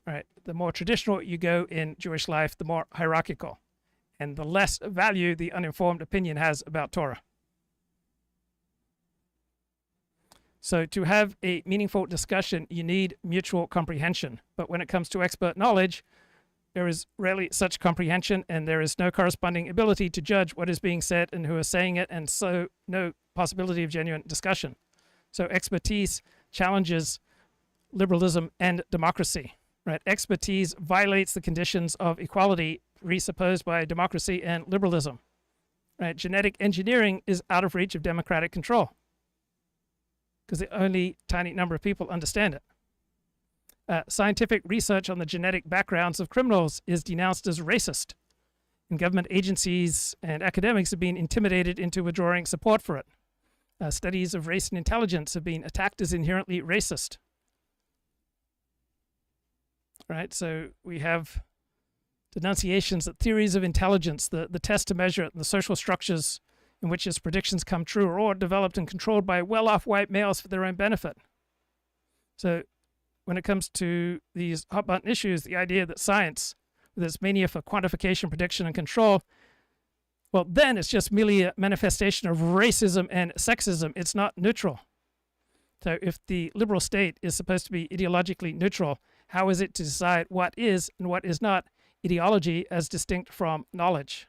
Right? The more traditional you go in Jewish life, the more hierarchical, and the less value the uninformed opinion has about Torah. So to have a meaningful discussion, you need mutual comprehension. But when it comes to expert knowledge, there is rarely such comprehension, and there is no corresponding ability to judge what is being said and who is saying it, and so no possibility of genuine discussion. So expertise challenges liberalism and democracy. Right? Expertise violates the conditions of equality presupposed by democracy and liberalism. Right? Genetic engineering is out of reach of democratic control because the only tiny number of people understand it. Scientific research on the genetic backgrounds of criminals is denounced as racist, and government agencies and academics have been intimidated into withdrawing support for it. Studies of race and intelligence have been attacked as inherently racist. Right, so we have denunciations that theories of intelligence, the test to measure it, and the social structures in which its predictions come true are all developed and controlled by well-off white males for their own benefit. So when it comes to these hot-button issues, the idea that science, with its mania for quantification, prediction, and control, well, then it's just merely a manifestation of racism and sexism. It's not neutral. So if the liberal state is supposed to be ideologically neutral How is it to decide what is and what is not ideology as distinct from knowledge?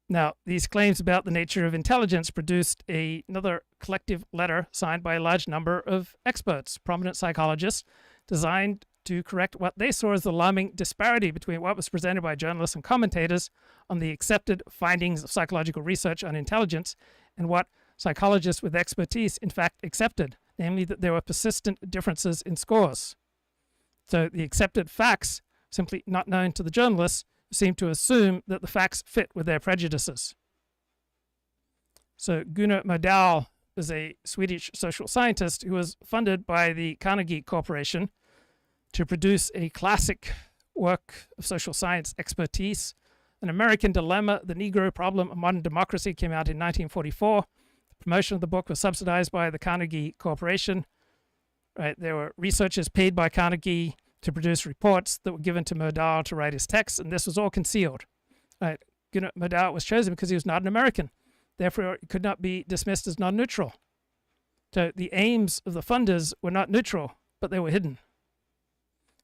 Now, these claims about the nature of intelligence produced another collective letter signed by a large number of experts, prominent psychologists, designed to correct what they saw as the alarming disparity between what was presented by journalists and commentators on the accepted findings of psychological research on intelligence and what psychologists with expertise in fact accepted, namely that there were persistent differences in scores. So the accepted facts, simply not known to the journalists, seem to assume that the facts fit with their prejudices. So Gunnar Myrdal is a Swedish social scientist who was funded by the Carnegie Corporation to produce a classic work of social science expertise. An American Dilemma, The Negro Problem of Modern Democracy came out in 1944. The promotion of the book was subsidized by the Carnegie Corporation. Right, there were researchers paid by Carnegie to produce reports that were given to Myrdal to write his texts, and this was all concealed. Right. Gunnar Myrdal was chosen because he was not an American. Therefore, he could not be dismissed as non-neutral. So the aims of the funders were not neutral, but they were hidden.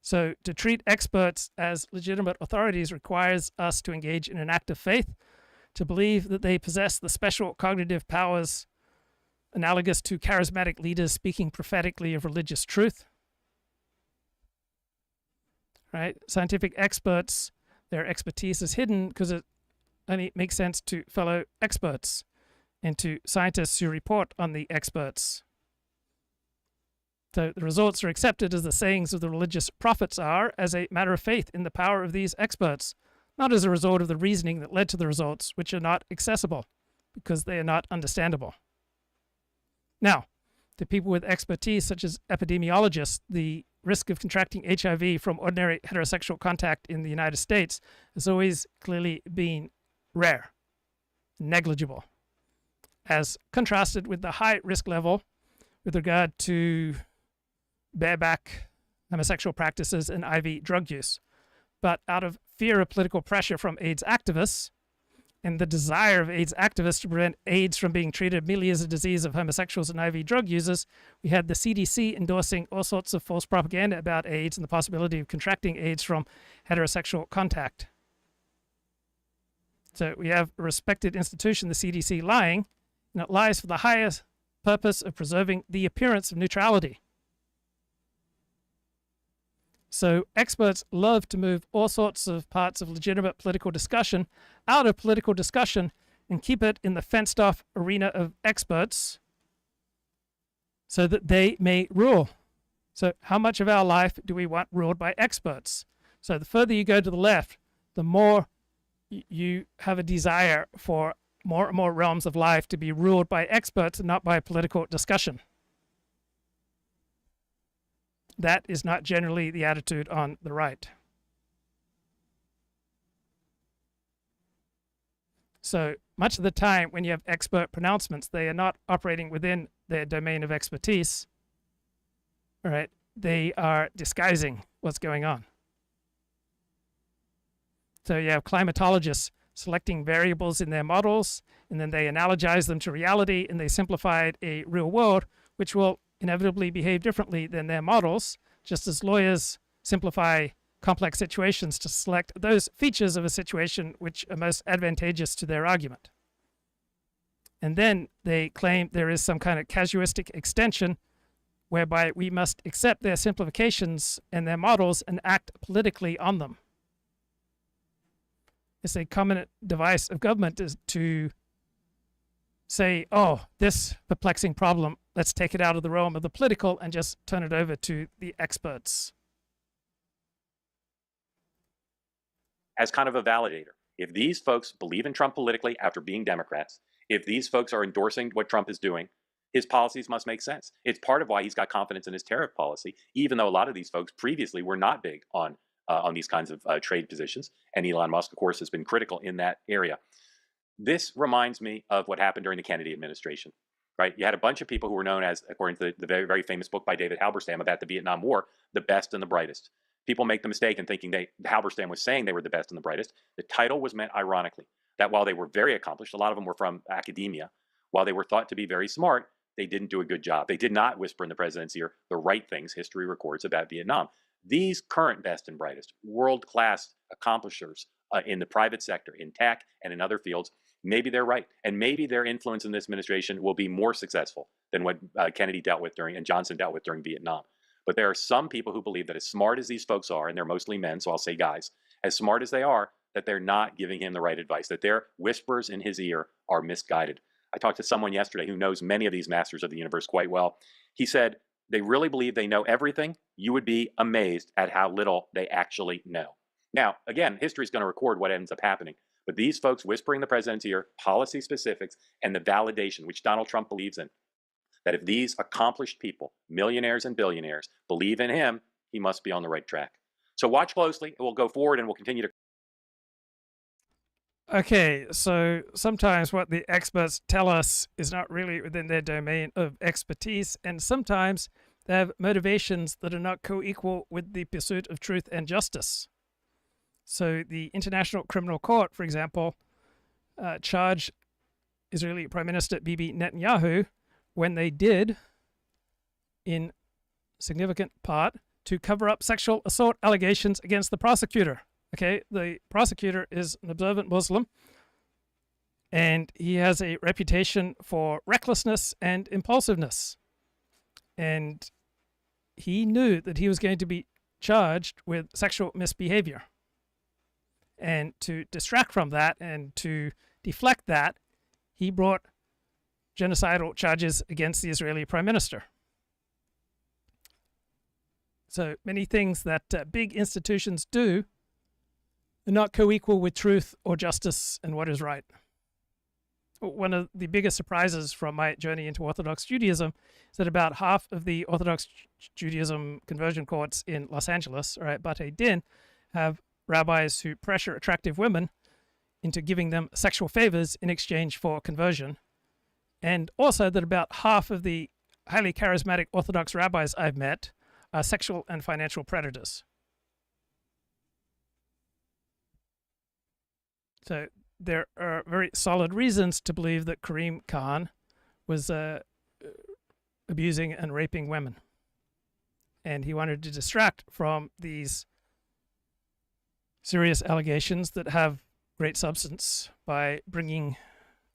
So to treat experts as legitimate authorities requires us to engage in an act of faith, to believe that they possess the special cognitive powers analogous to charismatic leaders speaking prophetically of religious truth. Right? Scientific experts, their expertise is hidden because it only makes sense to fellow experts and to scientists who report on the experts. So the results are accepted as the sayings of the religious prophets are, as a matter of faith in the power of these experts, not as a result of the reasoning that led to the results, which are not accessible because they are not understandable. Now, to people with expertise, such as epidemiologists, the risk of contracting HIV from ordinary heterosexual contact in the United States has always clearly been rare, negligible, as contrasted with the high risk level with regard to bareback homosexual practices and IV drug use. But out of fear of political pressure from AIDS activists and the desire of AIDS activists to prevent AIDS from being treated merely as a disease of homosexuals and IV drug users, we had the CDC endorsing all sorts of false propaganda about AIDS and the possibility of contracting AIDS from heterosexual contact. So we have a respected institution, the CDC, lying, and it lies for the highest purpose of preserving the appearance of neutrality. So experts love to move all sorts of parts of legitimate political discussion out of political discussion and keep it in the fenced-off arena of experts so that they may rule. So how much of our life do we want ruled by experts? So the further you go to the left, the more you have a desire for more and more realms of life to be ruled by experts and not by political discussion. That is not generally the attitude on the right. So much of the time when you have expert pronouncements, they are not operating within their domain of expertise. All right, they are disguising what's going on. So you have climatologists selecting variables in their models, and then they analogize them to reality, and they simplified a real world, which will inevitably behave differently than their models, just as lawyers simplify complex situations to select those features of a situation which are most advantageous to their argument. And then they claim there is some kind of casuistic extension whereby we must accept their simplifications and their models and act politically on them. It's a common device of government is to say, oh, this perplexing problem, let's take it out of the realm of the political and just turn it over to the experts. As kind of a validator, if these folks believe in Trump politically after being Democrats, if these folks are endorsing what Trump is doing, his policies must make sense. It's part of why he's got confidence in his tariff policy, even though a lot of these folks previously were not big on these kinds of trade positions. And Elon Musk, of course, has been critical in that area. This reminds me of what happened during the Kennedy administration, right? You had a bunch of people who were known as, according to the very, very famous book by David Halberstam about the Vietnam War, the best and the brightest. People make the mistake in thinking Halberstam was saying they were the best and the brightest. The title was meant ironically, that while they were very accomplished, a lot of them were from academia, while they were thought to be very smart, they didn't do a good job. They did not whisper in the president's ear the right things history records about Vietnam. These current best and brightest, world-class accomplishers in the private sector, in tech and in other fields, maybe they're right. And maybe their influence in this administration will be more successful than what Kennedy dealt with and Johnson dealt with during Vietnam. But there are some people who believe that as smart as these folks are, and they're mostly men, so I'll say guys, as smart as they are, that they're not giving him the right advice, that their whispers in his ear are misguided. I talked to someone yesterday who knows many of these masters of the universe quite well. He said they really believe they know everything. You would be amazed at how little they actually know. Now, again, history is going to record what ends up happening. But these folks whispering the president's ear, policy specifics, and the validation, which Donald Trump believes in, that if these accomplished people, millionaires and billionaires, believe in him, he must be on the right track. So watch closely. We'll go forward and we'll continue to. Okay, so sometimes what the experts tell us is not really within their domain of expertise, and sometimes they have motivations that are not co-equal with the pursuit of truth and justice. So the International Criminal Court, for example, charged Israeli Prime Minister Bibi Netanyahu when they did, in significant part, to cover up sexual assault allegations against the prosecutor. Okay, the prosecutor is an observant Muslim, and he has a reputation for recklessness and impulsiveness. And he knew that he was going to be charged with sexual misbehavior. And to distract from that and to deflect that, he brought genocidal charges against the Israeli Prime Minister. So many things that big institutions do are not co-equal with truth or justice and what is right. One of the biggest surprises from my journey into Orthodox Judaism is that about half of the Orthodox Judaism conversion courts in Los Angeles, or at Batya Din, have rabbis who pressure attractive women into giving them sexual favors in exchange for conversion. And also that about half of the highly charismatic Orthodox rabbis I've met are sexual and financial predators. So there are very solid reasons to believe that Karim Khan was abusing and raping women. And he wanted to distract from these serious allegations that have great substance by bringing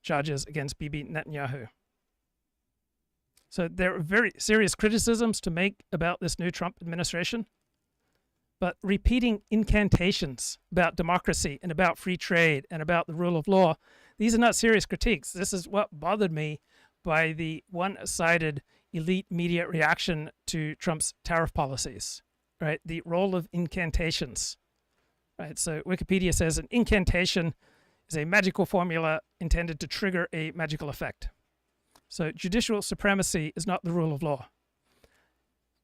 charges against Bibi Netanyahu. So there are very serious criticisms to make about this new Trump administration, but repeating incantations about democracy and about free trade and about the rule of law, these are not serious critiques. This is what bothered me by the one-sided elite media reaction to Trump's tariff policies, right? The role of incantations, right? So Wikipedia says an incantation is a magical formula intended to trigger a magical effect. So judicial supremacy is not the rule of law.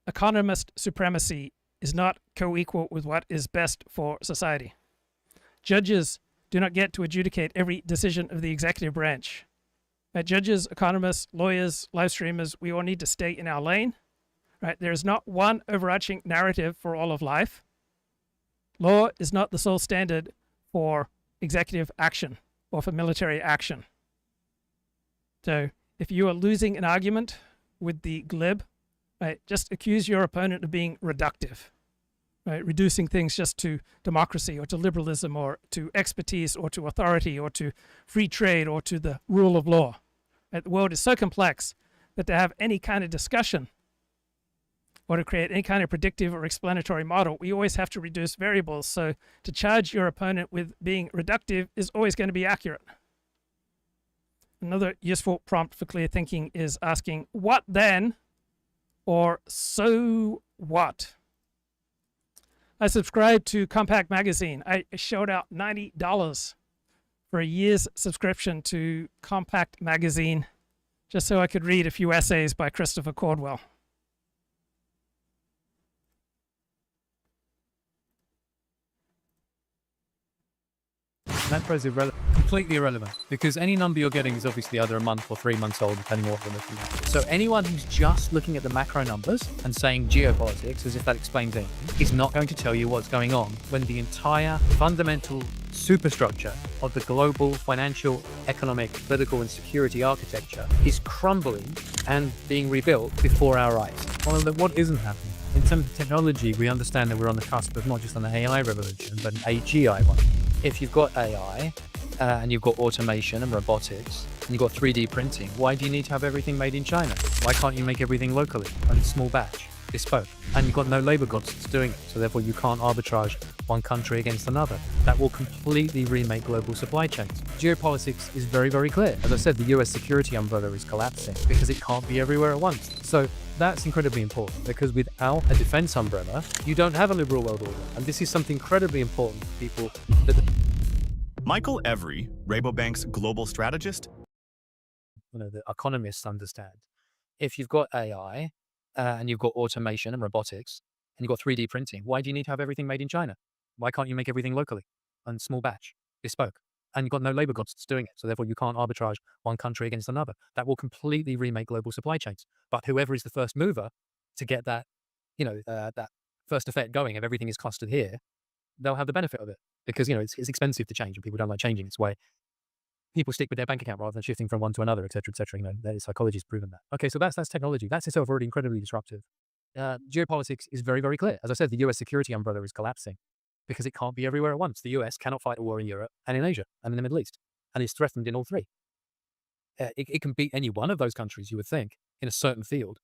Economist supremacy is not co-equal with what is best for society. Judges do not get to adjudicate every decision of the executive branch. Judges, economists, lawyers, live streamers, we all need to stay in our lane. Right? There is not one overarching narrative for all of life. Law is not the sole standard for executive action or for military action. So if you are losing an argument with the glib, right, just accuse your opponent of being reductive, right, reducing things just to democracy or to liberalism or to expertise or to authority or to free trade or to the rule of law. Right? The world is so complex that to have any kind of discussion or to create any kind of predictive or explanatory model, we always have to reduce variables. So to charge your opponent with being reductive is always going to be accurate. Another useful prompt for clear thinking is asking, what then? Or so what? I subscribe to Compact Magazine. I shelled out $90 for a year's subscription to Compact Magazine just so I could read a few essays by Christopher Caldwell. Macros are completely irrelevant because any number you're getting is obviously either a month or 3 months old, depending on what we're looking at. So anyone who's just looking at the macro numbers and saying geopolitics as if that explains anything is not going to tell you what's going on when the entire fundamental superstructure of the global financial, economic, political, and security architecture is crumbling and being rebuilt before our eyes. Well, what isn't happening? In terms of technology, we understand that we're on the cusp of not just an AI revolution, but an AGI one. If you've got AI, and you've got automation and robotics, and you've got 3D printing, why do you need to have everything made in China? Why can't you make everything locally, in small batch, bespoke? And you've got no labor costs doing it, so therefore you can't arbitrage one country against another. That will completely remake global supply chains. Geopolitics is very, very clear. As I said, the US security umbrella is collapsing because it can't be everywhere at once. So that's incredibly important, because without a defense umbrella, you don't have a liberal world order. And this is something incredibly important for people that... Michael Every, Rabobank's global strategist. The economists understand. If you've got AI, and you've got automation and robotics, and you've got 3D printing, why do you need to have everything made in China? Why can't you make everything locally, in small batch, bespoke? And you've got no labor costs doing it, so therefore you can't arbitrage one country against another. That will completely remake global supply chains. But whoever is the first mover to get that, that first effect going, if everything is clustered here, they'll have the benefit of it, because it's expensive to change and people don't like changing. It's why people stick with their bank account rather than shifting from one to another, etc., etc. Psychology has proven that. Okay, so that's technology. That's itself already incredibly disruptive. Geopolitics is very, very clear. As I said, the US security umbrella is collapsing because it can't be everywhere at once. The US cannot fight a war in Europe and in Asia and in the Middle East, and is threatened in all three. It can beat any one of those countries, you would think, in a certain field,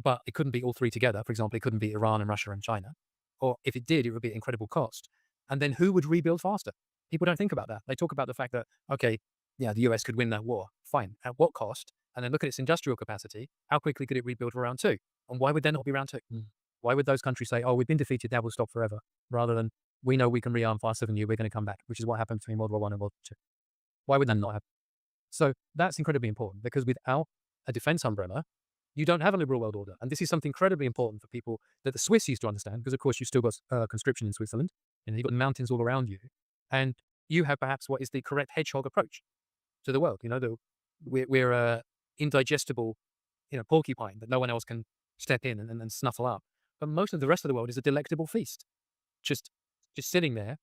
but it couldn't beat all three together. For example, it couldn't beat Iran and Russia and China. Or if it did, it would be at incredible cost. And then who would rebuild faster? People don't think about that. They talk about the fact that, okay, yeah, the US could win that war. Fine. At what cost? And then look at its industrial capacity. How quickly could it rebuild for round two? And why would there not be round two? Why would those countries say, oh, we've been defeated, now we'll stop forever? Rather than, we know we can rearm faster than you, we're going to come back, which is what happened between World War I and World War II. Why would that not happen? So that's incredibly important, because without a defense umbrella, you don't have a liberal world order. And this is something incredibly important for people that the Swiss used to understand, because of course you've still got conscription in Switzerland, and you've got mountains all around you. And you have perhaps what is the correct hedgehog approach to the world. We're a indigestible, porcupine that no one else can step in and snuffle up. But most of the rest of the world is a delectable feast, just sitting there,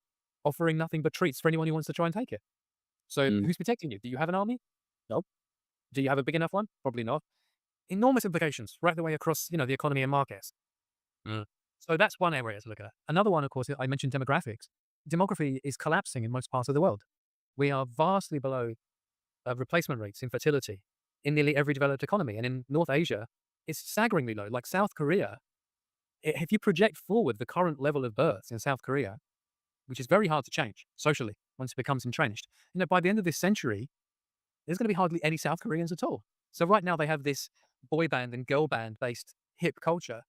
offering nothing but treats for anyone who wants to try and take it. So who's protecting you? Do you have an army? No. Do you have a big enough one? Probably not. Enormous implications right the way across, the economy and markets. So that's one area to look at. Another one, of course, I mentioned demographics. Demography is collapsing in most parts of the world. We are vastly below replacement rates in fertility in nearly every developed economy. And in North Asia, it's staggeringly low. Like South Korea, if you project forward the current level of births in South Korea, which is very hard to change socially once it becomes entrenched, by the end of this century, there's going to be hardly any South Koreans at all. So right now they have this boy band and girl band based hip culture.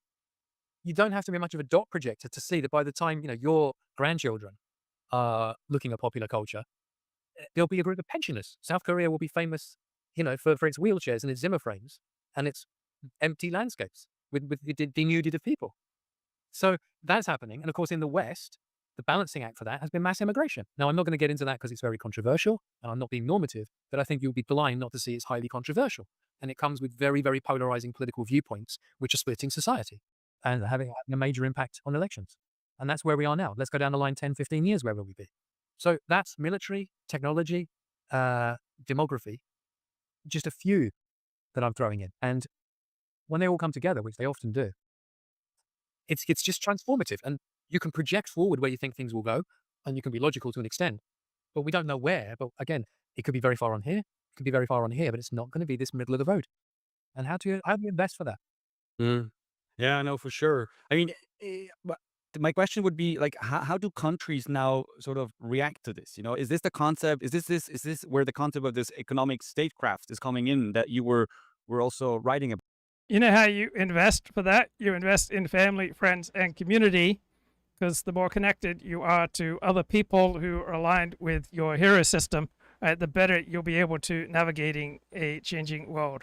You don't have to be much of a dot projector to see that by the time, your grandchildren are looking at popular culture, there'll be a group of pensioners. South Korea will be famous, for its wheelchairs and its Zimmer frames and its empty landscapes with denuded of people. So that's happening. And of course, in the West, the balancing act for that has been mass immigration. Now, I'm not going to get into that because it's very controversial and I'm not being normative, but I think you'll be blind not to see it's highly controversial. And it comes with very, very polarizing political viewpoints, which are splitting society and having a major impact on elections. And that's where we are now. Let's go down the line 10, 15 years, where will we be? So that's military, technology, demography, just a few that I'm throwing in. And when they all come together, which they often do, it's just transformative. And you can project forward where you think things will go, and you can be logical to an extent, but we don't know where. But again, it could be very far on here, it could be very far on here, but it's not going to be this middle of the road. And how do you invest for that? Yeah, no, for sure. I mean, but my question would be like, how do countries now sort of react to this? Is this the concept? Is this where the concept of this economic statecraft is coming in that you were also writing about? You know how you invest for that? You invest in family, friends, and community, because the more connected you are to other people who are aligned with your hero system, the better you'll be able to navigating a changing world.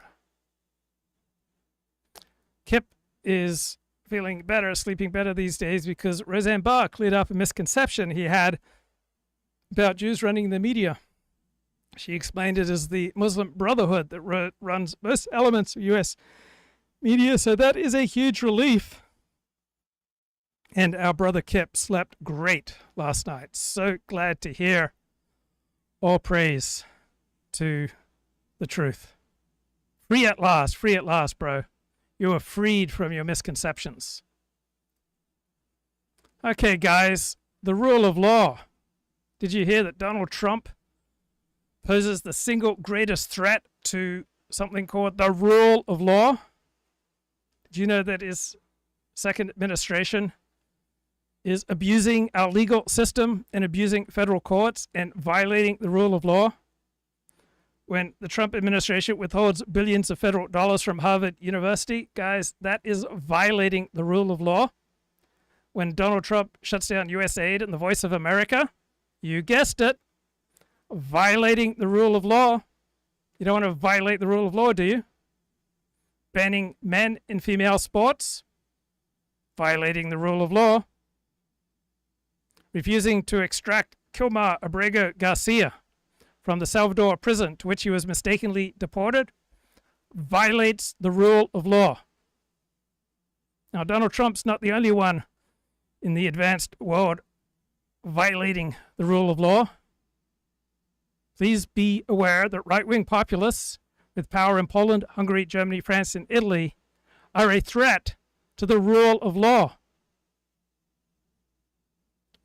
Kip is feeling better, sleeping better these days, because Roseanne Barr cleared up a misconception he had about Jews running the media. She explained it as the Muslim Brotherhood that runs most elements of U.S. media, so that is a huge relief. And our brother Kip slept great last night. So glad to hear. All praise to the truth. Free at last, bro. You are freed from your misconceptions. Okay, guys, the rule of law. Did you hear that Donald Trump poses the single greatest threat to something called the rule of law? Did you know that his second administration is abusing our legal system and abusing federal courts and violating the rule of law? When the Trump administration withholds billions of federal dollars from Harvard University, guys, that is violating the rule of law. When Donald Trump shuts down USAID and the Voice of America, you guessed it, violating the rule of law. You don't want to violate the rule of law, do you? Banning men in female sports, violating the rule of law. Refusing to extract Kilmar Abrego Garcia from the Salvador prison to which he was mistakenly deported, violates the rule of law. Now, Donald Trump's not the only one in the advanced world violating the rule of law. Please be aware that right-wing populists with power in Poland, Hungary, Germany, France, and Italy are a threat to the rule of law.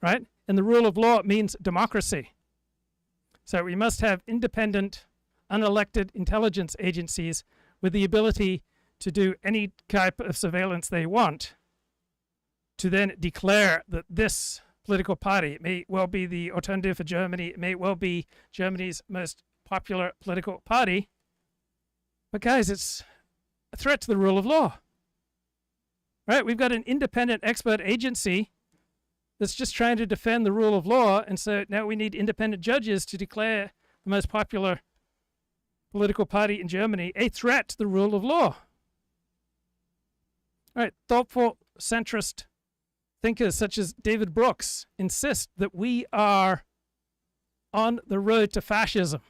Right? And the rule of law means democracy. So we must have independent, unelected intelligence agencies with the ability to do any type of surveillance they want, to then declare that this political party, it may well be the Alternative for Germany, it may well be Germany's most popular political party, but guys, it's a threat to the rule of law. Right? We've got an independent expert agency that's just trying to defend the rule of law, and so now we need independent judges to declare the most popular political party in Germany a threat to the rule of law. All right, thoughtful centrist thinkers such as David Brooks insist that we are on the road to fascism.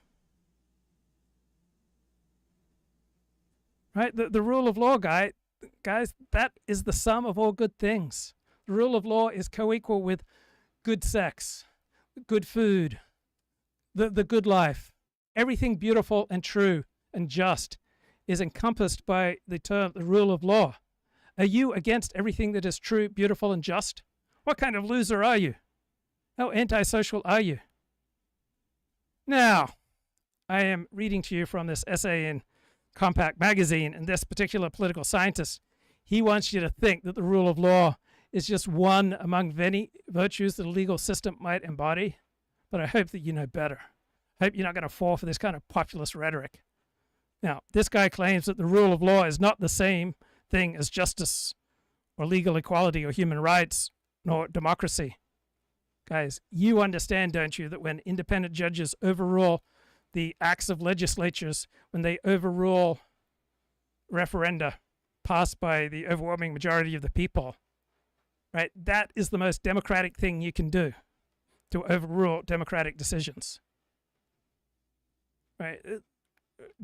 Right? The rule of law, guys, that is the sum of all good things. The rule of law is co-equal with good sex, good food, the good life. Everything beautiful and true and just is encompassed by the term the rule of law. Are you against everything that is true, beautiful, and just? What kind of loser are you? How antisocial are you? Now, I am reading to you from this essay in Compact magazine, and this particular political scientist, he wants you to think that the rule of law is just one among many virtues that a legal system might embody. But I hope that you know better. I hope you're not going to fall for this kind of populist rhetoric. Now, this guy claims that the rule of law is not the same thing as justice or legal equality or human rights nor democracy. Guys, you understand, don't you, that when independent judges overrule the acts of legislatures, when they overrule referenda passed by the overwhelming majority of the people, right? That is the most democratic thing you can do, to overrule democratic decisions. Right?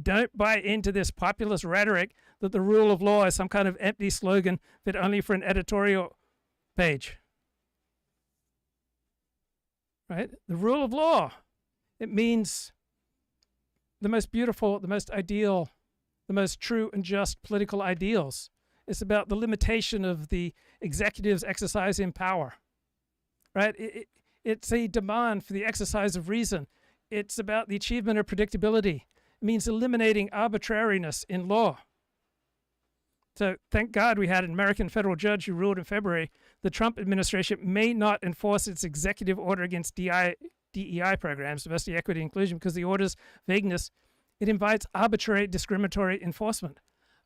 Don't buy into this populist rhetoric that the rule of law is some kind of empty slogan fit only for an editorial page. Right? The rule of law, it means the most beautiful, the most ideal, the most true and just political ideals. It's about the limitation of the executive's exercise in power. Right? It's a demand for the exercise of reason. It's about the achievement of predictability. It means eliminating arbitrariness in law. So thank God we had an American federal judge who ruled in February the Trump administration may not enforce its executive order against DEI programs, diversity, equity, inclusion, because the order's vagueness, it invites arbitrary, discriminatory enforcement.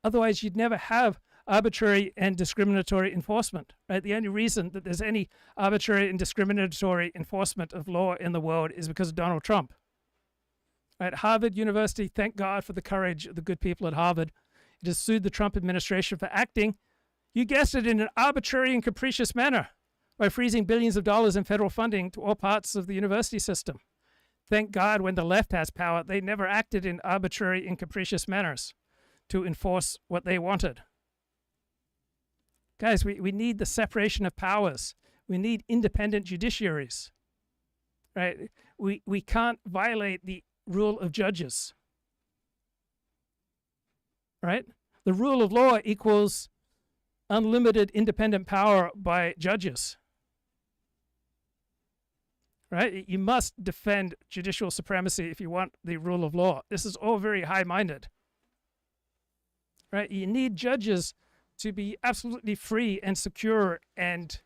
Otherwise, you'd never have arbitrary and discriminatory enforcement, right? The only reason that there's any arbitrary and discriminatory enforcement of law in the world is because of Donald Trump. At Harvard University, thank God for the courage of the good people at Harvard. It has sued the Trump administration for acting, you guessed it, in an arbitrary and capricious manner by freezing billions of dollars in federal funding to all parts of the university system. Thank God when the left has power, they never acted in arbitrary and capricious manners to enforce what they wanted. Guys, we need the separation of powers. We need independent judiciaries, right? We can't violate the rule of judges, right? The rule of law equals unlimited independent power by judges, right? You must defend judicial supremacy if you want the rule of law. This is all very high-minded, right? You need judges to be absolutely free and secure and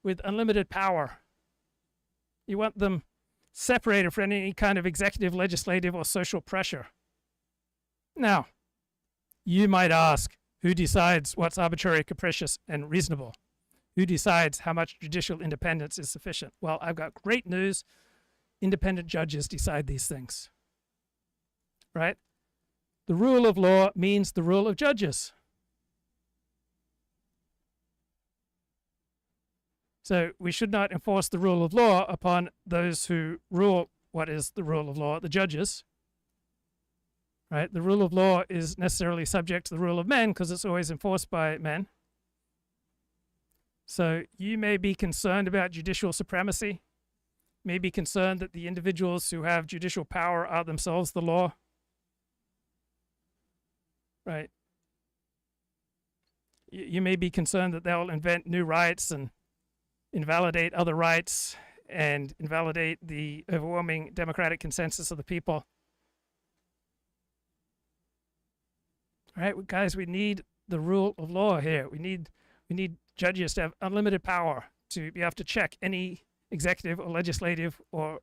with unlimited power. You want them separated from any kind of executive, legislative, or social pressure. Now, you might ask, who decides what's arbitrary, capricious, and reasonable? Who decides how much judicial independence is sufficient? Well, I've got great news. Independent judges decide these things, right? The rule of law means the rule of judges. So we should not enforce the rule of law upon those who rule what is the rule of law, the judges. Right? The rule of law is necessarily subject to the rule of men because it's always enforced by men. So you may be concerned about judicial supremacy, may be concerned that the individuals who have judicial power are themselves the law. Right? You may be concerned that they'll invent new rights and invalidate other rights and invalidate the overwhelming democratic consensus of the people. All right, guys, we need the rule of law here. We need judges to have unlimited power to be able to check any executive or legislative or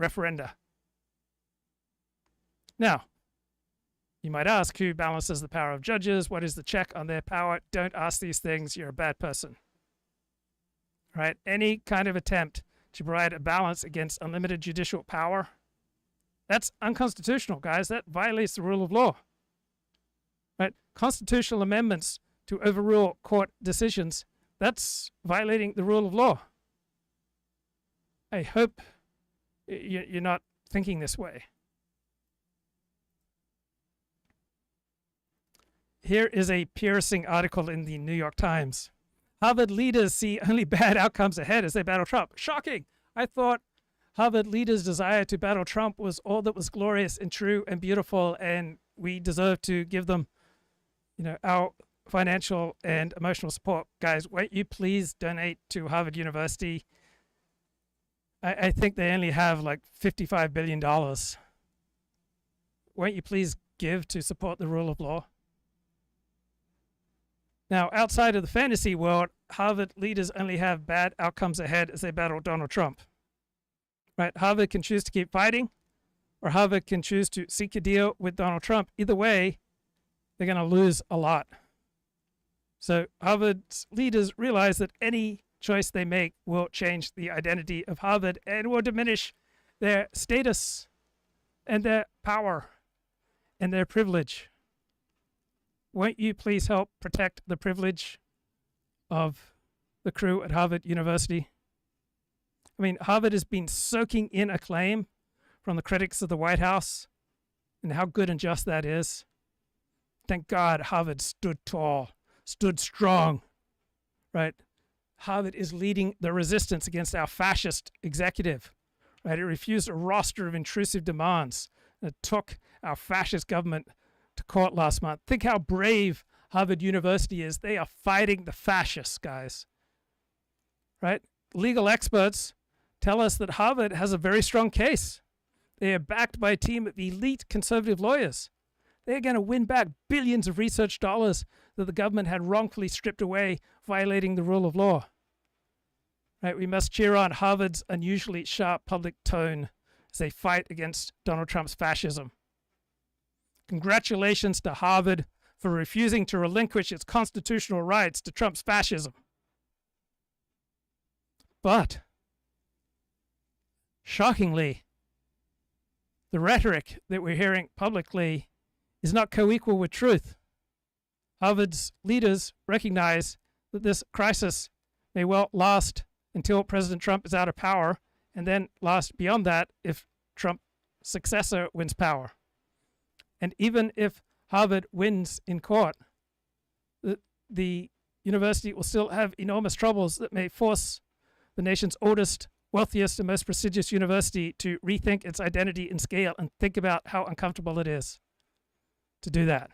referenda. Now, you might ask, who balances the power of judges? What is the check on their power? Don't ask these things. You're a bad person. Right? Any kind of attempt to provide a balance against unlimited judicial power, that's unconstitutional, guys. That violates the rule of law. Right? Constitutional amendments to overrule court decisions, that's violating the rule of law. I hope you're not thinking this way. Here is a piercing article in the New York Times. Harvard leaders see only bad outcomes ahead as they battle Trump. Shocking. I thought Harvard leaders' desire to battle Trump was all that was glorious and true and beautiful, and we deserve to give them, our financial and emotional support. Guys, won't you please donate to Harvard University? I think they only have like $55 billion. Won't you please give to support the rule of law? Now, outside of the fantasy world, Harvard leaders only have bad outcomes ahead as they battle Donald Trump. Right? Harvard can choose to keep fighting, or Harvard can choose to seek a deal with Donald Trump. Either way, they're going to lose a lot. So Harvard's leaders realize that any choice they make will change the identity of Harvard and will diminish their status and their power and their privilege. Won't you please help protect the privilege of the crew at Harvard University? I mean, Harvard has been soaking in acclaim from the critics of the White House and how good and just that is. Thank God Harvard stood tall, stood strong, right? Harvard is leading the resistance against our fascist executive, right? It refused a roster of intrusive demands that took our fascist government to court last month. Think how brave Harvard University is. They are fighting the fascists, guys. Right? Legal experts tell us that Harvard has a very strong case. They are backed by a team of elite conservative lawyers. They're going to win back billions of research dollars that the government had wrongfully stripped away, violating the rule of law. Right? We must cheer on Harvard's unusually sharp public tone as they fight against Donald Trump's fascism. Congratulations to Harvard for refusing to relinquish its constitutional rights to Trump's fascism. But, shockingly, the rhetoric that we're hearing publicly is not co-equal with truth. Harvard's leaders recognize that this crisis may well last until President Trump is out of power, and then last beyond that if Trump's successor wins power. And even if Harvard wins in court, the university will still have enormous troubles that may force the nation's oldest, wealthiest, and most prestigious university to rethink its identity and scale and think about how uncomfortable it is to do that.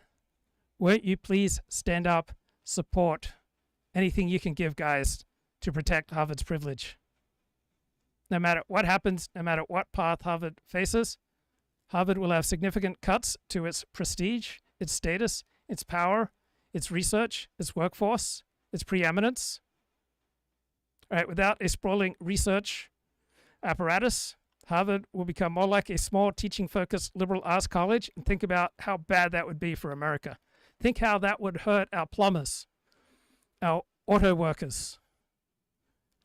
Won't you please stand up, support anything you can give, guys, to protect Harvard's privilege? No matter what happens, no matter what path Harvard faces, Harvard will have significant cuts to its prestige, its status, its power, its research, its workforce, its preeminence. All right, without a sprawling research apparatus, Harvard will become more like a small teaching-focused liberal arts college, and think about how bad that would be for America. Think how that would hurt our plumbers, our auto workers,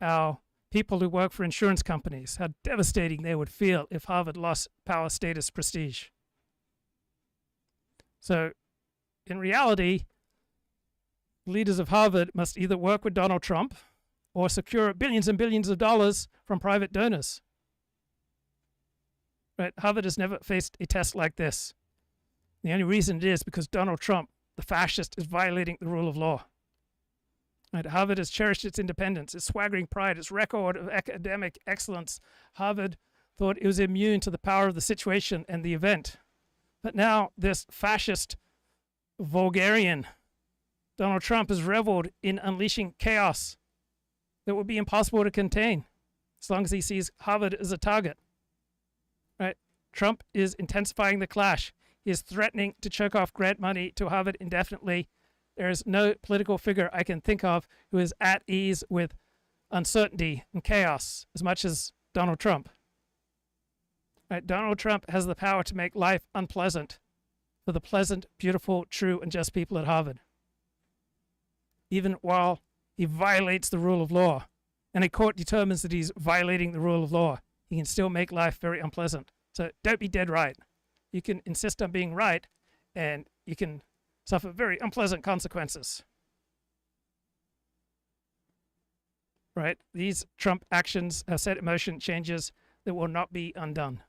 our people who work for insurance companies, how devastating they would feel if Harvard lost power, status, prestige. So, in reality, leaders of Harvard must either work with Donald Trump or secure billions and billions of dollars from private donors. Right? Harvard has never faced a test like this. The only reason it is because Donald Trump, the fascist, is violating the rule of law. Right? Harvard has cherished its independence, its swaggering pride, its record of academic excellence. Harvard thought it was immune to the power of the situation and the event. But now this fascist vulgarian, Donald Trump, has reveled in unleashing chaos that will be impossible to contain as long as he sees Harvard as a target. Right? Trump is intensifying the clash. He is threatening to choke off grant money to Harvard indefinitely. There is no political figure I can think of who is at ease with uncertainty and chaos as much as Donald Trump. Right? Donald Trump has the power to make life unpleasant for the pleasant, beautiful, true, and just people at Harvard. Even while he violates the rule of law, and a court determines that he's violating the rule of law, he can still make life very unpleasant. So don't be dead right. You can insist on being right, and you can suffer very unpleasant consequences. Right? These Trump actions have set in motion changes that will not be undone.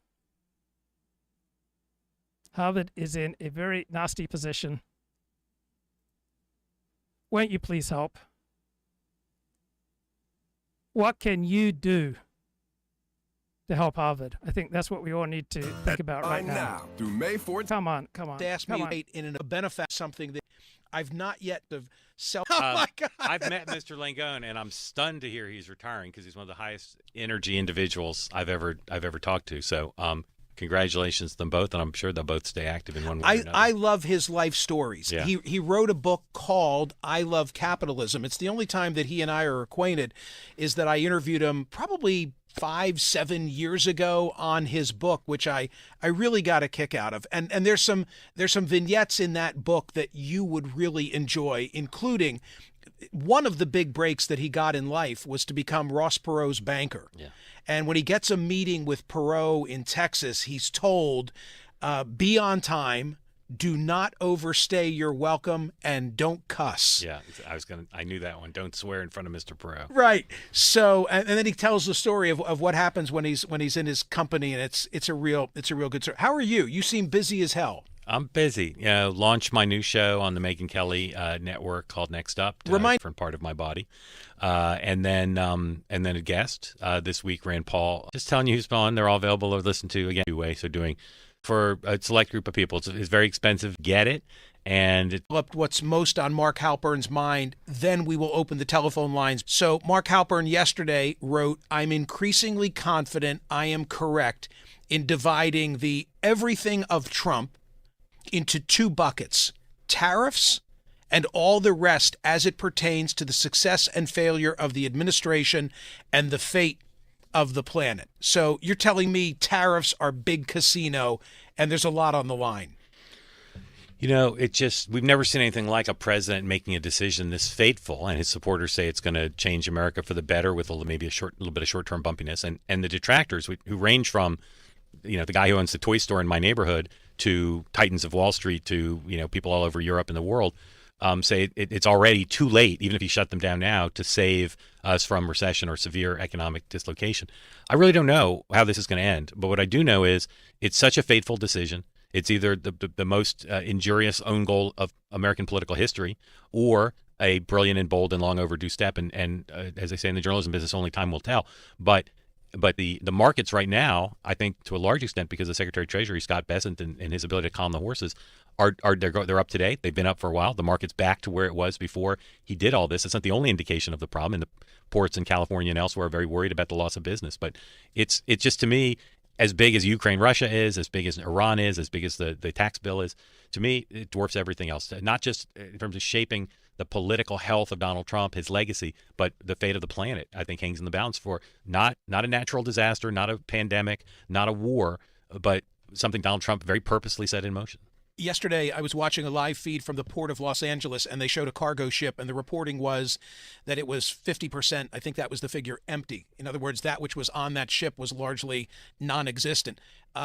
Harvard is in a very nasty position. Won't you please help? What can you do to help Harvard? I think that's what we all need to think about right now. Through May 4th. Come on. They asked me in a benefit something that I've not yet Oh my God! I've met Mr. Langone, and I'm stunned to hear he's retiring because he's one of the highest energy individuals I've ever talked to. So, congratulations to them both, and I'm sure they'll both stay active in one way or another. I love his life stories. Yeah. He wrote a book called I Love Capitalism. It's the only time that he and I are acquainted is that I interviewed him probably 5-7 years ago on his book, which I really got a kick out of. And there's some vignettes in that book that you would really enjoy, including one of the big breaks that he got in life was to become Ross Perot's banker. Yeah. And when he gets a meeting with Perot in Texas, he's told, be on time, do not overstay your welcome, and don't cuss. Yeah, I knew that one. Don't swear in front of Mr. Perot. Right. So, and then he tells the story of what happens when he's in his company, and it's a real good story. How are you? You seem busy as hell. I'm busy. Launched my new show on the Megyn Kelly network called Next Up, different part of my body, and then a guest this week, Rand Paul. Just telling you who's on. They're all available to listen to again. So doing for a select group of people. It's very expensive. Get it. And what's most on Mark Halperin's mind, then we will open the telephone lines. So Mark Halperin yesterday wrote, I'm increasingly confident I am correct in dividing the everything of Trump into two buckets, tariffs and all the rest as it pertains to the success and failure of the administration and the fate of the planet. So you're telling me tariffs are big casino and there's a lot on the line. We've never seen anything like a president making a decision this fateful, and his supporters say it's going to change America for the better with maybe a little bit of short-term bumpiness. And the detractors who range from, the guy who owns the toy store in my neighborhood to titans of Wall Street to, people all over Europe and the world, say it's already too late, even if you shut them down now, to save us from recession or severe economic dislocation. I really don't know how this is going to end, but what I do know is it's such a fateful decision. It's either the most injurious own goal of American political history, or a brilliant and bold and long overdue step. And as they say in the journalism business, only time will tell. But the markets right now, I think to a large extent because of Secretary of Treasury Scott Bessent and his ability to calm the horses, they're up today. They've been up for a while. The market's back to where it was before he did all this. It's not the only indication of the problem. And the ports in California and elsewhere are very worried about the loss of business. But it's just, to me, as big as Ukraine, Russia is, as big as Iran is, as big as the tax bill is, to me, it dwarfs everything else. Not just in terms of shaping the political health of Donald Trump, his legacy, but the fate of the planet, I think, hangs in the balance for not a natural disaster, not a pandemic, not a war, but something Donald Trump very purposely set in motion. Yesterday, I was watching a live feed from the port of Los Angeles, and they showed a cargo ship, and the reporting was that it was 50%, I think that was the figure, empty. In other words, that which was on that ship was largely non-existent.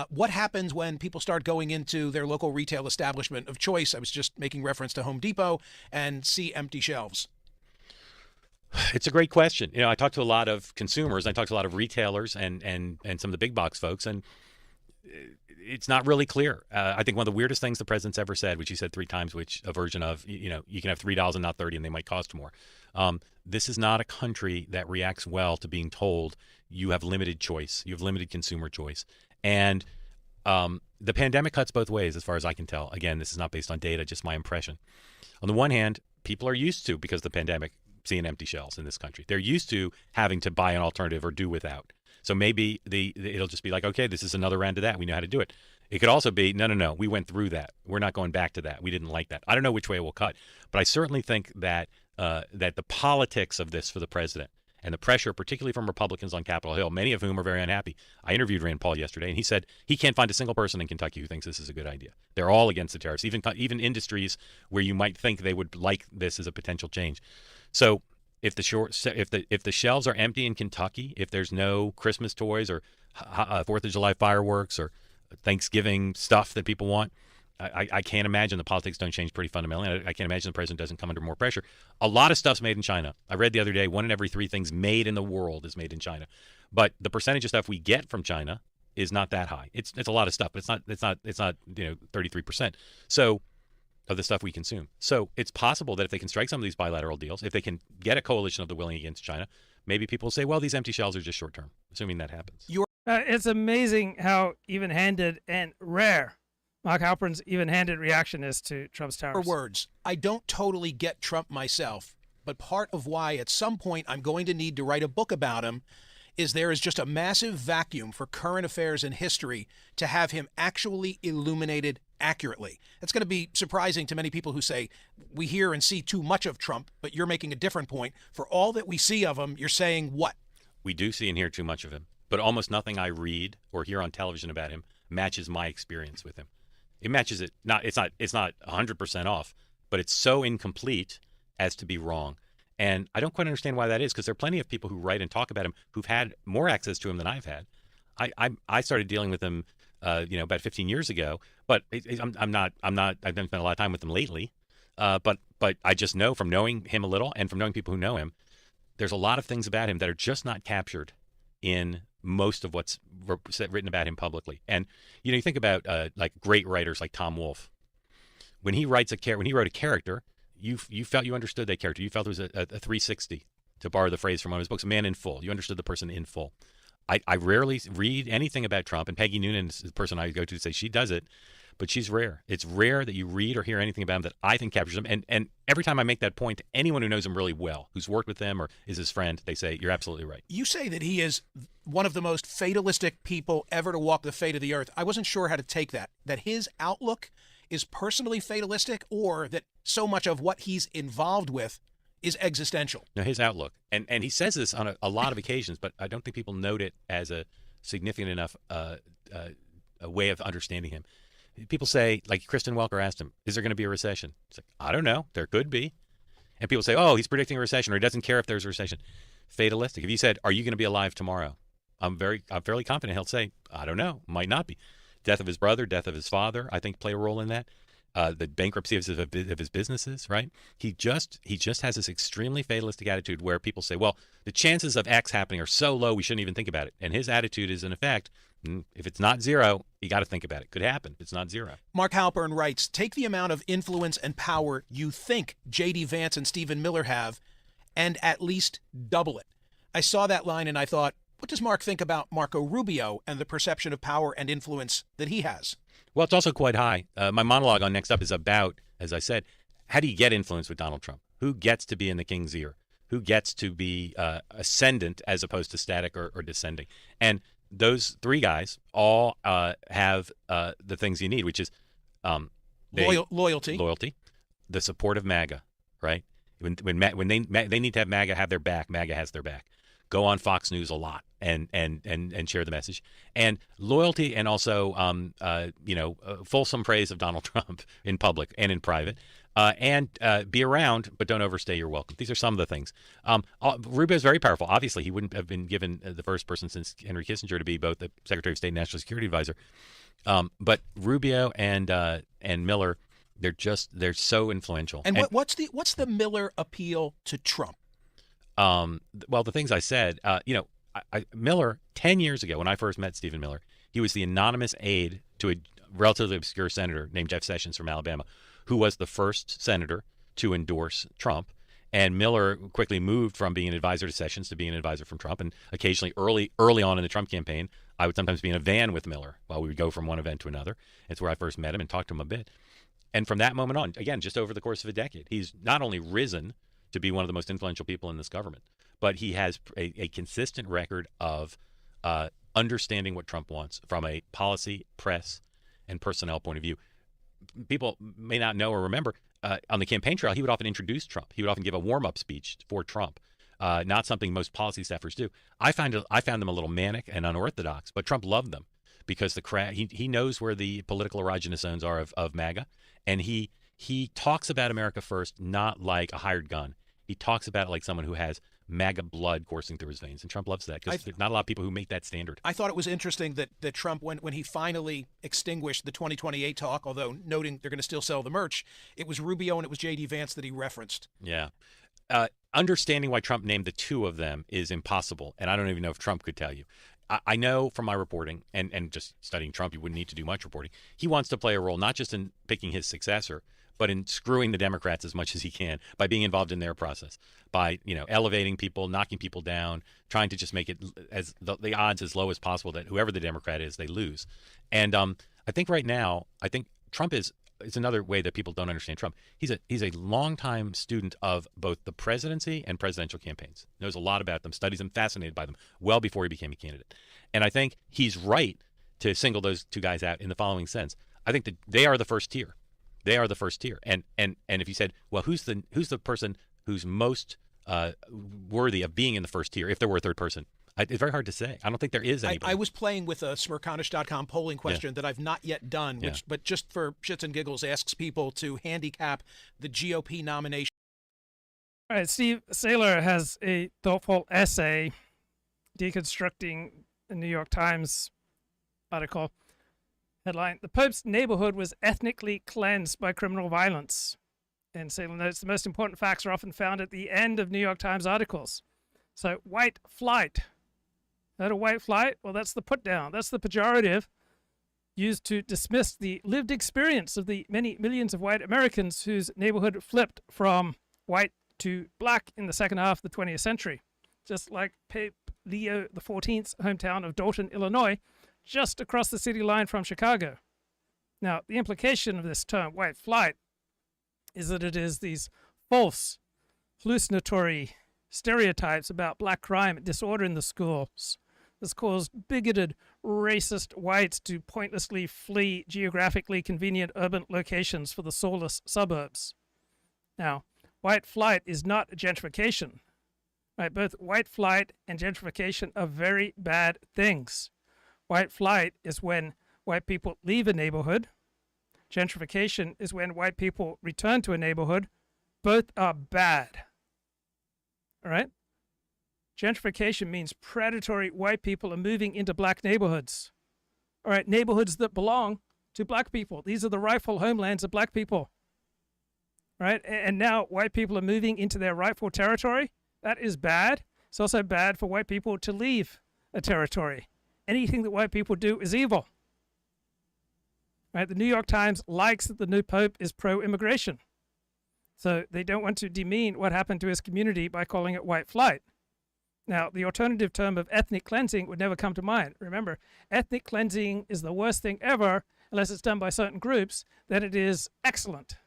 What happens when people start going into their local retail establishment of choice? I was just making reference to Home Depot, and see empty shelves. It's a great question. I talk to a lot of consumers. I talk to a lot of retailers and some of the big box folks, and it's not really clear. I think one of the weirdest things the president's ever said, which he said 3 times, which a version of, you can have $3 and not 30 and they might cost more. This is not a country that reacts well to being told you have limited choice. You have limited consumer choice. And the pandemic cuts both ways, as far as I can tell. Again, this is not based on data, just my impression. On the one hand, people are used to, because of the pandemic, seeing empty shelves in this country. They're used to having to buy an alternative or do without. So maybe it'll just be like, okay, this is another round of that. We know how to do it. It could also be, no, we went through that. We're not going back to that. We didn't like that. I don't know which way it will cut, but I certainly think that that the politics of this for the president and the pressure, particularly from Republicans on Capitol Hill, many of whom are very unhappy. I interviewed Rand Paul yesterday, and he said he can't find a single person in Kentucky who thinks this is a good idea. They're all against the tariffs, even industries where you might think they would like this as a potential change. So if the shelves are empty in Kentucky, if there's no Christmas toys or 4th of July fireworks or Thanksgiving stuff that people want, I can't imagine the politics don't change pretty fundamentally. I can't imagine the president doesn't come under more pressure. A lot of stuff's made in China. I read the other day 1 in every 3 things made in the world is made in China, but the percentage of stuff we get from China is not that high. It's a lot of stuff, but it's not 33%. So of the stuff we consume. So it's possible that if they can strike some of these bilateral deals, if they can get a coalition of the willing against China, maybe people will say, well, these empty shelves are just short term, assuming that happens. It's amazing how even-handed and rare Mark Halperin's even-handed reaction is to Trump's tariffs. For words, I don't totally get Trump myself, but part of why at some point I'm going to need to write a book about him is there is just a massive vacuum for current affairs and history to have him actually illuminated accurately. That's going to be surprising to many people who say we hear and see too much of Trump, but you're making a different point. For all that we see of him, you're saying what? We do see and hear too much of him, but almost nothing I read or hear on television about him matches my experience with him. It matches it. It's not 100% off, but it's so incomplete as to be wrong. And I don't quite understand why that is, because there are plenty of people who write and talk about him who've had more access to him than I've had. I started dealing with him, about 15 years ago, but I haven't spent a lot of time with him lately. But I just know from knowing him a little and from knowing people who know him, there's a lot of things about him that are just not captured in most of what's written about him publicly. And you think about like great writers like Tom Wolfe. When he wrote a character, you felt you understood that character. You felt it was a 360, to borrow the phrase from one of his books, a man in full. You understood the person in full. I rarely read anything about Trump, and Peggy Noonan is the person I go to say she does it, but she's rare. It's rare that you read or hear anything about him that I think captures him. And every time I make that point to anyone who knows him really well, who's worked with him or is his friend, they say, you're absolutely right. You say that he is one of the most fatalistic people ever to walk the fate of the earth. I wasn't sure how to take that his outlook is personally fatalistic, or that so much of what he's involved with is existential. No, his outlook. And he says this on a lot of occasions, but I don't think people note it as a significant enough a way of understanding him. People say, like Kristen Welker asked him, is there going to be a recession? He's like, I don't know. There could be. And people say, oh, he's predicting a recession, or he doesn't care if there's a recession. Fatalistic. If you said, are you going to be alive tomorrow? I'm fairly confident he'll say, I don't know. Might not be. Death of his brother, death of his father, I think play a role in that. The bankruptcy of his businesses, right? He just has this extremely fatalistic attitude where people say, well, the chances of X happening are so low we shouldn't even think about it. And his attitude is, in effect, If it's not zero, you got to think about it. Could happen. It's not zero. Mark Halperin writes, take the amount of influence and power you think J.D. Vance and Stephen Miller have and at least double it. I saw that line and I thought, what does Mark think about Marco Rubio and the perception of power and influence that he has? Well, it's also quite high. My monologue on Next Up is about, as I said, how do you get influence with Donald Trump? Who gets to be in the king's ear? Who gets to be ascendant as opposed to static or descending? And those three guys all have the things you need, which is loyalty, the support of MAGA, right? When they need to have MAGA have their back, MAGA has their back. Go on Fox News a lot and share the message, and loyalty, and also fulsome praise of Donald Trump in public and in private, and be around but don't overstay your welcome. These are some of the things. Rubio is very powerful. Obviously, he wouldn't have been given the first person since Henry Kissinger to be both the Secretary of State and National Security Advisor. But Rubio and Miller, they're so influential. And what's the Miller appeal to Trump? Well, the things I said, Miller, 10 years ago when I first met Stephen Miller, he was the anonymous aide to a relatively obscure senator named Jeff Sessions from Alabama, who was the first senator to endorse Trump. And Miller quickly moved from being an advisor to Sessions to being an advisor from Trump. And occasionally, early on in the Trump campaign, I would sometimes be in a van with Miller while we would go from one event to another. It's where I first met him and talked to him a bit. And from that moment on, again, just over the course of a decade, he's not only risen to be one of the most influential people in this government, but he has a consistent record of understanding what Trump wants from a policy, press, and personnel point of view. People may not know or remember, on the campaign trail, he would often introduce Trump. He would often give a warm-up speech for Trump, not something most policy staffers do. I found them a little manic and unorthodox, but Trump loved them because he knows where the political erogenous zones are of MAGA, and he talks about America first, not like a hired gun. He talks about it like someone who has MAGA blood coursing through his veins, and Trump loves that because there's not a lot of people who make that standard. I thought it was interesting that Trump, when he finally extinguished the 2028 talk, although noting they're going to still sell the merch, it was Rubio and it was J.D. Vance that he referenced. Yeah. Understanding why Trump named the two of them is impossible, and I don't even know if Trump could tell you. I know from my reporting and just studying Trump, you wouldn't need to do much reporting. He wants to play a role not just in picking his successor, but in screwing the Democrats as much as he can by being involved in their process, by elevating people, knocking people down, trying to just make it as the odds as low as possible that whoever the Democrat is, they lose. And I think right now, Trump is another way that people don't understand Trump. He's a longtime student of both the presidency and presidential campaigns. Knows a lot about them, studies them, fascinated by them, well before he became a candidate. And I think he's right to single those two guys out in the following sense. I think that they are the first tier. They are the first tier. And if you said, well, who's the person who's most worthy of being in the first tier if there were a third person? It's very hard to say. I don't think there is anybody. I was playing with a Smirconish.com polling question that I've not yet done, but just for shits and giggles, asks people to handicap the GOP nomination. All right, Steve Saylor has a thoughtful essay deconstructing the New York Times article. Headline, the Pope's neighborhood was ethnically cleansed by criminal violence. And Saylor notes the most important facts are often found at the end of New York Times articles. So white flight. Heard of white flight? Well, that's the put down. That's the pejorative used to dismiss the lived experience of the many millions of white Americans whose neighborhood flipped from white to black in the second half of the 20th century. Just like Pope Leo XIV's hometown of Dalton, Illinois, just across the city line from Chicago. Now, the implication of this term, white flight, is that it is these false, hallucinatory stereotypes about black crime and disorder in the schools. This caused bigoted, racist whites to pointlessly flee geographically convenient urban locations for the soulless suburbs. Now, white flight is not gentrification. Right? Both white flight and gentrification are very bad things. White flight is when white people leave a neighborhood. Gentrification is when white people return to a neighborhood. Both are bad. All right? Gentrification means predatory white people are moving into black neighborhoods. All right, neighborhoods that belong to black people. These are the rightful homelands of black people. Right? And now white people are moving into their rightful territory. That is bad. It's also bad for white people to leave a territory. anything that white people do is evil. Right? The New York Times likes that the new pope is pro-immigration. So they don't want to demean what happened to his community by calling it white flight. Now, the alternative term of ethnic cleansing would never come to mind. Remember, ethnic cleansing is the worst thing ever, unless it's done by certain groups, then it is excellent.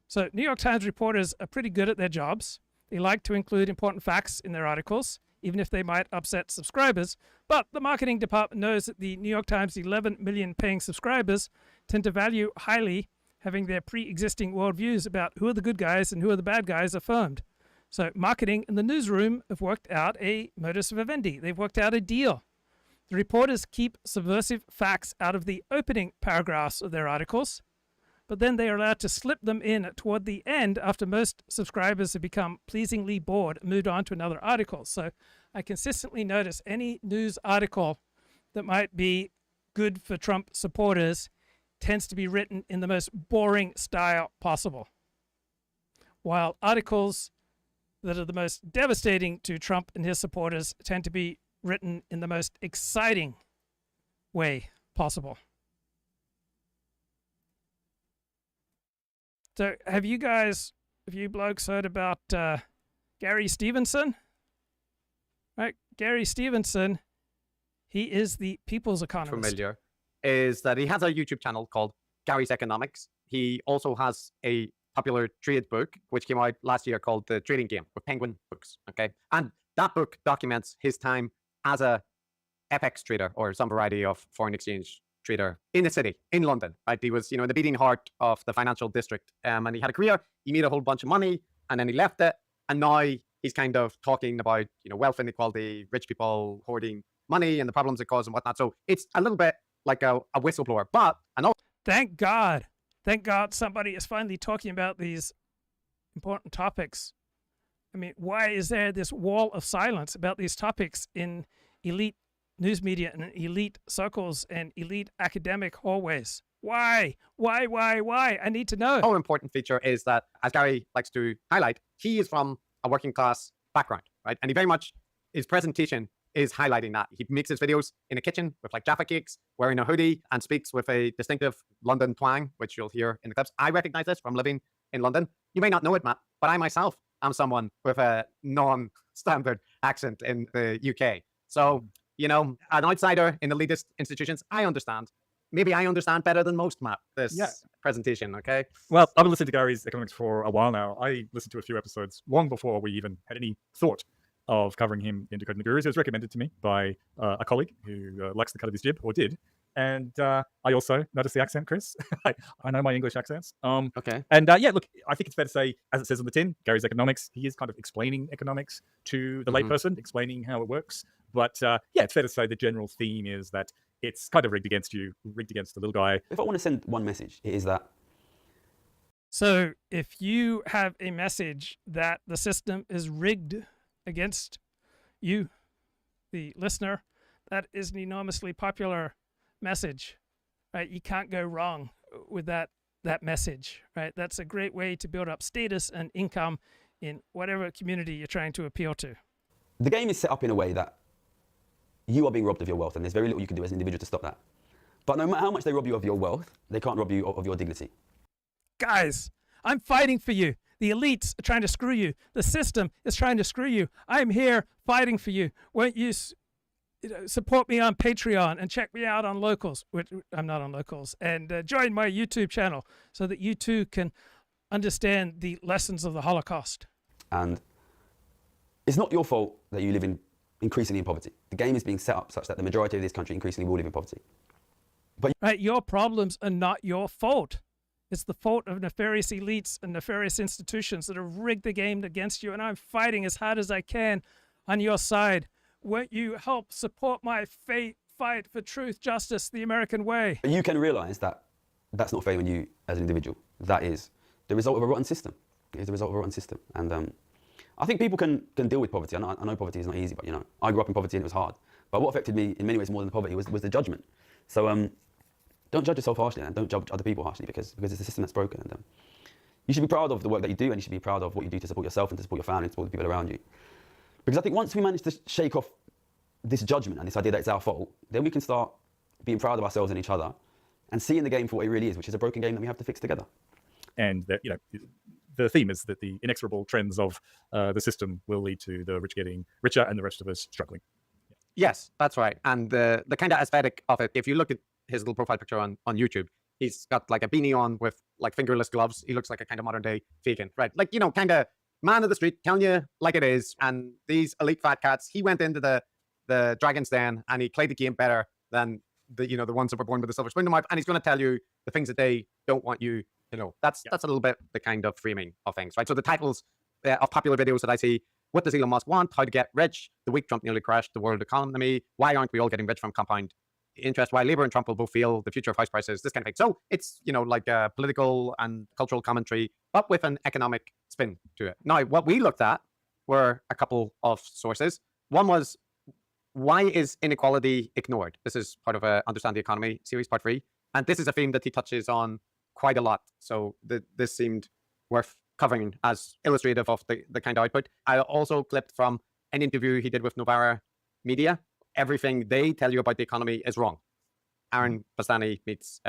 So New York Times reporters are pretty good at their jobs. They like to include important facts in their articles, even if they might upset subscribers. But the marketing department knows that the New York Times' 11 million paying subscribers tend to value highly having their pre-existing worldviews about who are the good guys and who are the bad guys affirmed. So marketing and the newsroom have worked out a modus vivendi. They've worked out a deal. The reporters keep subversive facts out of the opening paragraphs of their articles, but then they are allowed to slip them in toward the end after most subscribers have become pleasingly bored and moved on to another article. So I consistently notice any news article that might be good for Trump supporters tends to be written in the most boring style possible, while articles that are the most devastating to Trump and his supporters tend to be written in the most exciting way possible. So have you blokes heard about Gary Stevenson? Right, Gary Stevenson, he is the people's economist. Familiar is that he has a YouTube channel called Gary's Economics. He also has a popular trade book, which came out last year called The Trading Game with Penguin Books. Okay. And that book documents his time as a FX trader or some variety of foreign exchange trader in the city, in London. Right. He was, in the beating heart of the financial district. And he had a career, he made a whole bunch of money, and then he left it. And now he's kind of talking about, wealth inequality, rich people hoarding money and the problems it causes and whatnot. So it's a little bit like a whistleblower. But thank God somebody is finally talking about these important topics. I mean, why is there this wall of silence about these topics in elite news media and elite circles and elite academic hallways? Why? I need to know. An important feature is that, as Gary likes to highlight, he is from a working class background, right? And he very much, his presentation is highlighting that. He makes his videos in a kitchen with like Jaffa cakes, wearing a hoodie, and speaks with a distinctive London twang, which you'll hear in the clips. I recognize this from living in London. You may not know it, Matt, but I myself am someone with a non-standard accent in the UK. So, an outsider in elitist institutions, I understand. Maybe I understand better than most, Matt, this presentation, okay? Well, I've been listening to Gary's Economics for a while now. I listened to a few episodes long before we even had any thought of covering him in Decoding the Gurus. It was recommended to me by a colleague who likes the cut of his jib, or did. And I also noticed the accent, Chris. I know my English accents. Okay. And look, I think it's fair to say, as it says on the tin, Gary's Economics, he is kind of explaining economics to the layperson, explaining how it works. But it's fair to say the general theme is that it's kind of rigged against you, rigged against the little guy. If I want to send one message, it is that. So if you have a message that the system is rigged against you, the listener, that is an enormously popular message, right? You can't go wrong with that message, right? That's a great way to build up status and income in whatever community you're trying to appeal to. The game is set up in a way that you are being robbed of your wealth, and there's very little you can do as an individual to stop that. But no matter how much they rob you of your wealth, they can't rob you of your dignity. Guys, I'm fighting for you. The elites are trying to screw you. The system is trying to screw you. I'm here fighting for you. Won't you support me on Patreon and check me out on Locals, which I'm not on Locals, and join my YouTube channel so that you too can understand the lessons of the Holocaust. And it's not your fault that you live increasingly in poverty. The game is being set up such that the majority of this country increasingly will live in poverty. But right, your problems are not your fault. It's the fault of nefarious elites and nefarious institutions that have rigged the game against you, and I'm fighting as hard as I can on your side. Won't you help support my fight for truth, justice, the American way? you can realize that that's not failing you as an individual. That is the result of a rotten system. It is the result of a rotten system. And I think people can deal with poverty. I know poverty is not easy, but I grew up in poverty and it was hard. But what affected me in many ways more than the poverty was the judgment. So don't judge yourself harshly and don't judge other people harshly because it's a system that's broken. And you should be proud of the work that you do, and you should be proud of what you do to support yourself and to support your family and support the people around you. Because I think once we manage to shake off this judgment and this idea that it's our fault, then we can start being proud of ourselves and each other and seeing the game for what it really is, which is a broken game that we have to fix together. And that, the theme is that the inexorable trends of the system will lead to the rich getting richer and the rest of us struggling. Yes, that's right. And the kind of aesthetic of it, if you look at his little profile picture on YouTube, he's got like a beanie on with like fingerless gloves. He looks like a kind of modern day vegan, right? Like, kind of man of the street, telling you like it is. And these elite fat cats, he went into the Dragon's Den and he played the game better than the ones that were born with a silver spoon in their mouth. And he's going to tell you the things that they don't want you to know. That's a little bit the kind of framing of things, right? So the titles of popular videos that I see: what does Elon Musk want? How to get rich? The week Trump nearly crashed the world economy. Why aren't we all getting rich from compound interest? Why Labour and Trump will both feel the future of house prices? This kind of thing. So it's like a political and cultural commentary, but with an economic spin to it. Now, what we looked at were a couple of sources. One was, why is inequality ignored? This is part of a Understand the Economy series, part 3. And this is a theme that he touches on quite a lot. So this seemed worth covering as illustrative of the kind of output. I also clipped from an interview he did with Novara Media. Everything they tell you about the economy is wrong. Aaron Bastani meets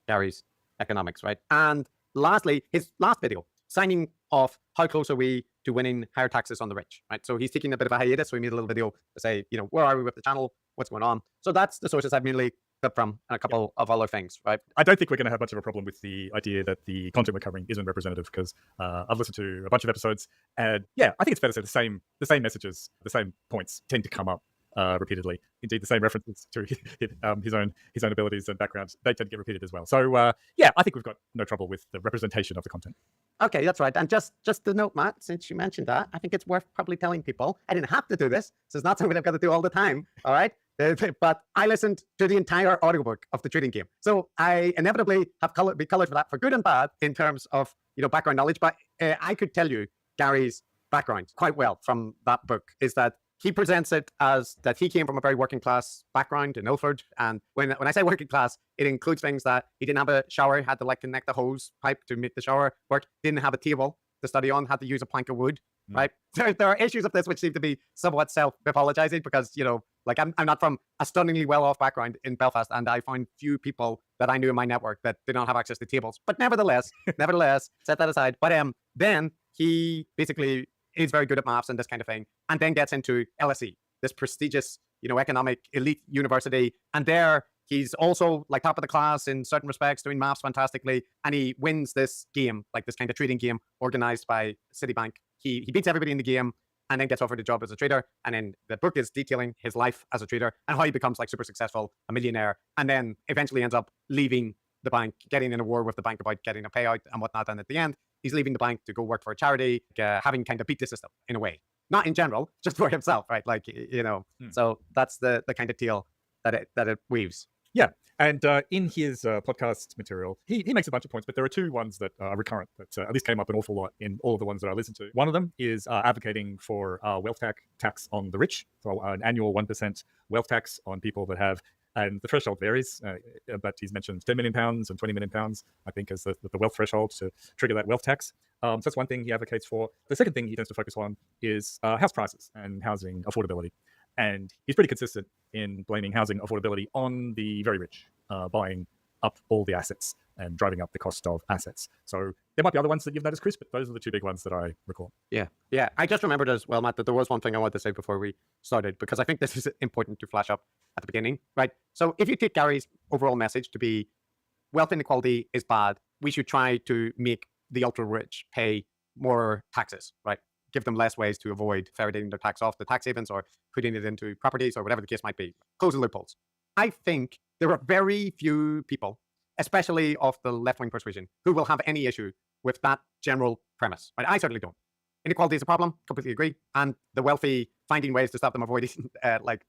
Gary's economics, right? And lastly, his last video, signing off, how close are we to winning higher taxes on the rich, right? So he's taking a bit of a hiatus. So he made a little video to say, where are we with the channel? What's going on? So that's the sources I've mainly clipped from, and a couple of other things, right? I don't think we're going to have much of a problem with the idea that the content we're covering isn't representative, because I've listened to a bunch of episodes, and I think it's fair to say the same messages, the same points tend to come up repeatedly. Indeed, the same references to his own abilities and backgrounds, they tend to get repeated as well. So I think we've got no trouble with the representation of the content. Okay, that's right. And just to note, Matt, since you mentioned that, I think it's worth probably telling people I didn't have to do this. So it's not something I've got to do all the time. All right. But I listened to the entire audiobook of the Trading Game. So I inevitably have be colored for that, for good and bad, in terms of background knowledge. But I could tell you Gary's background quite well from that book. Is that he presents it as that he came from a very working class background in Ilford. And when I say working class, it includes things that he didn't have a shower, he had to connect the hose pipe to make the shower work, didn't have a table to study on, had to use a plank of wood, right? There are issues of this which seem to be somewhat self-mythologizing, because, I'm not from a stunningly well-off background in Belfast, and I found few people that I knew in my network that did not have access to tables. But nevertheless, set that aside. But then he basically is very good at maths and this kind of thing, and then gets into LSE, this prestigious, economic elite university. And there he's also top of the class in certain respects, doing maths fantastically. And he wins this game, this kind of trading game organized by Citibank. He beats everybody in the game and then gets offered a job as a trader. And then the book is detailing his life as a trader and how he becomes super successful, a millionaire, and then eventually ends up leaving the bank, getting in a war with the bank about getting a payout and whatnot. And at the end, he's leaving the bank to go work for a charity, having kind of beat the system in a way. Not in general, just for himself, right? So that's the kind of tale that it weaves. Yeah. And in his podcast material, he makes a bunch of points, but there are two ones that are recurrent that at least came up an awful lot in all of the ones that I listened to. One of them is advocating for wealth tax on the rich, so an annual 1% wealth tax on people that have, and the threshold varies, but he's mentioned £10 million and £20 million, I think, as the wealth threshold to trigger that wealth tax. So that's one thing he advocates for. The second thing he tends to focus on is house prices and housing affordability. And he's pretty consistent in blaming housing affordability on the very rich, buying up all the assets and driving up the cost of assets. So there might be other ones that you've noticed, Chris, but those are the two big ones that I recall. Yeah. I just remembered as well, Matt, that there was one thing I wanted to say before we started, because I think this is important to flash up at the beginning, right? So if you take Gary's overall message to be wealth inequality is bad, we should try to make the ultra rich pay more taxes, right? Give them less ways to avoid ferreting their tax off the tax havens or putting it into properties or whatever the case might be. Close the loopholes. I think there are very few people, especially of the left-wing persuasion, who will have any issue with that general premise. Right? I certainly don't. Inequality is a problem, completely agree. And the wealthy finding ways to stop them avoiding,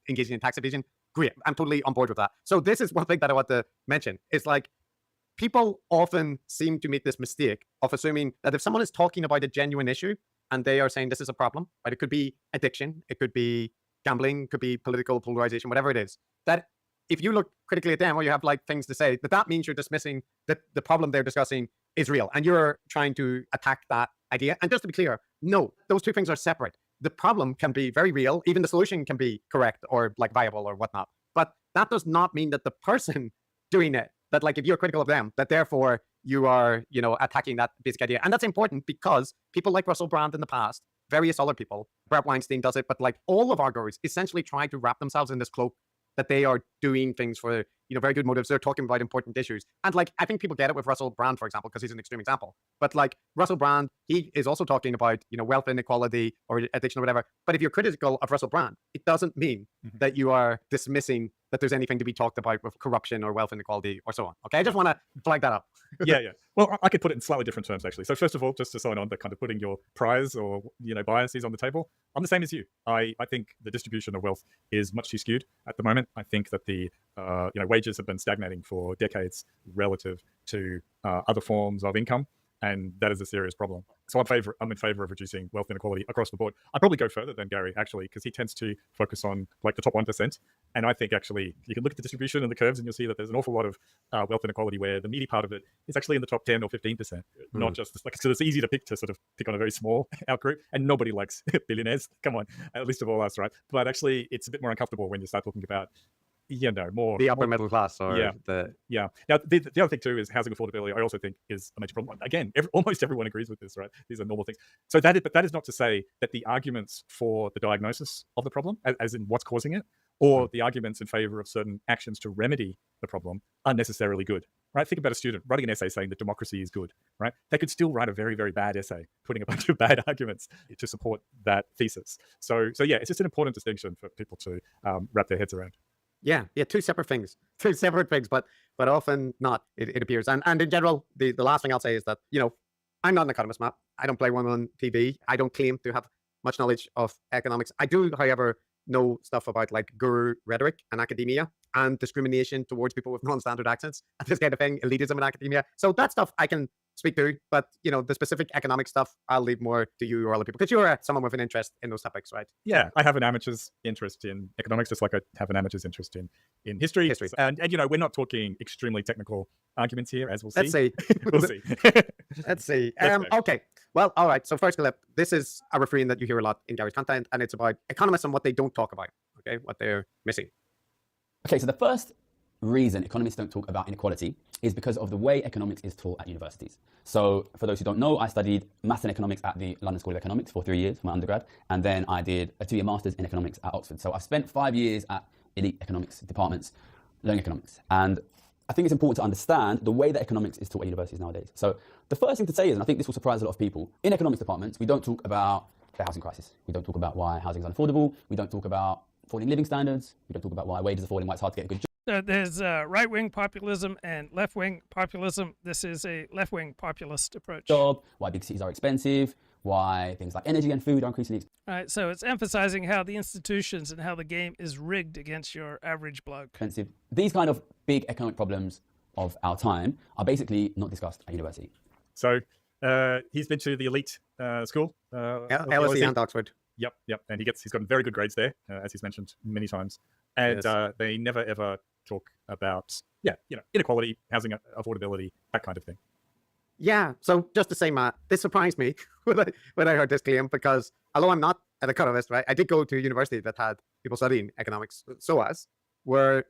engaging in tax evasion, great. I'm totally on board with that. So this is one thing that I want to mention. It's people often seem to make this mistake of assuming that if someone is talking about a genuine issue, and they are saying this is a problem, right? It could be addiction, it could be gambling, it could be political polarization, whatever it is. That if you look critically at them or you have things to say, that means you're dismissing that the problem they're discussing is real. And you're trying to attack that idea. And just to be clear, no, those two things are separate. the problem can be very real. Even the solution can be correct or like viable or whatnot. But that does not mean that the person doing it, that like if you're critical of them, that therefore you are, you know, attacking that basic idea. And that's important because people like Russell Brand in the past, various other people, Brett Weinstein does it, but like all of our gurus essentially try to wrap themselves in this cloak that they are doing things for, you know, very good motives. They're talking about important issues. And like, I think people get it with Russell Brand, for example, because he's an extreme example. But like Russell Brand, he is also talking about, you know, wealth inequality or addiction or whatever. But if you're critical of Russell Brand, it doesn't mean that you are dismissing that there's anything to be talked about with corruption or wealth inequality or so on. Okay, I just want to flag that up. Yeah. Well, I could put it in slightly different terms, actually. So first of all, just to sign on that kind of putting your priors or, you know, biases on the table, I'm the same as you. I think the distribution of wealth is much too skewed at the moment. I think that the you know, wages have been stagnating for decades relative to other forms of income, and that is a serious problem. So I'm in favor of reducing wealth inequality across the board. I'd probably go further than Gary, actually, because he tends to focus on like the top 1%. And I think actually you can look at the distribution and the curves and you'll see that there's an awful lot of wealth inequality where the meaty part of it is actually in the top 10 or 15%, not just like, so it's easy to pick on a very small outgroup, and nobody likes billionaires. Come on, at least of all us, right? But actually it's a bit more uncomfortable when you start talking about, you know, more the upper middle class or Now the other thing too is housing affordability. I also think is a major problem. Again, almost everyone agrees with this, right? These are normal things. So but that is not to say that the arguments for the diagnosis of the problem, as in what's causing it, or the arguments in favor of certain actions to remedy the problem are necessarily good, right? Think about a student writing an essay saying that democracy is good, right? They could still write a very, very bad essay, putting a bunch of bad arguments to support that thesis. So yeah, it's just an important distinction for people to wrap their heads around. Yeah, two separate things, but often not, it appears. And in general, the last thing I'll say is that, you know, I'm not an economist, Matt. I don't play one on TV. I don't claim to have much knowledge of economics. I do, however, know stuff about like guru rhetoric and academia and discrimination towards people with non-standard accents and this kind of thing, elitism in academia. So that stuff I can speak to, but you know, the specific economic stuff, I'll leave more to you or other people, because you're someone with an interest in those topics, right? Yeah, I have an amateur's interest in economics, just like I have an amateur's interest in history. And you know, we're not talking extremely technical arguments here, as we'll see. Let's see. We'll see. Let's see. Okay. Well, all right. So first clip, this is a refrain that you hear a lot in Gary's content, and it's about economists and what they don't talk about, okay? What they're missing. Okay, so the first reason economists don't talk about inequality is because of the way economics is taught at universities. So for those who don't know, I studied maths and economics at the London School of Economics for 3 years for my undergrad, and then I did a 2-year master's in economics at Oxford. So I've spent 5 years at elite economics departments learning economics. And I think it's important to understand the way that economics is taught at universities nowadays. So the first thing to say is, and I think this will surprise a lot of people, in economics departments, we don't talk about the housing crisis. We don't talk about why housing is unaffordable. We don't talk about falling living standards. We don't talk about why wages are falling, why it's hard to get a good job. There's right-wing populism and left-wing populism. This is a left-wing populist approach. Why big cities are expensive, why things like energy and food are increasingly expensive. All right, so it's emphasizing how the institutions and how the game is rigged against your average bloke. These kind of big economic problems of our time are basically not discussed at university. So he's been to the elite school. LSE and Oxford. Yep. And he's gotten very good grades there, as he's mentioned many times. And they never ever talk about, inequality, housing affordability, that kind of thing. Yeah. So just to say, Matt, this surprised me when I heard this claim, because although I'm not an economist, right, I did go to a university that had people studying economics, SOAS, where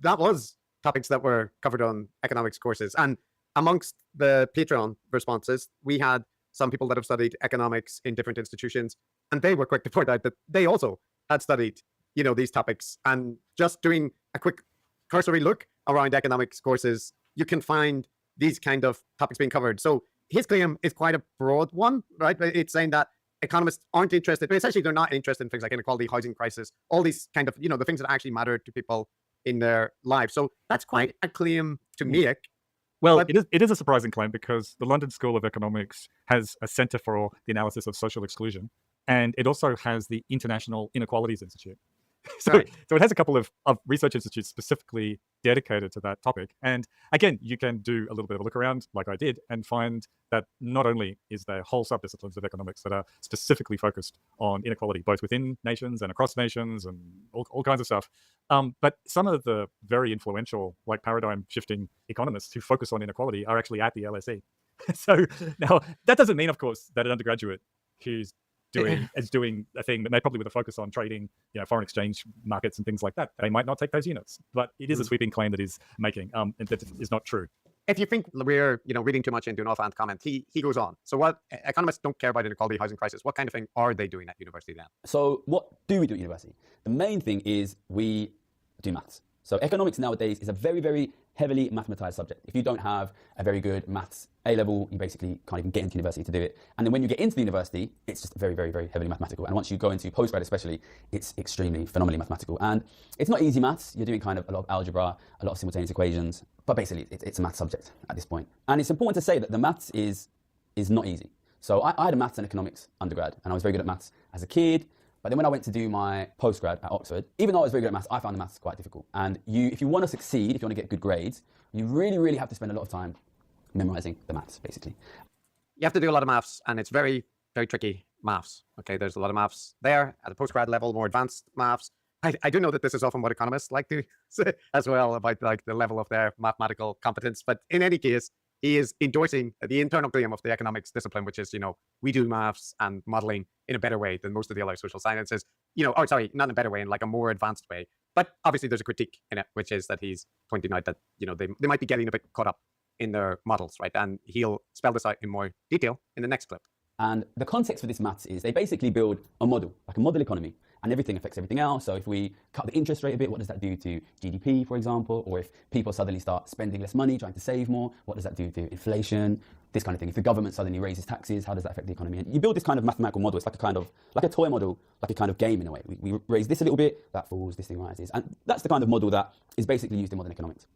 that was topics that were covered on economics courses. And amongst the Patreon responses, we had some people that have studied economics in different institutions, and they were quick to point out that they also had studied, these topics. And just doing a quick cursory look around economics courses, you can find these kind of topics being covered. So his claim is quite a broad one, right? It's saying that economists aren't interested, but essentially they're not interested in things like inequality, housing crisis, all these kind of, the things that actually matter to people in their lives. So that's quite a claim to make. Well, it is a surprising claim, because the London School of Economics has a Centre for the Analysis of Social Exclusion, and it also has the International Inequalities Institute. So it has a couple of research institutes specifically dedicated to that topic. And again, you can do a little bit of a look around, like I did, and find that not only is there whole subdisciplines of economics that are specifically focused on inequality, both within nations and across nations and all kinds of stuff, but some of the very influential, like paradigm-shifting economists who focus on inequality are actually at the LSE. So now, that doesn't mean, of course, that an undergraduate who's doing a thing that they probably with a focus on trading, foreign exchange markets and things like that. They might not take those units, but it is a sweeping claim that he's making, and that is not true. If you think we're reading too much into an offhand comment, he goes on. So what economists don't care about inequality, housing crisis. What kind of thing are they doing at university then? So what do we do at university? The main thing is we do maths. So economics nowadays is a very, very heavily mathematized subject. If you don't have a very good maths A-level, you basically can't even get into university to do it. And then when you get into the university, it's just very, very, very heavily mathematical. And once you go into postgrad especially, it's extremely phenomenally mathematical. And it's not easy maths. You're doing kind of a lot of algebra, a lot of simultaneous equations, but basically it's a math subject at this point. And it's important to say that the maths is not easy. So I had a maths and economics undergrad, and I was very good at maths as a kid. But then when I went to do my postgrad at Oxford, even though I was very good at maths, I found the maths quite difficult. And if you want to succeed, if you want to get good grades, you really, really have to spend a lot of time memorizing the maths, basically. You have to do a lot of maths, and it's very, very tricky maths. Okay, there's a lot of maths there at the postgrad level, more advanced maths. I do know that this is often what economists like to say as well about like the level of their mathematical competence. But in any case, he is endorsing the internal claim of the economics discipline, which is, we do maths and modeling in a better way than most of the other social sciences. Not in a better way, in like a more advanced way. But obviously there's a critique in it, which is that he's pointing out that, they might be getting a bit caught up in their models, right? And he'll spell this out in more detail in the next clip. And the context for this maths is they basically build a model, like a model economy, and everything affects everything else. So if we cut the interest rate a bit, what does that do to GDP, for example? Or if people suddenly start spending less money, trying to save more, what does that do to inflation? This kind of thing. If the government suddenly raises taxes, how does that affect the economy? And you build this kind of mathematical model. It's like a toy model, like a kind of game in a way. We raise this a little bit, that falls, this thing rises. And that's the kind of model that is basically used in modern economics.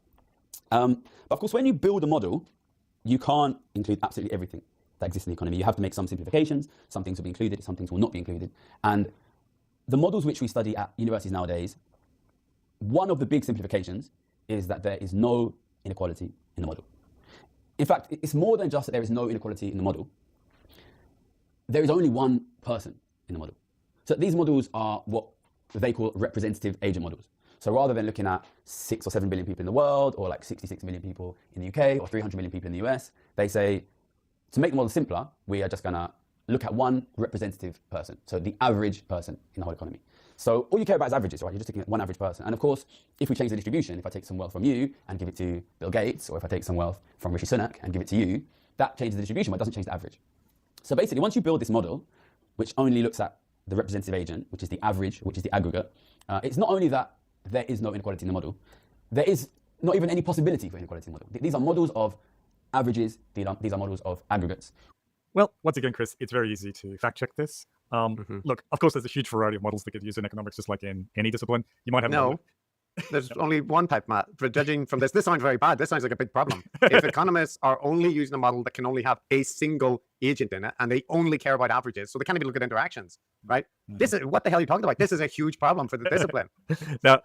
But of course, when you build a model, you can't include absolutely everything that exists in the economy. You have to make some simplifications. Some things will be included, some things will not be included. And the models which we study at universities nowadays, one of the big simplifications is that there is no inequality in the model. In fact, it's more than just that there is no inequality in the model. There is only one person in the model. So these models are what they call representative agent models. So rather than looking at 6 or 7 billion people in the world, or like 66 million people in the UK, or 300 million people in the US, they say, to make the model simpler, we are just going to look at one representative person, so the average person in the whole economy. So all you care about is averages, right? You're just looking at one average person. And of course, if we change the distribution, if I take some wealth from you and give it to Bill Gates, or if I take some wealth from Rishi Sunak and give it to you, that changes the distribution, but it doesn't change the average. So basically, once you build this model, which only looks at the representative agent, which is the average, which is the aggregate, it's not only that there is no inequality in the model, there is not even any possibility for inequality in the model. These are models of averages, these are models of aggregates. Well, once again, Chris, it's very easy to fact check this. Look, of course, there's a huge variety of models that get used in economics, just like in any discipline. You might have There's only one type, Matt. For judging from this sounds very bad. This sounds like a big problem. If economists are only using a model that can only have a single agent in it, and they only care about averages, so they can't even look at interactions, right? This is what the hell are you talking about? This is a huge problem for the discipline. Now,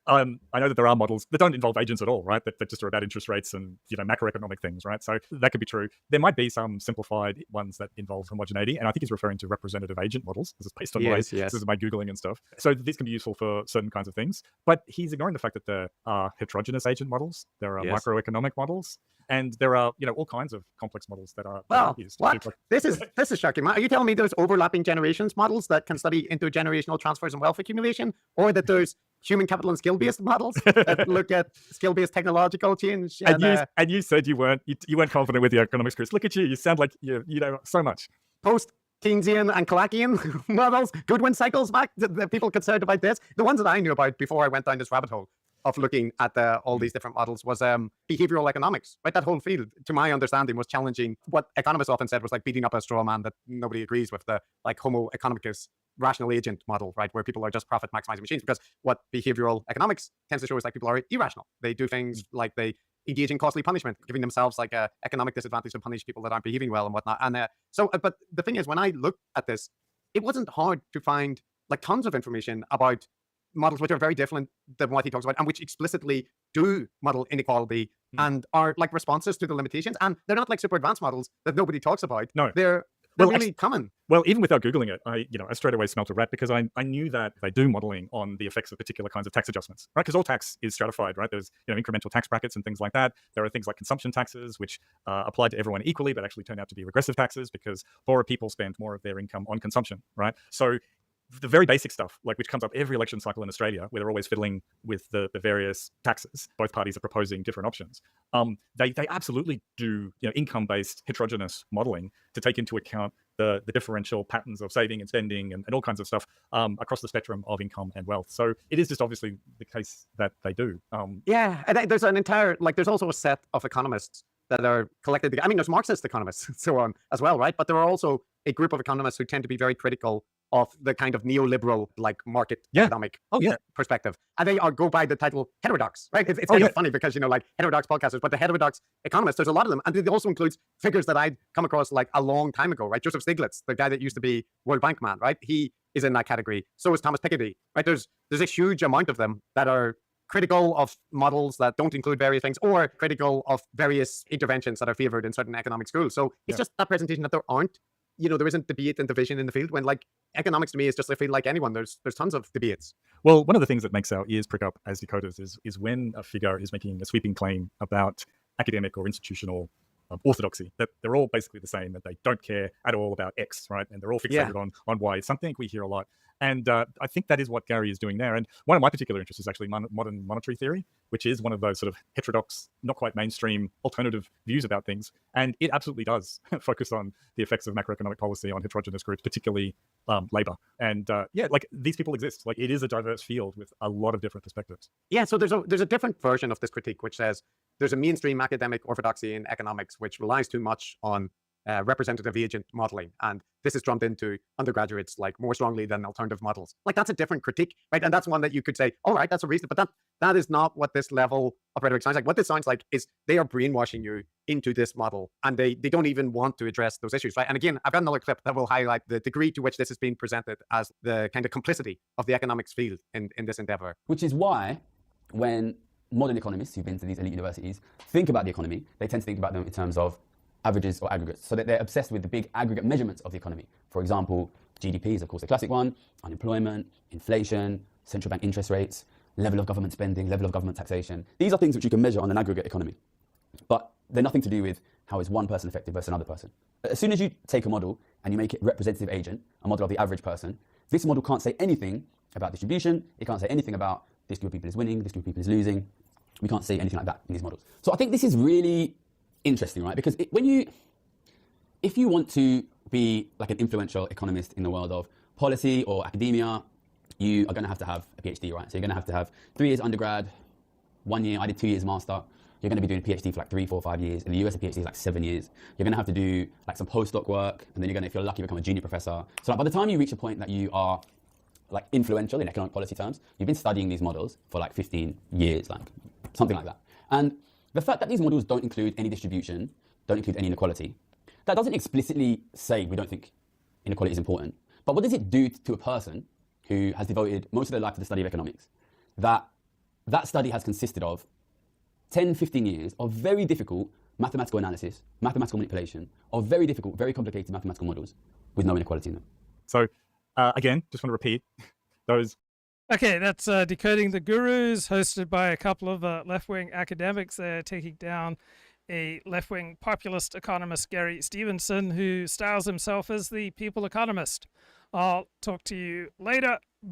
I know that there are models that don't involve agents at all, right? That just are about interest rates and macroeconomic things, right? So that could be true. There might be some simplified ones that involve homogeneity, and I think he's referring to representative agent models. This is based on this is my Googling and stuff. So these can be useful for certain kinds of things, but he's ignoring the fact that there are heterogeneous agent models, there are microeconomic models, and there are all kinds of complex models that are used. What? This is shocking. Are you telling me there's overlapping generations models that can study intergenerational transfers and wealth accumulation, or that there's human capital and skill-based models that look at skill-based technological change? And you said you weren't confident with your economics, Chris. Look at you. You sound like you know so much. Keynesian and Colakian models, Goodwin cycles back, the people concerned about this. The ones that I knew about before I went down this rabbit hole of looking at all these different models was behavioral economics, right? That whole field, to my understanding, was challenging what economists often said was like beating up a straw man that nobody agrees with, the like homo economicus rational agent model, right? Where people are just profit maximizing machines, because what behavioral economics tends to show is like people are irrational. They do things like they engage in costly punishment, giving themselves like a economic disadvantage to punish people that aren't behaving well and whatnot. And but the thing is, when I looked at this, it wasn't hard to find like tons of information about models which are very different than what he talks about, and which explicitly do model inequality and are like responses to the limitations. And they're not like super advanced models that nobody talks about. No, they're They're really common. Well, even without Googling it, I straight away smelt a rat because I knew that they do modeling on the effects of particular kinds of tax adjustments, right? Because all tax is stratified, right? There's incremental tax brackets and things like that. There are things like consumption taxes, which apply to everyone equally, but actually turn out to be regressive taxes because poorer people spend more of their income on consumption, right? So the very basic stuff, like which comes up every election cycle in Australia, where they're always fiddling with the various taxes. Both parties are proposing different options. They absolutely do income-based heterogeneous modeling to take into account the differential patterns of saving and spending and all kinds of stuff across the spectrum of income and wealth. So it is just obviously the case that they do. Yeah, and there's an entire, there's also a set of economists that are collected together. I mean, there's Marxist economists and so on as well, right? But there are also a group of economists who tend to be very critical of the kind of neoliberal, market economic perspective. And they go by the title heterodox, right? It's kind of funny because, heterodox podcasters, but the heterodox economists, there's a lot of them. And it also includes figures that I'd come across a long time ago, right? Joseph Stiglitz, the guy that used to be World Bank man, right? He is in that category. So is Thomas Piketty, right? There's a huge amount of them that are critical of models that don't include various things or critical of various interventions that are favored in certain economic schools. So it's just that presentation that there aren't, there isn't debate and division in the field when economics to me is just a field like anyone. There's tons of debates. Well, one of the things that makes our ears prick up as decoders is when a figure is making a sweeping claim about academic or institutional orthodoxy, that they're all basically the same, that they don't care at all about X, right? And they're all fixated on Y. It's something we hear a lot. And I think that is what Gary is doing there. And one of my particular interests is actually modern monetary theory, which is one of those sort of heterodox, not quite mainstream alternative views about things. And it absolutely does focus on the effects of macroeconomic policy on heterogeneous groups, particularly labor. And these people exist. It is a diverse field with a lot of different perspectives. Yeah, so there's a different version of this critique, which says there's a mainstream academic orthodoxy in economics, which relies too much on representative agent modeling, and this is drummed into undergraduates more strongly than alternative models. That's a different critique, right? And that's one that you could say, all right, that's a reason, but that is not what this level of rhetoric sounds like. What this sounds like is they are brainwashing you into this model, and they don't even want to address those issues, right? And again, I've got another clip that will highlight the degree to which this is being presented as the kind of complicity of the economics field in this endeavor. Which is why when modern economists who've been to these elite universities think about the economy, they tend to think about them in terms of averages or aggregates, so that they're obsessed with the big aggregate measurements of the economy. For example, GDP is, of course, a classic one, unemployment, inflation, central bank interest rates, level of government spending, level of government taxation. These are things which you can measure on an aggregate economy, but they're nothing to do with how is one person affected versus another person. As soon as you take a model and you make it representative agent, a model of the average person, this model can't say anything about distribution, it can't say anything about this group of people is winning, this group of people is losing. We can't say anything like that in these models. So I think this is really interesting, right? Because if you want to be an influential economist in the world of policy or academia, you are going to have a PhD, right? So you're going to have 3 years undergrad, 1 year, I did 2 years master. You're going to be doing a PhD for 3, 4, 5 years. In the US, a PhD is 7 years. You're going to have to do some postdoc work, and then you're going to, if you're lucky, become a junior professor. So by the time you reach a point that you are influential in economic policy terms, you've been studying these models for 15 years, something like that. And the fact that these models don't include any distribution, don't include any inequality, that doesn't explicitly say we don't think inequality is important. But what does it do to a person who has devoted most of their life to the study of economics? That study has consisted of 10, 15 years of very difficult mathematical analysis, mathematical manipulation, of very difficult, very complicated mathematical models with no inequality in them. So again, just want to repeat those. Okay, that's Decoding the Gurus, hosted by a couple of left-wing academics. They're taking down a left-wing populist economist, Gary Stevenson, who styles himself as the people economist. I'll talk to you later.